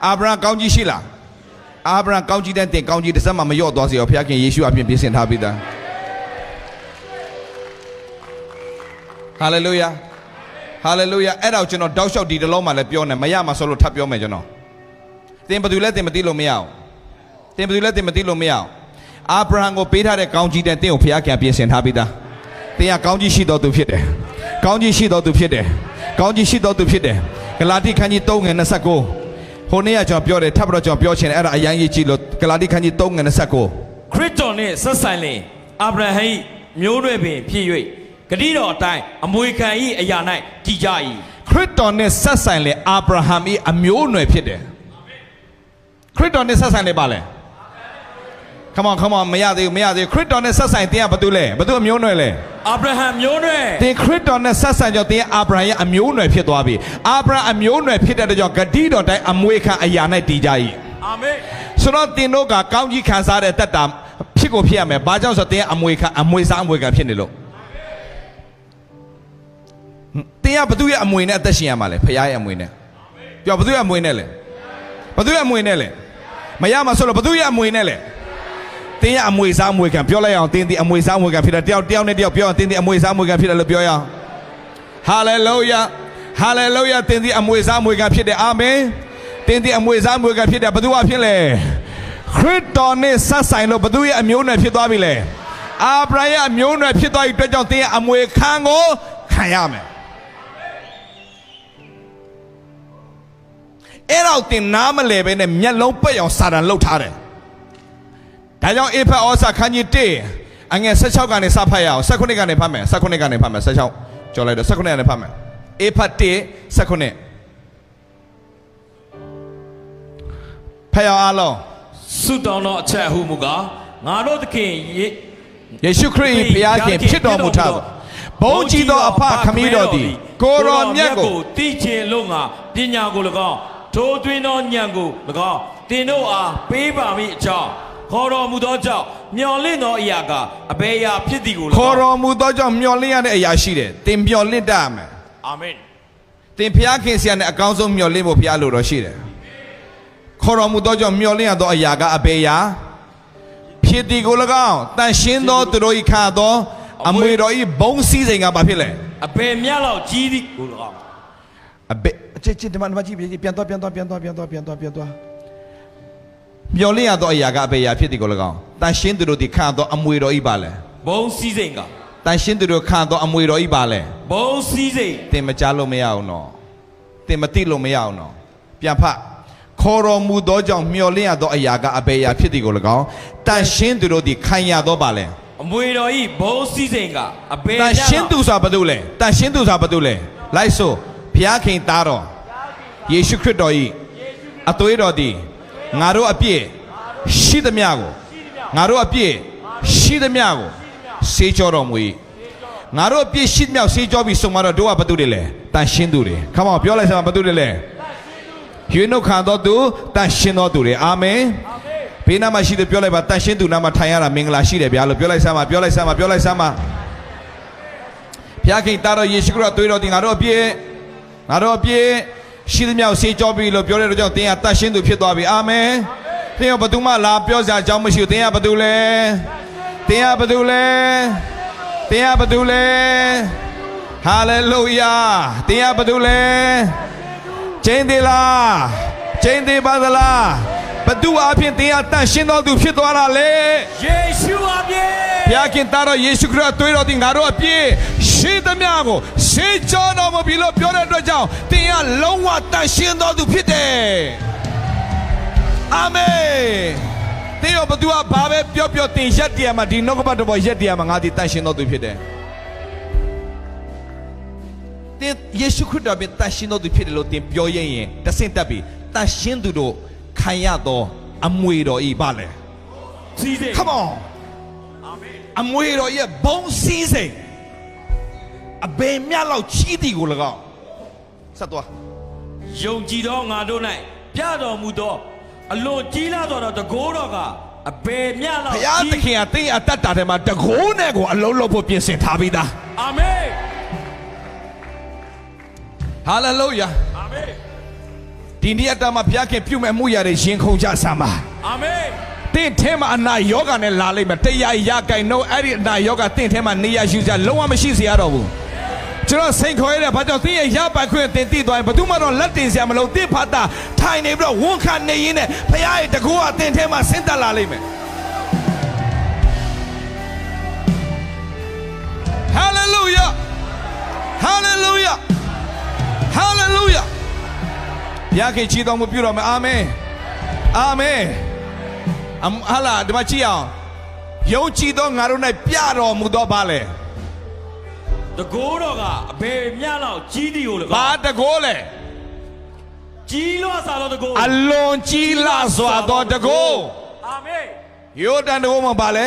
အာဗြဟံကောင်းကြီးရှိလားအာဗြဟံကောင်းကြီးတဲ့တင်ကောင်းကြီးတစ်စက်မှမလျော့သွားစေရောဘုရားခင်ယေရှုအပြင်ပြင်ဆင်ထားပြီးသားဟာလေလုယာဟာလေလုယာအဲ့တော့ကျွန်တော်တောက်လျှောက်ဒီတလုံးမှလည်းပြောနေမရမှာဆိုလို့ထပ်ပြောမယ်ကျွန်တော်သင်ဘယ်သူလဲသင်မသိလို့မရအောင်သင်ဘယ်သူလဲသင်မသိလို့မရအောင်အာဗြဟံကိုပေးထားတဲ့ကောင်းကြီးတဲ့သင်ကိုဘုရားခင်ပြင်ဆင်ထားပြီးသားသင်ကကောင်းကြီးရှိတော်သူဖြစ်တယ်ကောင်းကြီးရှိတော်သူဖြစ်တယ်ကောင်းကြီးရှိတော်သူဖြစ်တယ်ဂလာတိခန်းကြီး3ငယ်29ဟိုနေ့ကကျွန်တော်ပြောတယ်ထပ်ပြီးတော့ကျွန်တော်ပြောချင်တယ်အဲ့ဒါအရင်ကြီးကြည့်လို့ဂလာတိခန်းကြီး3ငယ်29ခရစ်တော်နဲ့ဆက်ဆိုင်လင်အာဗြဟံ၏မျိုးနွယ်ပင်ဖြစ်၍ဂတိတော်အတိုင်းအမွေခံ၏အရာ၌တည်ကြ၏ခရစ်တော်နဲ့ဆက်ဆိုင်လင်အာဗြဟံ၏အမျိုးနွယ်ဖြစ်တယ်ခရစ်တော်နဲ့ဆက်ဆိုင်လေပါလေCome on မရသေးဘူးခရစ်တော်နဲ့ဆက်ဆိုင်တင်ကဘာတူလဲဘာတူအမျိုးနွယ်လဲအာဗြဟံမျိုးနွယ်တင်ခရစ်တော်နဲ့ဆက်ဆိုင်ကြောင့်တင်အာဗြဟံရဲ့အမျိုးနွယ်ဖြစ်သွားပြီအာဗြဟံအမျိုးနွယ်ဖြစ်တဲ့ကြောင့်ဂတိတော်တိုင်းအမွေခံအရာ၌တည်ကြ၏အာမင်ဆိုတော့တင်တို့ကကောင်းကြီးခံစားတဲ့တတ်တာဖြစ်ကိုဖြစ်ရမယ်ဘာကြောင့်ဆိုတင်အမွေခံအမွေစားအမွေခံဖြစ်နေလို့တင်ကဘာတူရဲ့အမွေနဲ့အသက်ရှင်ရမှာလဲဖခင်ရဲ့အမွေနဲ့ပြောဘာတူရဲ့အမွေနဲ့လဲဘာတူရဲ့အမွေနဲ့လဲမရမှာဆိုလို့ဘာတူရဲ့အမွေနဲ့လဲတင်းရအမွေစားအမွေခံပြောလိုက်အောင်တင်းဒီအမွေစားအမွေခံဖြစ်တယ်တယောက်နဲ့တယောက်ပြောအောင်တင်းဒီအမွေစားအမွေခံဖြစ်တယ်လို့ပြောရအောင်ဟာလေလုယာဟာလေလုယာတင်းဒီအမွေစားအမွေခံဖြစ်တယ်အာမင်တင်းဒီအမွေစားအမွေခံဖြစ်တယ်ဘသူကဖြစ်လဲခရစ်တော်နဲ့ဆက်ဆိုင်လို့ဘသူရဲ့အမျိုးနွယ်ဖြစ်သွားပြီလေအာဗြဟံရဲ့အမျိုးနွယ်ဖြစ်သွားပြီအတွက်ကြောင့်တင်းရဲ့အမွေခံကိုခံရမယ်အဲ့တော့တင်းနားမလဲပဲနဲ့မျက်လုံးပိတ်အောင်စာတန်လှုပ်ထားတယ်ဒါကြောင့်အေဖက်ဩစာခန်းကြီး1အငယ်16ကနေစဖတ်ရအောင်19ကနေဖတ်မယ်19ကနေဖတ်မယ်16ကြော်လိုက်တော့19ကနေဖတ်မယ်အေဖက်1 19ဖတ်ရအောင်လုံးဆုတောင်းသောအချက်ဟုမူကားငါတို့သခင်ယေရှုခရစ်ဘုရားခင်ဖြစ်တော်မူထသောဘုန်းကြီးသောအဖခမည်းတော်သည်ကိုရောမြတ်ကိုတည်ခြင်းလို့ငါပညာကို၎င်းထိုးသွင်းသောဉာဏ်ကို၎င်းတင်တို့အားပေးပါမည်အကြောင်းခေါ်တော်မူသောကြောင့်မျော်လင့်သောအရာကအဘယ်အရာဖြစ်သည်ကိုခေါ်တော်မူသောကြောင့်မျော်လင့်ရတဲ့အရာရှိတယ်သင်မျော်လင့်တတ်မယ်အာမင်သင်ဘုရားခင်ဆရာနဲ့အကောင်းဆုံးမျှော်လင့်ဖို့ဘုရားလိုတော်ရှိတယ်ခေါ်တော်မူသောကြောင့်မျှော်လင့်ရသောအရာကအဘယ်အရာဖြစ်သည်ကို၎င်းတန်ရှင်းသောသူတို့၏ခါသောအမွေတော်၏ဘုံစည်းစိမ်ကဘာဖြစ်လဲအဘယ်မြတ်လောက်ကြီးသည်ကို၎င်းအဘယ်ချစ်ဒီမှာကြည့်ပြန်သွားမျော်လင့်ရသောအရာကအဘယ်အရာဖြစ်သည်ကို၎င်းတန်ရှင်းသူတို့သည်ခါသောအမွေတော်၏ပါလဲဘုံစည်းစိမ်ကတန်ရှင်းသူတို့ခါသောအမွေတော်၏ပါလဲဘုံစည်းစိမ်သင်မကြားလို့မရအောင်နော်သင်မသိလို့မရအောင်နော်ပြန်ဖတ်ခေါ်တော်မူသောကြောင့်မျော်လင့်ရသောအရာကအဘယ်အရာဖြစ်သည်ကို၎င်းတန်ရှင်းသူတို့သည်ခံရသောပါလဲအမွေတော်၏ဘုံစည်းစိမ်ကအဘယ်တန်ရှင်းသူဆိုတာဘာလို့လဲတန်ရှင်းသူဆိုတာဘာလို့လဲလိုက်ဆိုဘုရားခင်သားတော်ယေရှုခရစ်တော်၏အသွေးတော်သည်ငါတို့အပြည့်ရှိသမျှကိုငါတို့အပြည့်ရှိသမျှကိုဆေးကြောတော်မူ၏ငါတို့အပြည့်ရှိသမျှဆေးကြောပြီးဆုံးမတော့တို့ကဘာတူတယ်လဲတန်ရှင်းသူတွေခမောပြောလိုက်စမ်းဘာတူတယ်လဲရွေးနှုတ်ခံတော်သူတန်ရှင်းတော်သူတွေအာမင်ဘေးနားမှာရှိတယ်ပြောလိုက်ပါတန်ရှင်းသူနားမှာထိုင်ရတာမင်္ဂလာရှိတယ်ဗျာလို့ပြောလိုက်စမ်းပါဘုရားခင်သားတော်ယေရှုခရစ်တော်သွေးတော်တင်ငါတို့အပြည့်ရှိသမျှဆေးကြောပြီးလို့ပြောတဲ့ကြောင့်တင်ကတန်ရှင်းသူဖြစ်သွားပြီအာမင်သင်ကဘသူမှလာပြောစရာအကြောင်းမရှိဘူးသင်ကဘသူလဲဟာလေလုယာသင်ကဘသူလဲကျင်းသေးလားကျင်းသေးပါသလားဘ သူအပြင်တင်ရတန်ရှင်းတော်သူဖြစ်သွားတာလေ ယေရှုအပြည့် ဘုရားခင်သားတော်ယေရှုခရစ်သွေးတော်သည်ငါတို့အပြည့်ရှင်းသမျှကိုရှင်းကြောတော်မူပြီလို့ပြောတဲ့အတွက်ကြောင့်တင်ရလုံးဝတန်ရှင်းတော်သူဖြစ်တယ်အာမင်တင်ရဘသူကဘာပဲပြောတင်ရက်တည်းမှာဒီနှုတ်ကပတ်တော်ပေါ်ရက်တည်းမှာငါဒီတန်ရှင်းတော်သူဖြစ်တယ်တင်ယေရှုခရစ်တော်ပဲတန်ရှင်းတော်သူဖြစ်တယ်လို့တင်ပြောရင်တဆင့်တက်ပြီတန်ရှင်းသူတို့ခံရတော့အမွေတော်ဤပါလေ စီးစိမ် Come on အာမင် အမွေတော်ရဲ့ဘုံစည်းစိမ်အဘယ်မြတ်လောက်ချီးသည်ကို၎င်းဆက်သွား ယုံကြည်သောငါတို့၌ပြတော်မူသောအလွန်ကြီးလာသောတကိုးတော်ကအဘယ်မြတ်လောက် ဘုရားသခင်ကတင်းအတ္တတာထဲမှာတကိုးနဲ့ကိုအလုံးလုံးဖို့ပြင်ဆင်ထားပြီးသား အာမင် ဟာလေလုယာ အာမင် ဒီနေ့အတ္တမှာဘုရားခင်ပြုမဲ့မှုရတဲ့ရင်ခုန်ကြဆမ်းပါ အာမင် တင်းထဲမှာအနာယောဂနဲ့လာလိမ့်မယ်တရားရကိုင်တော့အဲ့ဒီအနာယောဂတင်းထဲမှာနေရယူကြလုံးဝမရှိစေရတော့ဘူးကျွန်တော်စိန်ခေါ်ရတဲ့ဘာကြောင့်တင်းရဲ့ရပိုင်ခွင့်တင်တည်သွားရင်ဘယ်သူမှတော့လက်တင်စရာမလိုတင်းဖတ်တာထိုင်နေပြီးတော့ဝန်ခံနေရင်းနဲ့ဘုရားရဲ့တကူကတင်းထဲမှာဆင်းသက်လာလိမ့်မယ်ဟာလေလုယာဟာလေလုယာဟာလေလုယာဘုရားခင်ချီးတော်မူပြုတော်မယ်အာမင်အာမင်ဟာလာဒီမှာကြည့်အောင်ယုံကြည်သောငါတို့၌ပြတော်မူသောဘာလဲ တကိုးတော်ကအဘယ်မြတ်လောက်ကြီးသည်ကို၎င်း ဘာတကိုးလဲ ကြီးလွှတ်စွာသောတကိုး အလွန်ကြီးလာစွာသောတကိုး အာမင် ယောဒန်တကိုးမှာဘာလဲ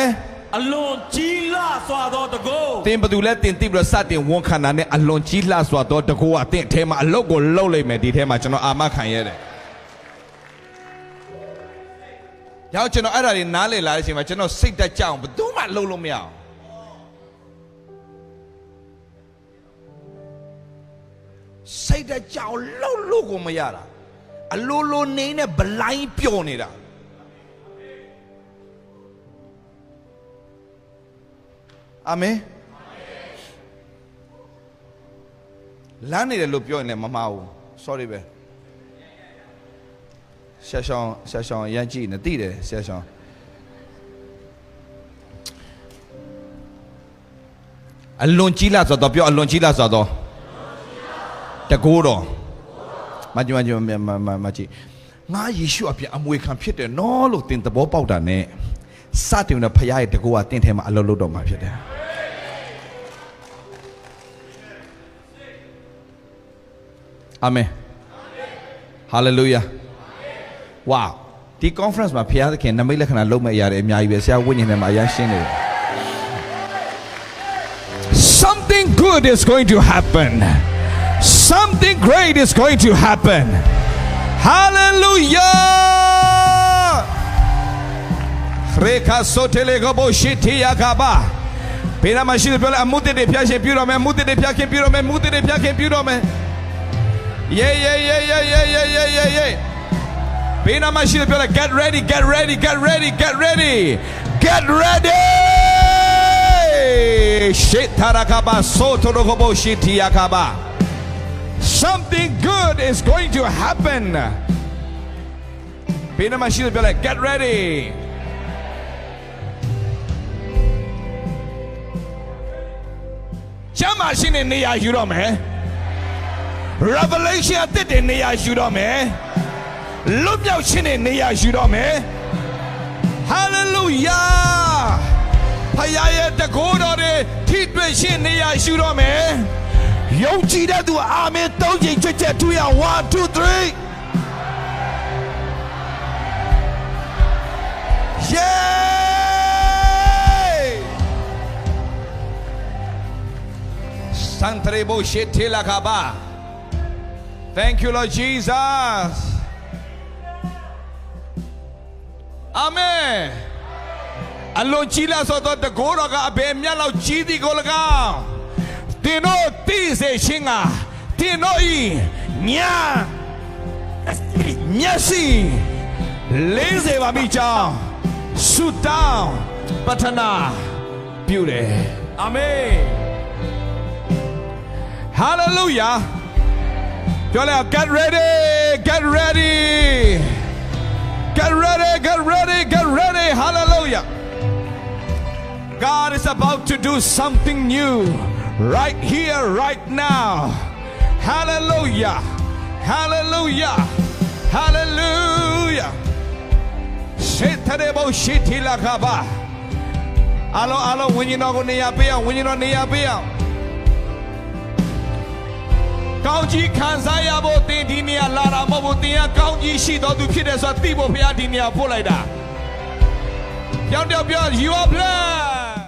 အလွန်ကြီးလွှတ်စွာသောတကိုး သင်ဘသူလဲတင်တိပြီးတော့စတင်ဝန်ခံတာနဲ့အလွန်ကြီးလာစွာသောတကိုးကအသင်အထဲမှာအလုတ်ကိုလှုပ်လိုက်မယ်ဒီထဲမှာကျွန်တော်အာမခံရတယ်ရောက်ကျွန်တော်အဲ့ဒါတွေနားလည်လာတဲ့အချိန်မှာကျွန်တော်စိတ်တက်ကြအောင်ဘယ်သူမှလှုပ်လို့မရအောင်စိတ်တက်ကြအောင်လှုပ်လို့ကိုမရတာအလိုလိုနေနဲ့ဘလိုင်းပျော်နေတာအာမင်လမ်းနေတယ်လို့ပြောရင်လည်းမမှားဘူး sorry ပဲဆရာရှောင်းရမ်းကြည့်နေသိတယ်ဆရာရှောင်းအလွန်ကြီးလာဆိုတော့ပြောအလွန်ကြီးလာဆိုတော့တကိုးတော်မကြည့်ငါယေရှုအပြင်အမွေခံဖြစ်တယ်နော်လို့သင်သဘောပေါက်တာနဲ့စတင်တဲ့ဖခင်ရဲ့တကိုးကသင်ထဲမှာအလုံးလုံးတော့မှာဖြစ်တယ်အာမင်ဟာလေလုယာဝါဒီ conference မှာဖခင်သခင်နမိတ်လက္ခဏာလုံးမဲ့ရတယ်အများကြီးပဲဆရာဝိညာဉ်ထဲမှာအရင်ရှင်းနေတယ် Something good is going to happen Something great is going to happen Hallelujah Reka sotele gobo shiti yakaba Pena machine pe la mute de pia chen piro me mute de pia ken piro me mute de pia ken piro me Yeah Pena machine pe la get ready Get ready Shitarakaba soto gobo shiti yakaba Something good is going to happen. Pena machine be like, get ready. Machine in near you don't me. Revelation did in near you don't me. Look your chin in near you don't me. Hallelujah. Paya the good or the teeth machine near you don't me. ယုံကြည်တဲ့သူအာမင်သုံးချိန်ချက်တူရ1 2 3 Yay Santrebo shetela kaba Thank you Lord Jesus Amen အလွန်ကြီးလာဆိုတော့တကိုးတော်ကအဘယ်မြတ်လောက်ကြီးသည်ကို၎င်းတင်တို့သိစေခြင်းကတင်တို့ဤညာမျက်စိလေးစေပါမိကြောင်းဆုတောင်းပတနာပြုတယ်အာမင်ဟာလေလုယာပြောလိုက် get ready Get ready, get ready, get ready. Hallelujah. God is about to do something new right here, right now. Hallelujah. Hallelujah. Hallelujah. Shetarebo shitila kaba. Alo, when you know near beer, when you know near beer. ကောင်းကြီးခံစားရဖို့သင်ဒီနေရာလာတာမဟုတ်ဘူးသင်ကကောင်းကြီးရှိတော်သူဖြစ်တယ်ဆိုတာသိဖို့ဘုရားဒီနေရာပို့လိုက်တာကြောက်ပြော you are blessed